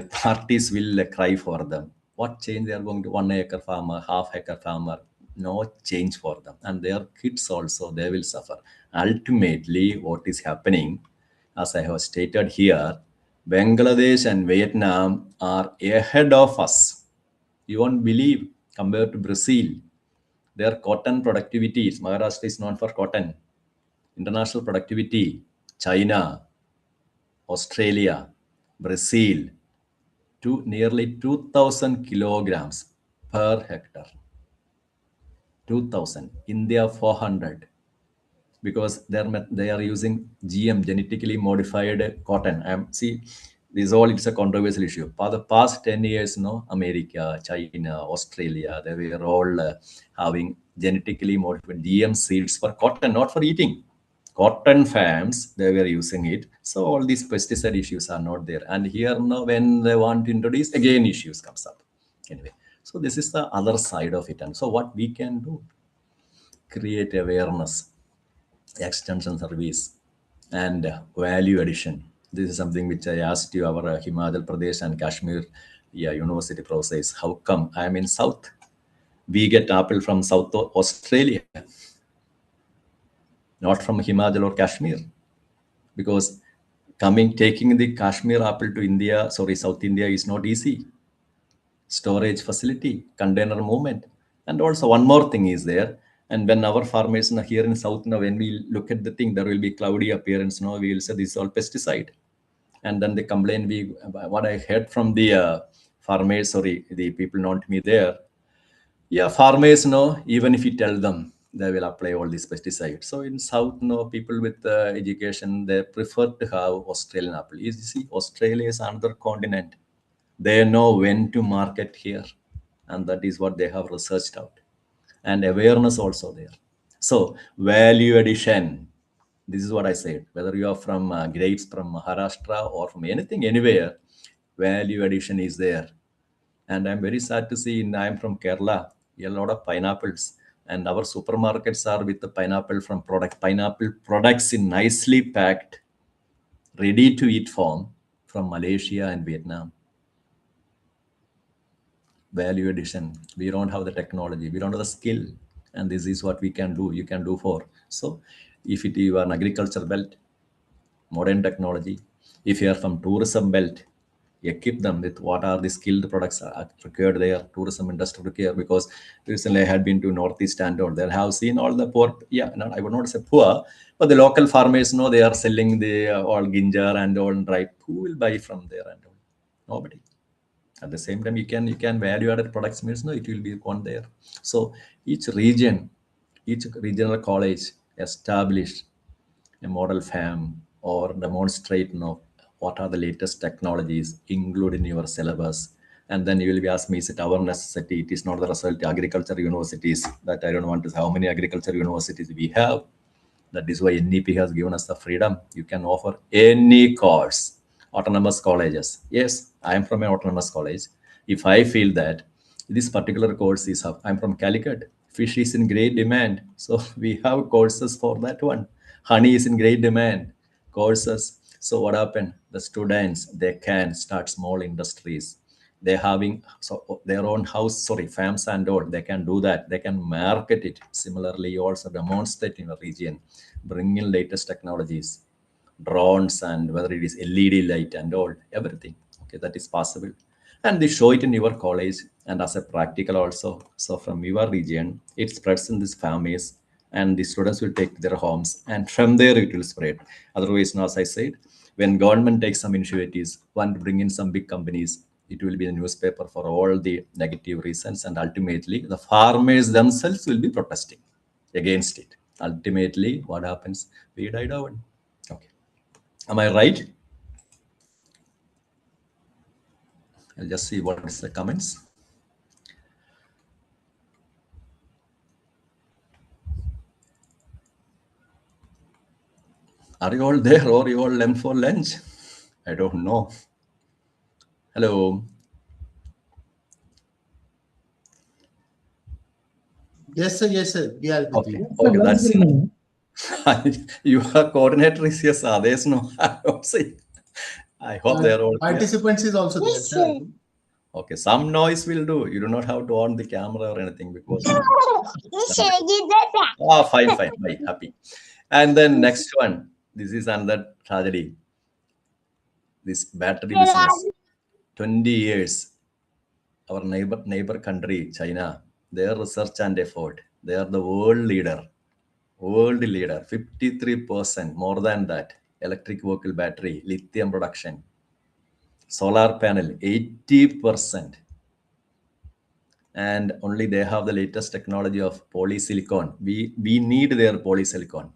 parties will cry for them. What change they are going to 1 acre farmer, half acre farmer? No change for them, and their kids also, they will suffer. Ultimately, what is happening, as I have stated here, Bangladesh and Vietnam are ahead of us. You won't believe, compared to Brazil, their cotton productivity, Maharashtra is known for cotton. International productivity, China, Australia, Brazil, to nearly 2,000 kilograms per hectare. 2,000. India 400, because they are using GM, genetically modified cotton. See, this all, it's a controversial issue. For the past 10 years, America, China, Australia, they were all having genetically modified GM seeds for cotton, not for eating. Cotton farms, they were using it. So all these pesticide issues are not there. And here now, when they want to introduce, again issues comes up. Anyway, so this is the other side of it. And so what we can do, create awareness, extension service, and value addition. This is something which I asked you, our Himachal Pradesh and Kashmir university process. How come I am in South? We get apple from South Australia, not from Himachal or Kashmir, because taking the Kashmir apple to India, South India, is not easy. Storage facility, container movement, and also one more thing is there. And when our farmers here in South, when we look at the thing, there will be cloudy appearance. We will say this is all pesticide, and then they complain. What I heard from the farmers, the people not me there. Yeah, farmers even if you tell them, they will apply all these pesticides. So in South, people with education, they prefer to have Australian apple. You see, Australia is another continent. They know when to market here, and that is what they have researched out. And awareness also there. So value addition, this is what I said. Whether you are from grapes from Maharashtra or from anything, anywhere, value addition is there. And I'm very sad to see, I'm from Kerala, a lot of pineapples, and our supermarkets are with the pineapple products in nicely packed, ready to eat form from Malaysia and Vietnam. Value addition. We don't have the technology, we don't have the skill, and this is what we can do. You can do for. So if you are an agriculture belt, modern technology. If you are from tourism belt, equip them with what are the skilled products are required there. Tourism industry required, because recently I had been to Northeast and all. They have seen all the poor, I would not say poor, but the local farmers they are selling the all ginger and all dry. Who will buy from there and all? Nobody. At the same time, you can value added products means it will be on there. So each regional college establish a model farm or demonstrate what are the latest technologies, include in your syllabus. And then you will be asked me, is it our necessity? It is not the result. Agriculture universities, that I don't want to say how many agriculture universities we have. That is why NEP has given us the freedom. You can offer any course. Autonomous colleges. Yes, I am from an autonomous college. If I feel that this particular course is, I'm from Calicut, fish is in great demand. So we have courses for that one. Honey is in great demand. Courses. So what happened? The students, they can start small industries. They're having their own farms and all. They can do that. They can market it. Similarly, also demonstrate in a region, bring in latest technologies, drones, and whether it is LED light and all, everything. Okay, that is possible. And they show it in your college and as a practical also. So from your region, it spreads in these families, and the students will take their homes, and from there it will spread. Otherwise, as I said, when government takes some initiatives, want to bring in some big companies, it will be a newspaper for all the negative reasons, and ultimately the farmers themselves will be protesting against it. Ultimately, what happens? We die down. Okay. Am I right? I'll just see what is the comments. Are you all there, or you all left for lunch? I don't know. Hello. Yes, sir. Yes, sir. We are with Okay, you. okay, that's your coordinator is yes, others no. I don't see. I hope they are all clear. Participants is also there, sir. Okay, some noise will do. You do not have to on the camera or anything because. Fine, fine, fine, happy. And then next one, this is another tragedy. This battery business, 20 years. Our neighbor country, China, their research and effort, they are the world leader. 53%, more than that. Electric vehicle battery, lithium production, solar panel, 80%. And only they have the latest technology of polysilicon. We need their polysilicon.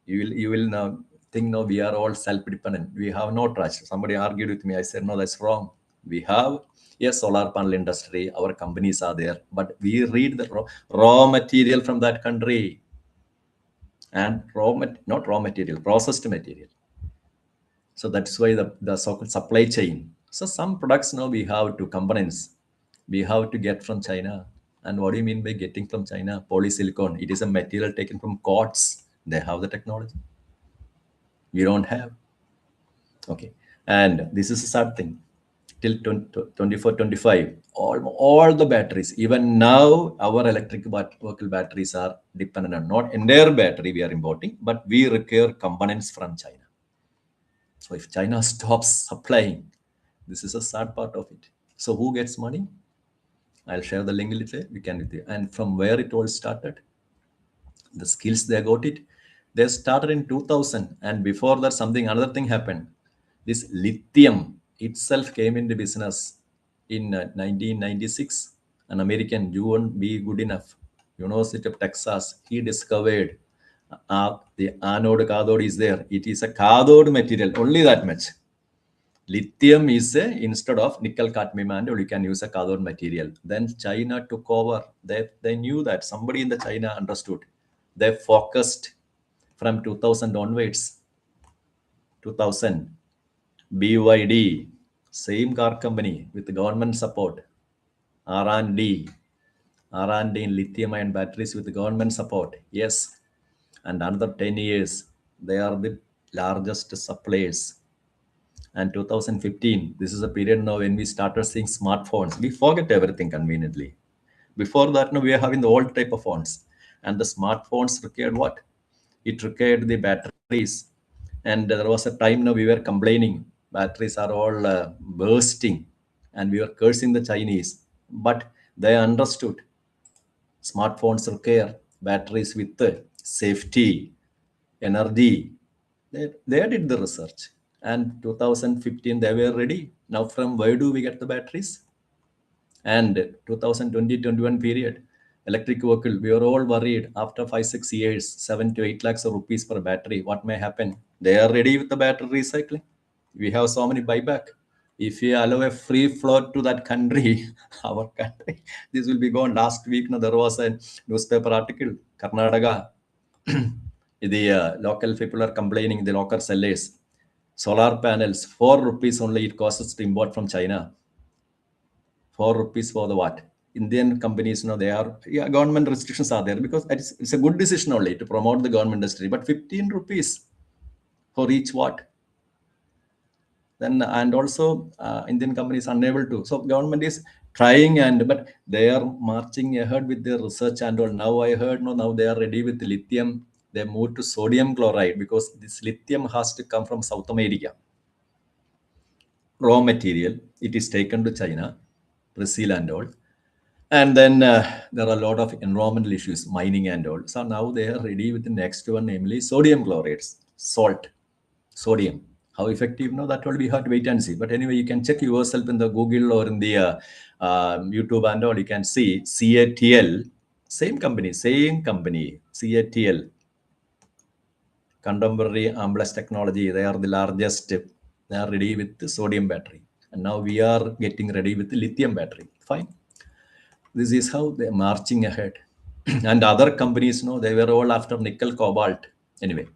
You will now think, no, we are all self-dependent. We have no trust. Somebody argued with me. I said, no, that's wrong. We have, yes, solar panel industry. Our companies are there, but we read the raw material from that country, and not raw material, processed material. So that's why the so-called supply chain. So some products now we have to components we have to get from China. And what do you mean by getting from China? Polysilicon. It is a material taken from quartz. They have the technology. We don't have. Okay. And this is a sad thing. Till 24, 25, all the batteries, even now, our electric vehicle batteries are dependent on not entire battery we are importing, but we require components from China. So if China stops supplying, this is a sad part of it. So who gets money? I'll share the link later. We can with you. And from where it all started, the skills they got it. They started in 2000, and before that, another thing happened. This lithium itself came into business in 1996. An American, JUN, be good enough, University of Texas, he discovered the anode cathode is there. It is a cathode material, only that much. Lithium is instead of nickel cadmium and you can use a cathode material. Then China took over. They knew that somebody in the China understood. They focused from 2000 onwards. 2000, BYD, same car company with government support. R&D in lithium-ion batteries with government support. Yes, and another 10 years, they are the largest suppliers. And 2015, this is a period now when we started seeing smartphones. We forget everything conveniently. Before that, now we are having the old type of phones. And the smartphones required what? It required the batteries. And there was a time now we were complaining. Batteries are all bursting. And we were cursing the Chinese. But they understood. Smartphones require batteries with safety, energy. They did the research. And 2015, they were ready. Now, from where do we get the batteries? And 2020-21 period, electric vehicle, we were all worried after 5-6 years, 7 to 8 lakhs of rupees per battery. What may happen? They are ready with the battery recycling. We have so many buyback. If we allow a free flow to that country, our country, this will be gone. Last week, there was a newspaper article, Karnataka. The local people are complaining, the local sellers. Solar panels, 4 rupees only it costs to import from China. 4 rupees for the what? Indian companies, they are, government restrictions are there because it's a good decision only to promote the government industry, but 15 rupees for each watt. Then, and also Indian companies unable to. So government is trying, but they are marching ahead with their research and all. Now I heard, now they are ready with lithium. They moved to sodium chloride because this lithium has to come from South America. Raw material, it is taken to China, Brazil and all. And then there are a lot of environmental issues, mining and all. So now they are ready with the next one, namely sodium chlorides, salt, sodium. How effective? No, that will be hard to wait and see. But anyway, you can check yourself in the Google or in the YouTube and all. You can see CATL, same company, CATL, Contemporary Ambles Technology. They are the largest. They are ready with the sodium battery. And now we are getting ready with the lithium battery. Fine. This is how they're marching ahead. And other companies, they were all after nickel, cobalt. Anyway,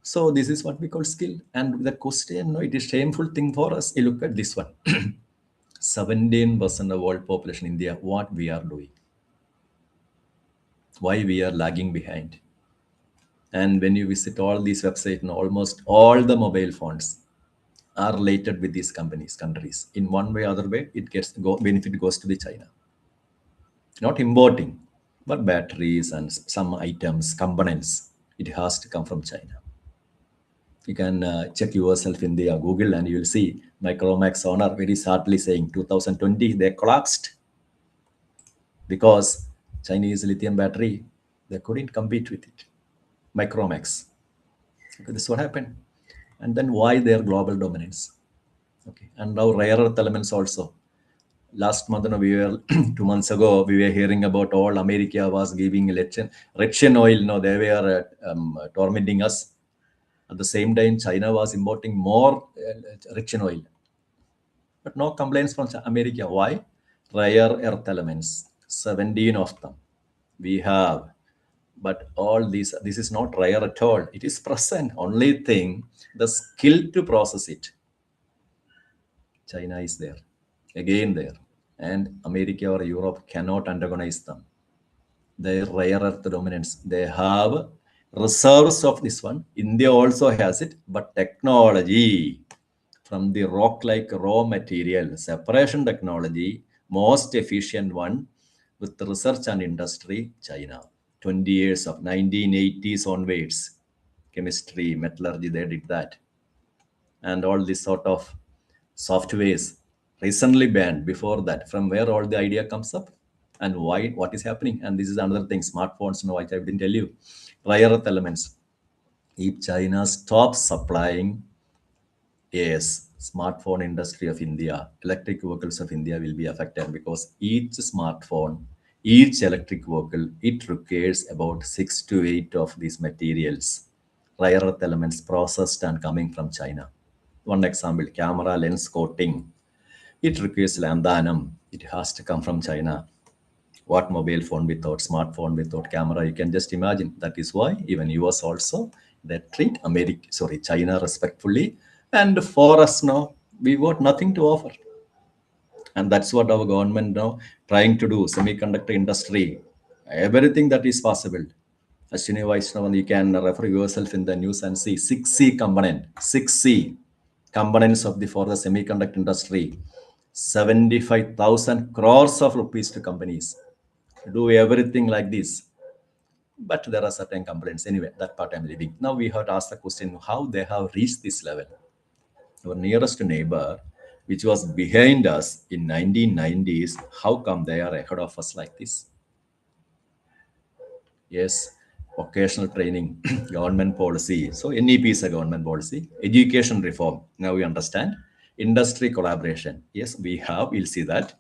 so this is what we call skill. And the question, it is shameful thing for us. You look at this one. 17% of world population in India, what we are doing. Why we are lagging behind? And when you visit all these websites, almost all the mobile phones are related with these countries. In one way or other way, it benefit goes to the China. Not importing, but batteries and some items, components, it has to come from China. You can check yourself in the Google and you will see Micromax owner very sadly saying 2020 they collapsed because Chinese lithium battery, they couldn't compete with it. Micromax. Okay, this is what happened. And then why their global dominance? Okay, and now rare earth elements also. Last month, we were 2 months ago, we were hearing about all America was giving Russian oil. They were tormenting us. At the same time, China was importing more Russian oil. But no complaints from America. Why? Rare earth elements, 17 of them we have. But all this is not rare at all. It is present. Only thing, the skill to process it. China is there, again there. And America or Europe cannot antagonize them. Their rare earth dominance. They have reserves of this one. India also has it, but technology from the rock-like raw material, separation technology, most efficient one with research and industry, China. 20 years of 1980s onwards, chemistry, metallurgy, they did that. And all this sort of softwares recently banned. Before that, from where all the idea comes up and why, what is happening. And this is another thing, smartphones, I didn't tell you. Rare earth elements. If China stops supplying, yes, smartphone industry of India, electric vehicles of India will be affected because each smartphone, each electric vehicle, it requires about 6 to 8 of these materials, rare earth elements processed and coming from China. One example, camera lens coating. It requires lanthanum. It has to come from China. What mobile phone without smartphone, without camera, you can just imagine. That is why even US also, they treat China respectfully. And for us now, we got nothing to offer. And that's what our government now trying to do, semiconductor industry, everything that is possible. Ashwini Vaishnavan, you can refer yourself in the news and see 6C component, 6C components of for the semiconductor industry, 75,000 crores of rupees to companies. Do everything like this. But there are certain complaints. Anyway, that part I'm leaving. Now we have to ask the question, how they have reached this level. Our nearest neighbor, which was behind us in 1990s, how come they are ahead of us like this? Yes, vocational training, government policy. So NEP is a government policy. Education reform, now we understand. Industry collaboration, yes, we have, we'll see that.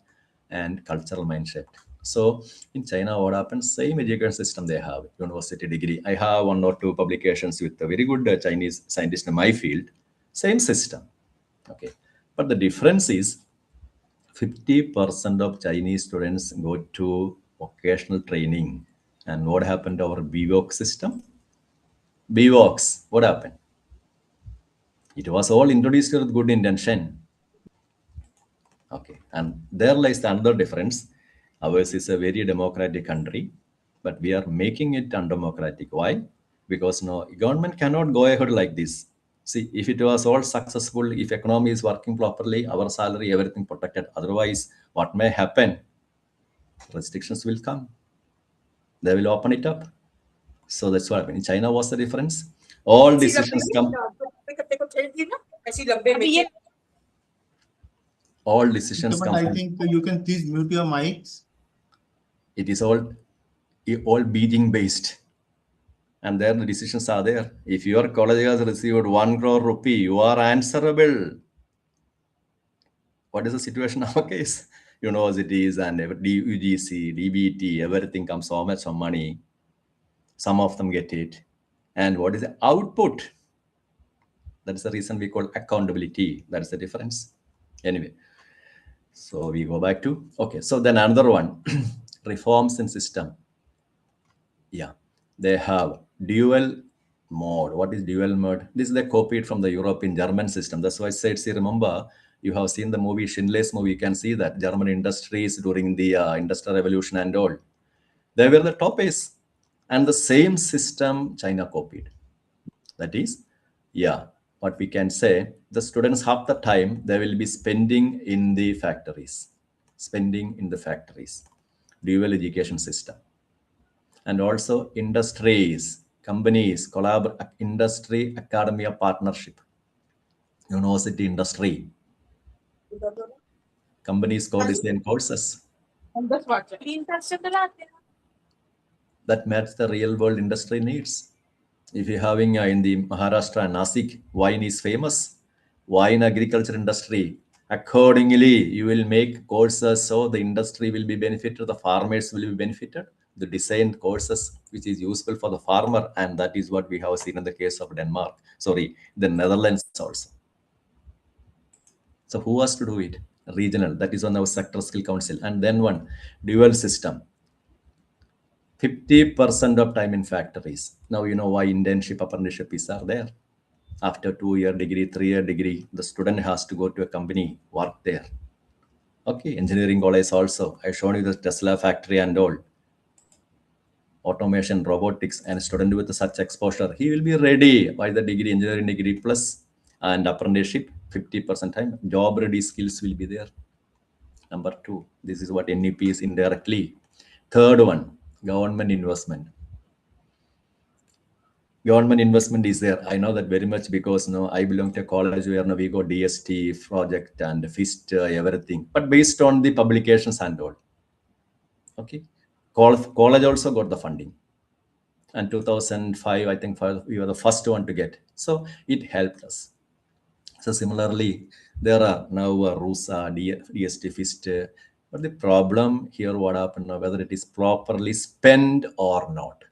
And cultural mindset. So in China, what happens? Same education system they have, university degree. I have 1 or 2 publications with a very good Chinese scientist in my field. Same system. Okay, but the difference is 50% of Chinese students go to vocational training. And what happened to our BVOC system? BVOCs, what happened? It was all introduced with good intention. Okay, and there lies another difference. Ours is a very democratic country, but we are making it undemocratic. Why? Because no, government cannot go ahead like this. See, if it was all successful, if economy is working properly, our salary, everything protected. Otherwise, what may happen? Restrictions will come. They will open it up. So that's what happened. In China, what's the difference? All decisions come. All decisions come. I think you can please mute your mics. It is all bidding based. And there the decisions are there. If your college has received 1 crore rupee, you are answerable. What is the situation nowadays? Universities and UGC, DBT, everything comes so much of money. Some of them get it. And what is the output? That is the reason we call accountability. That is the difference. Anyway, so we go back to, okay. So then another one, reforms in system. Yeah, they have dual mode. What is dual mode? This is they copied from the European German system. That's why I said, see, remember, you have seen the movie, Schindler's movie, you can see that German industries during the Industrial Revolution and all. They were the top ace. And the same system China copied. That is, yeah, what we can say, the students half the time they will be spending in the factories, dual education system. And also industries, companies, industry, academia partnership, university industry, companies co-design courses that match the real world industry needs. If you're having in the Maharashtra, Nasik, wine is famous, wine agriculture industry. Accordingly, you will make courses so the industry will be benefited, the farmers will be benefited. The designed courses which is useful for the farmer, and that is what we have seen in the case of Denmark. Sorry, the Netherlands also. So who has to do it? Regional. That is on our sector skill council, and then one dual system. 50% of time in factories. Now you know why internship, apprenticeship is are there. After 2-year degree, 3-year degree, the student has to go to a company, work there. Okay, engineering college also. I shown you the Tesla factory and all. Automation, robotics, and student with such exposure, he will be ready by the degree, engineering degree plus and apprenticeship, 50% time. Job ready skills will be there. Number 2, this is what NEP is indirectly. Third one, government investment. Government investment is there. I know that very much because I belong to a college where we got DST project and FIST, everything, but based on the publications and all. Okay, college also got the funding, and 2005, I think we were the first one to get. So it helped us. So similarly, there are now RUSA, DST, FIST, but the problem here, what happened now, whether it is properly spent or not.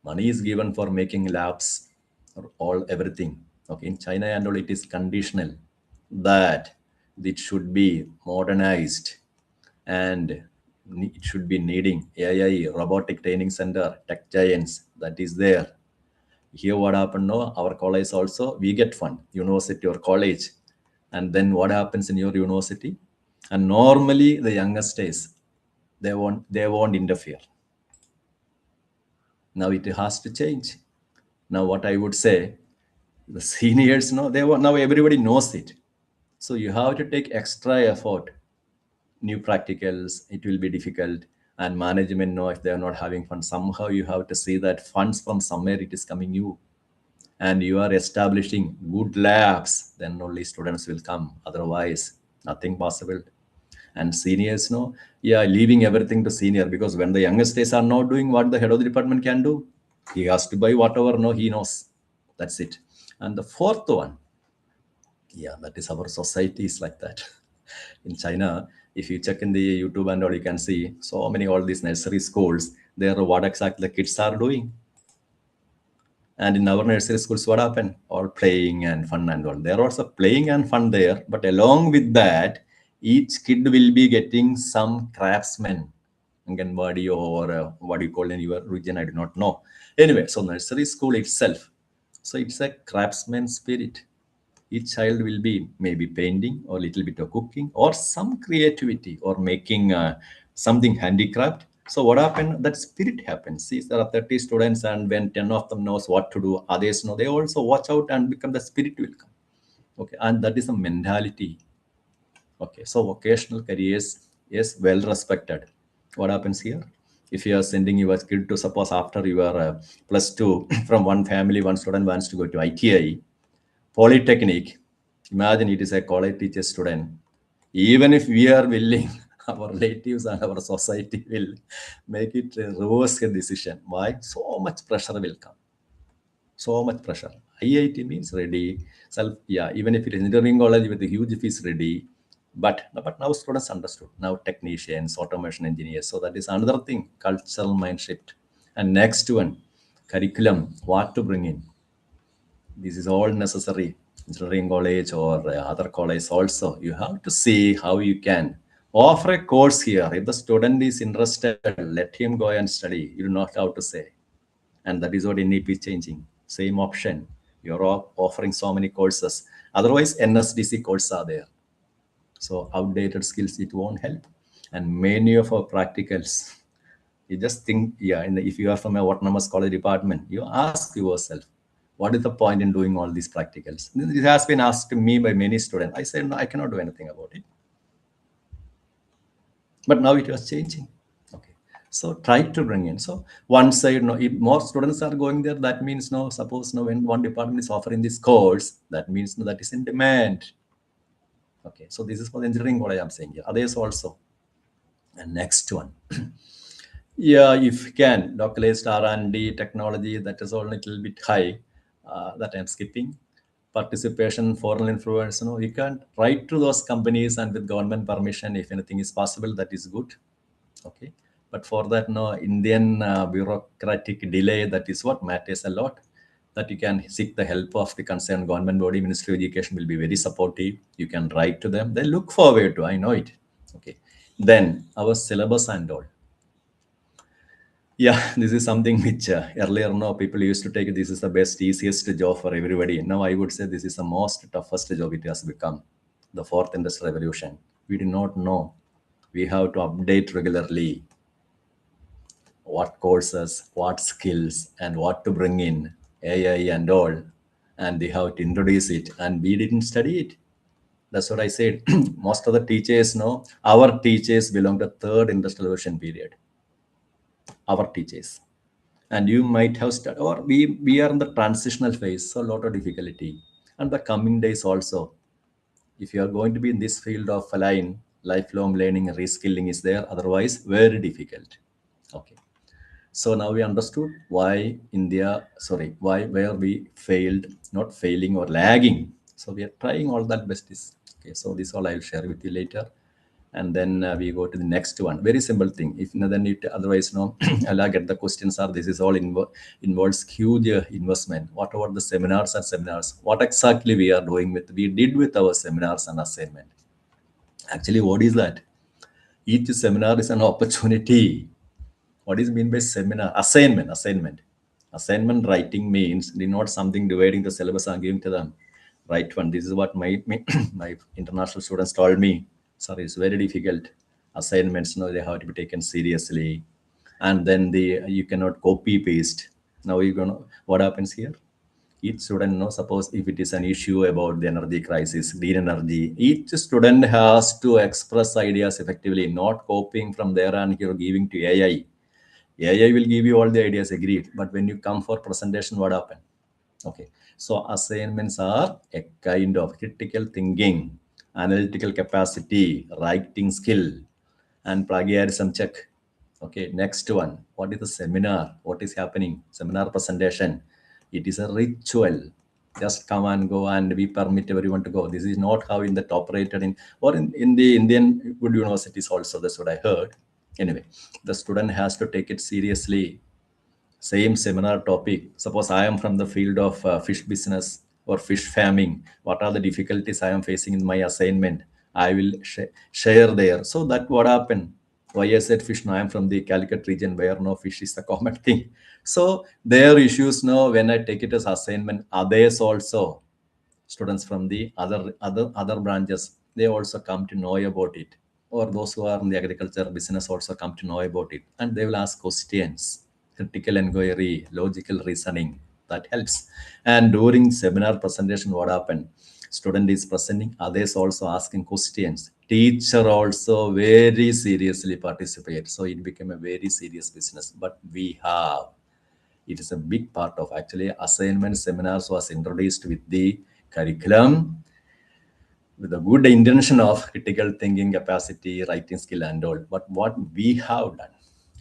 Money is given for making labs or everything. Okay, in China and all, it is conditional that it should be modernized and it should be needing AI, robotic training center, tech giants, that is there. Here what happened now, our college also, we get fund, university or college. And then what happens in your university? And normally the youngest days, they won't interfere. Now it has to change. Now what I would say, the seniors now everybody knows it. So you have to take extra effort. New practicals, it will be difficult. And management know if they are not having fun. Somehow you have to see that funds from somewhere it is coming you. And you are establishing good labs, then only students will come. Otherwise, nothing possible. And seniors leaving everything to senior, because when the youngest days are not doing what the head of the department can do, he has to buy whatever he knows. That's it. And the fourth one, that is our society is like that. In China, if you check in the YouTube and all, you can see so many all these nursery schools, there what exactly the kids are doing. And in our nursery schools, what happened? All playing and fun and all. They're also playing and fun there, but along with that, each kid will be getting some craftsman, Anganwadi or what you call in your region, I do not know. Anyway, so nursery school itself, so it's a craftsman spirit. Each child will be maybe painting or a little bit of cooking or some creativity or making something handicraft. So what happened? That spirit happens. See, there are 30 students, and when 10 of them knows what to do, others know. They also watch out and become the spirit will come. Okay, and that is a mentality. Okay, so vocational careers is well respected. What happens here? If you are sending your kid to, suppose after your +2 from one family, one student wants to go to ITI, Polytechnic, imagine it is a college teacher student. Even if we are willing, our relatives and our society will make it a reverse decision. Why? So much pressure will come. So much pressure. IIT means ready. Even if it is engineering college with a huge fees ready. But now students understood. Now technicians, automation engineers. So that is another thing, cultural mind shift. And next one, curriculum, what to bring in. This is all necessary. Engineering college or other college also, you have to see how you can offer a course here. If the student is interested, let him go and study. You know how to say. And that is what NEP is changing. Same option. You're offering so many courses. Otherwise, NSDC courses are there. So outdated skills, it won't help. And many of our practicals, You just think, yeah, and if you are from a autonomous college department, you ask yourself, what is the point in doing all these practicals? It has been asked to me by many students. I said, no, I cannot do anything about it. But now it was changing. Okay. So try to bring in. So one side, no, if more students are going there, that means no, suppose no, when one department is offering this course, that means no, that is in demand. Okay. So this is for the engineering college I'm saying here. Others also. And next one. Yeah, if you can, localized R&D technology, that is all a little bit high. That I'm skipping. Participation, foreign influence, you can write to those companies and with government permission, if anything is possible, that is good. Okay. But for that, no, Indian bureaucratic delay, that is what matters a lot. That you can seek the help of the concerned government body. Ministry of Education will be very supportive. You can write to them. They look forward to, I know it. Okay. Then our syllabus and all. Yeah, this is something which earlier, no, people used to take this is the best, easiest job for everybody. Now I would say this is the most toughest job it has become. The fourth industrial revolution. We do not know. We have to update regularly what courses, what skills, and what to bring in, AI and all. And they have to introduce it. And we didn't study it. That's what I said. Most of the teachers know, our teachers belong to third industrial revolution period. Our teachers. And you might have studied, or we are in the transitional phase, so a lot of difficulty. And the coming days also, if you are going to be in this field of lifelong learning, reskilling is there, otherwise very difficult. Okay. So now we understood why where we failed, not failing or lagging. So we are trying all that best is. Okay, so this all I'll share with you later. And then we go to the next one. Very simple thing. If then it otherwise no, I'll get the questions are this is all involves huge investment. What about the seminars and seminars? What exactly we are doing we did with our seminars and assignment? Actually, what is that? Each seminar is an opportunity. What is mean by seminar? Assignment. Assignment writing means not something dividing the syllabus and giving to them. Right one. This is what my international students told me. Sorry, it's very difficult. Assignments, they have to be taken seriously. And then you cannot copy paste. Now what happens here? Each student knows, suppose if it is an issue about the energy crisis, green energy, each student has to express ideas effectively, not copying from there and here giving to AI. AI will give you all the ideas, agreed. But when you come for presentation, what happens? Okay. So assignments are a kind of critical thinking, analytical capacity, writing skill, and plagiarism check. Okay, next one. What is the seminar? What is happening? Seminar presentation. It is a ritual. Just come and go, and we permit everyone to go. This is not how in the top rated in the Indian good universities also. That's what I heard. Anyway, the student has to take it seriously. Same seminar topic. Suppose I am from the field of fish business or fish farming. What are the difficulties I am facing in my assignment? I will share there. So that what happened? Why I said fish? No, I am from the Calicut region where no fish is the common thing. So their issues now when I take it as assignment, others also, students from the other branches, they also come to know about it. Or those who are in the agriculture business also come to know about it. And they will ask questions. Critical inquiry, logical reasoning, that helps. And during seminar presentation, what happened? Student is presenting, others also asking questions. Teacher also very seriously participate. So it became a very serious business. But it is a big part of actually assignment seminars was introduced with the curriculum with a good intention of critical thinking capacity, writing skill and all. But what we have done,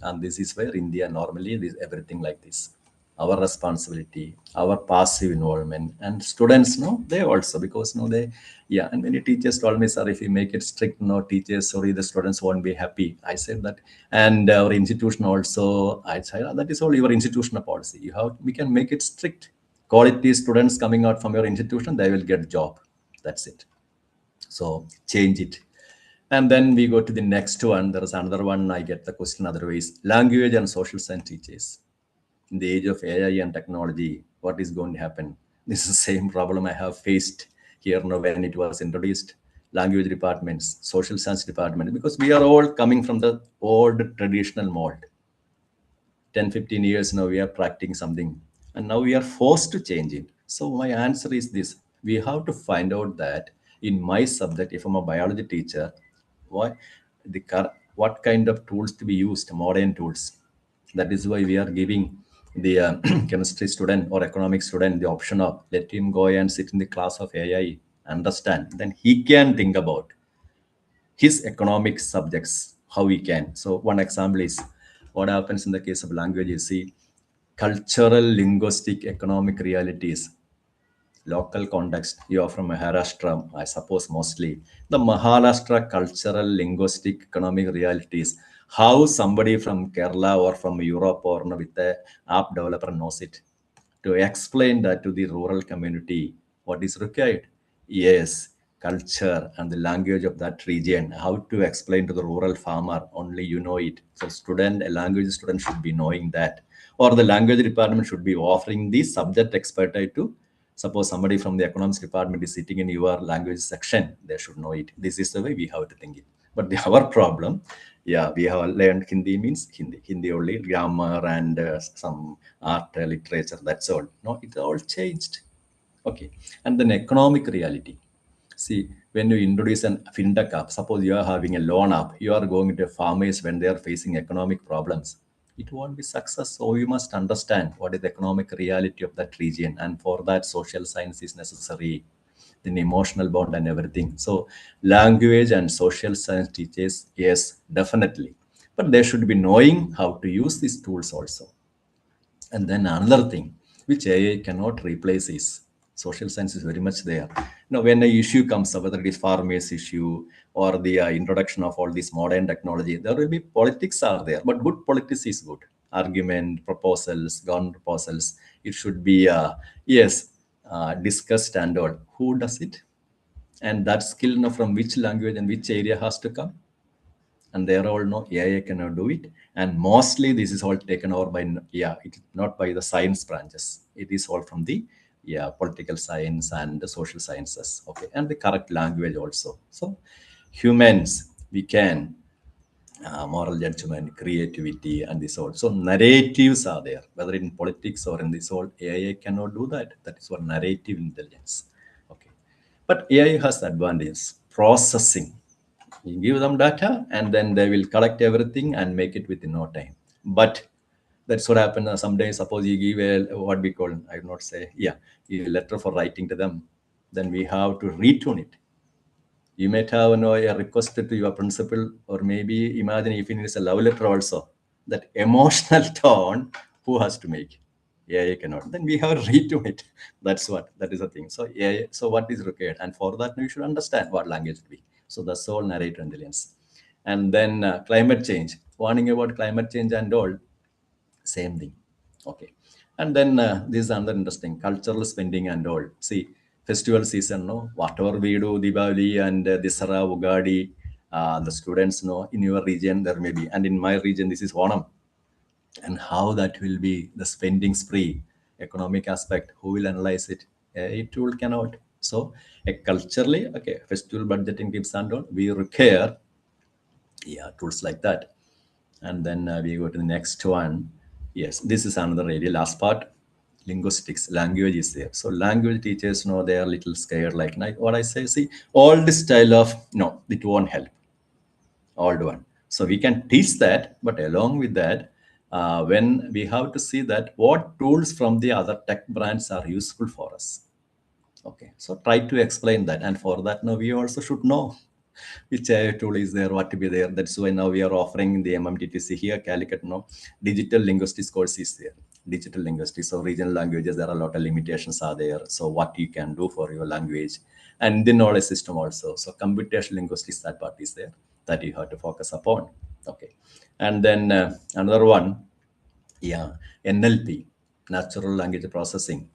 and this is where India normally is everything like this. Our responsibility, our passive involvement, and students know they also because and many teachers told me, sir, if you make it strict, teachers, sorry, the students won't be happy. I said that, and our institution also, I said that is all your institutional policy. We can make it strict. Quality students coming out from your institution, they will get job. That's it. So change it. And then we go to the next one. There is another one. I get the question otherwise. Language and social science teachers. In the age of AI and technology, what is going to happen? This is the same problem I have faced here now when it was introduced. Language departments, social science department, because we are all coming from the old traditional mold. 10, 15 years now we are practicing something, and now we are forced to change it. So my answer is this: we have to find out that in my subject, if I'm a biology teacher, what kind of tools to be used, modern tools. That is why we are giving the chemistry student or economic student the option of let him go and sit in the class of AI, understand, then he can think about his economic subjects, how we can. So one example is what happens in the case of language. You see, cultural, linguistic, economic realities, local context. You are from Maharashtra, I suppose mostly. The Maharashtra cultural, linguistic, economic realities. How somebody from Kerala or from Europe or with a app developer knows it. To explain that to the rural community, what is required? Yes, culture and the language of that region. How to explain to the rural farmer? Only you know it. So a language student should be knowing that. Or the language department should be offering the subject expertise to. Suppose somebody from the economics department is sitting in your language section, they should know it. This is the way we have to think it. But our problem, yeah, we have learned Hindi means Hindi. Hindi only, grammar and some art, literature, that's all. No, it's all changed. Okay. And then economic reality. See, when you introduce an fintech app, suppose you are having a loan app, you are going to farmers when they are facing economic problems. It won't be success. So you must understand what is the economic reality of that region. And for that, social science is necessary, then emotional bond and everything. So language and social science teachers, yes, definitely. But they should be knowing how to use these tools also. And then another thing which AI cannot replace is social science is very much there. Now, when an issue comes up, whether it is farmers issue or the introduction of all this modern technology, there will be politics are there. But good politics is good. Argument, proposals, government proposals. It should be yes, discussed and all. Who does it? And that skill now from which language and which area has to come? And they are all know AI cannot do it. And mostly this is all taken over by, it's not by the science branches. It is all from the, political science and the social sciences. Okay. And the correct language also. So humans, we can, moral judgment, creativity, and this all. So narratives are there, whether in politics or in this all, AI cannot do that. That is what narrative intelligence. Okay. But AI has advantage, processing. You give them data and then they will collect everything and make it within no time. But that's what happens. Someday, suppose you give a, what we call, I will not say, a letter for writing to them. Then we have to retune it. You might have a request to your principal, or maybe imagine if it is a love letter also. That emotional tone, who has to make? AI cannot. Then we have to retune it. That is the thing. So so what is required? And for that, you should understand what language to be. So that's all narrative intelligence. And then climate change, warning about climate change and all, same thing. Okay. And then this is another interesting, cultural spending and all. See, festival season, no, whatever we do, Diwali and Dasara, Ugadi, the students know in your region there may be, and in my region this is Onam. And how that will be the spending spree, economic aspect, who will analyze it? A tool cannot. So culturally, okay, festival budgeting tips and all, we require tools like that. And then we go to the next one. Yes, this is another area, last part, linguistics, language is there. So language teachers know they are a little scared, like what I say, see, all this style of, no, it won't help. Old one. So we can teach that, but along with that, when we have to see that what tools from the other tech brands are useful for us. Okay, so try to explain that. And for that, now we also should know which AI tool is there, what to be there. That's why now we are offering the MMTTC here, Calicut, no, digital linguistics course is there. Digital linguistics, so regional languages, there are a lot of limitations are there. So what you can do for your language and the knowledge system also. So computational linguistics, that part is there that you have to focus upon. Okay. And then another one, NLP, natural language processing.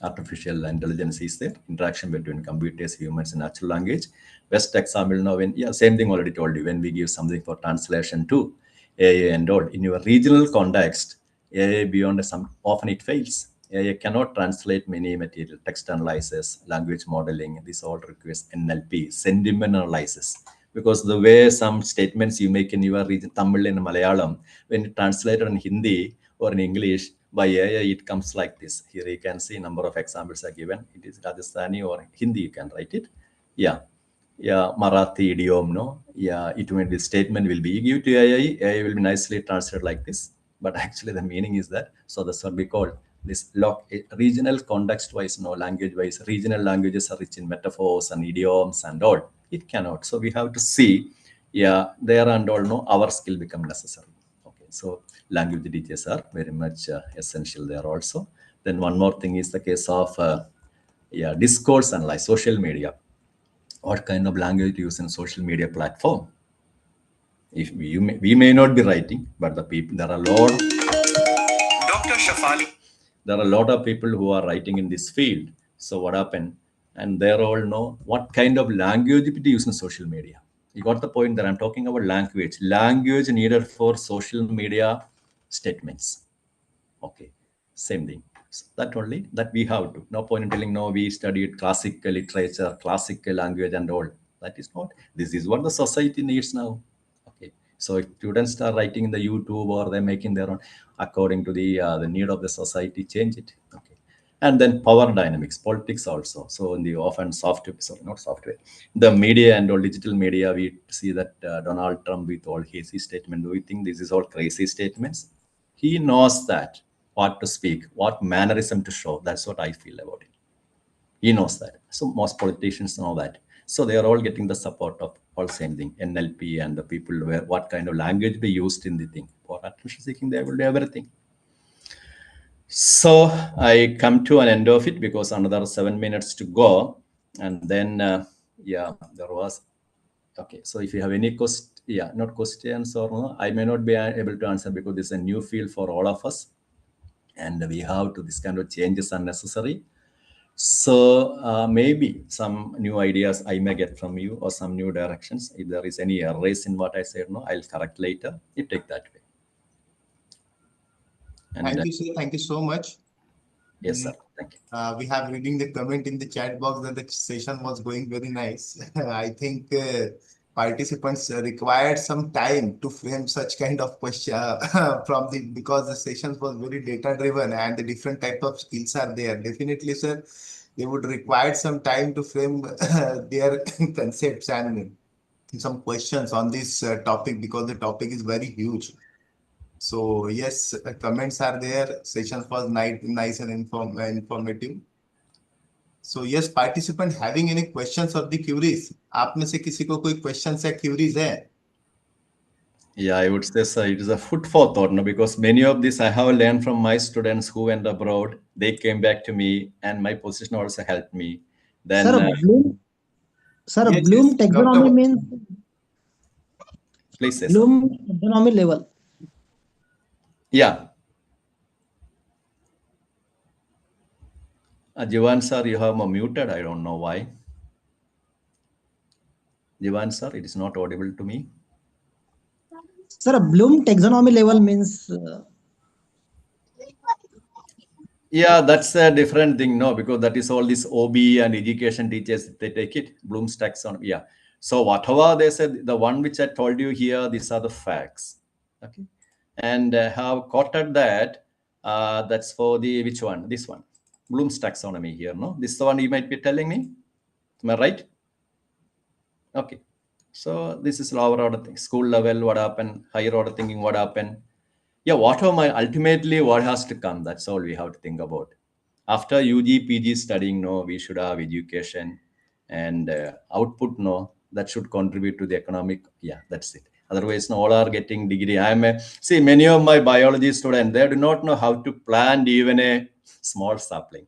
Artificial intelligence is there, interaction between computers, humans, and natural language. Best example now, when same thing already told you, when we give something for translation to AI and all in your regional context, AI beyond some often it fails. AI cannot translate many material, text analysis, language modeling. This all requires NLP, sentiment analysis, because the way some statements you make in your region, Tamil and Malayalam, when you translate it in Hindi, or in English, by AI, it comes like this. Here you can see number of examples are given. It is Rajasthani or Hindi, you can write it. Yeah. Yeah, Marathi idiom, no? Yeah, it will be statement will be you give to AI will be nicely translated like this. But actually the meaning is that, so that's what we call this regional context wise, no, language wise, regional languages are rich in metaphors and idioms and all. It cannot. So we have to see, yeah, there and all, no, our skill become necessary. Okay, so language teachers are very much essential there also. Then one more thing is the case of, yeah, discourse and like social media. What kind of language to use in social media platform? If we may not be writing, but the people, there are a lot. Dr. Shafali. There are a lot of people who are writing in this field. So what happened? And they all know what kind of language to use in social media. You got the point that I'm talking about language. Language needed for social media statements. Okay, same thing. So that only that we have to. No point in telling no, we studied classical literature, classical language and all. That is not. This is what the society needs now. Okay, so if students are writing in the YouTube or they're making their own according to the need of the society, change it. Okay, and then power dynamics, politics also. So in the often software, sorry, not software, the media and all digital media, we see that Donald Trump with all his statement. Do we think this is all crazy statements? He knows that what to speak, what mannerism to show. That's what I feel about it. He knows that. So most politicians know that. So they are all getting the support of all same thing, NLP and the people where what kind of language they used in the thing. For attention seeking, they will do everything. So I come to an end of it because another 7 minutes to go. And then, yeah, there was, okay. So if you have any not questions or no, I may not be able to answer because this is a new field for all of us. And we have to, this kind of changes are necessary. So maybe some new ideas I may get from you or some new directions. If there is any errors in what I said, no, I'll correct later. You take that way. And, thank you, sir. Thank you so much. Yes, sir. Thank you. We have reading the comment in the chat box that the session was going very nice. I think participants required some time to frame such kind of question because the sessions was very data driven and the different type of skills are there. Definitely, sir, they would require some time to frame their concepts and some questions on this topic because the topic is very huge. So yes, comments are there. Sessions was nice and informative. So yes, participant having any questions or the queries? आप में से किसी को कोई questions या queries है? Yeah, I would say, sir, it is a food for thought, no? Because many of this I have learned from my students who went abroad. They came back to me, and my position also helped me. Then, Bloom taxonomy means please say, Bloom taxonomy level. Yeah. Jivan sir, you have muted. I don't know why. Jivan sir, it is not audible to me. Sir, Bloom taxonomy level means. Yeah, that's a different thing, no, because that is all this OB and education teachers, they take it. Bloom's taxonomy. Yeah. So whatever they said, the one which I told you here, these are the facts. Okay. And have quoted that. That's for the which one? This one. Bloom's taxonomy here, no? This is the one you might be telling me. Am I right? Okay. So this is lower order thing. School level, what happened? Higher order thinking, what happened? Yeah, ultimately what has to come? That's all we have to think about. After UG, PG studying, no, we should have education and output, no, that should contribute to the economic. Yeah, that's it. Otherwise, no, all are getting degree. See, many of my biology students, they do not know how to plant even a small sapling.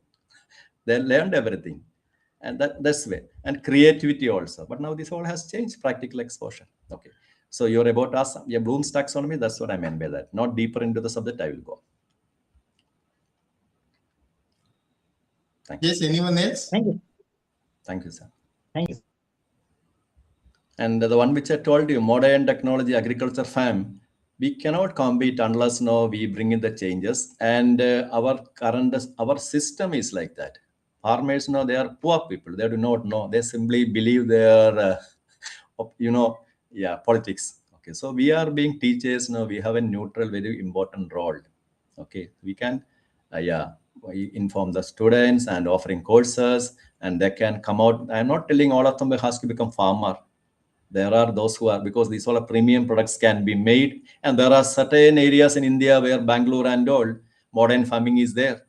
They learned everything. And that's way. And creativity also. But now this all has changed, practical exposure. Okay. So you're about us, yeah, Bloom's taxonomy, that's what I meant by that. Not deeper into the subject, I will go. Thank you. Yes, anyone else? Thank you. Thank you, sir. Thank you. And the one which I told you, modern technology, agriculture farm, we cannot compete unless we bring in the changes. And our system is like that. Farmers, they are poor people. They do not know. They simply believe their, politics. Okay, so we are being teachers. We have a neutral, very important role. Okay, we can, we inform the students and offering courses, and they can come out. I'm not telling all of them has to become farmer. There are those who are, because these all are premium products can be made, and there are certain areas in India where Bangalore and all modern farming is there.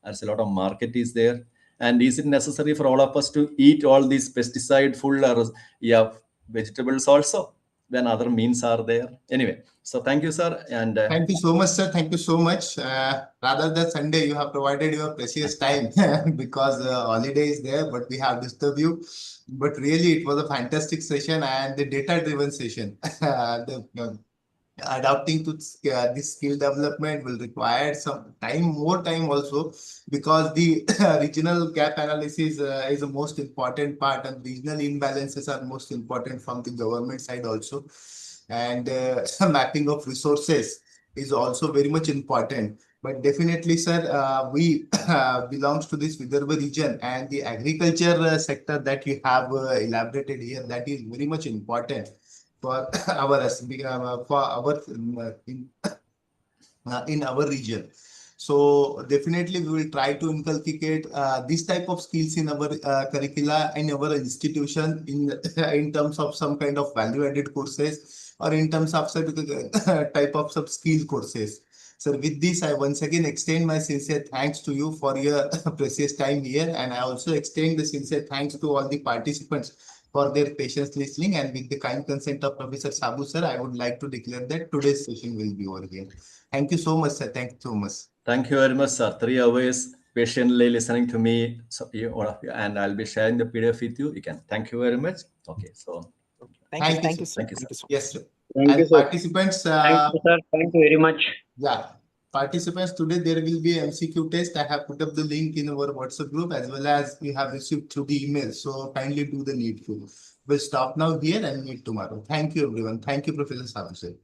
There's a lot of market is there. And is it necessary for all of us to eat all these pesticide full vegetables also when other means are there? Anyway, so thank you, sir. And thank you so much, sir. Thank you so much. Rather than Sunday, you have provided your precious time because holiday is there, but we have disturbed you. But really, it was a fantastic session and the data-driven session. Adapting to this skill development will require some time, more time also, because the regional gap analysis is the most important part, and regional imbalances are most important from the government side also. And mapping of resources is also very much important. But definitely, sir, we belongs to this Vidarbha region, and the agriculture sector that you have elaborated here, that is very much important for our in our region. So definitely we will try to inculcate this type of skills in our curricula in our institution in terms of some kind of value-added courses, or in terms of type of sub skill courses. So with this, I once again extend my sincere thanks to you for your precious time here, and I also extend the sincere thanks to all the participants for their patience listening. And with the kind consent of Professor Sabu sir, I would like to declare that today's session will be over here. Thank you so much, sir. Thank you so much. Thank you very much, sir. 3 hours patiently listening to me, so you, all of you, and I'll be sharing the PDF with you. You can. Thank you very much. Okay, so Thank you, sir. Thank you, sir. Yes, sir. Thank And you, sir. participants, Thank you, sir. Thank you very much. yeah, participants, today there will be MCQ test. I have put up the link in our WhatsApp group, as well as we have received through the email. So kindly do the needful. We'll stop now here and meet tomorrow. Thank you, everyone. Thank you, Professor Sabu sir.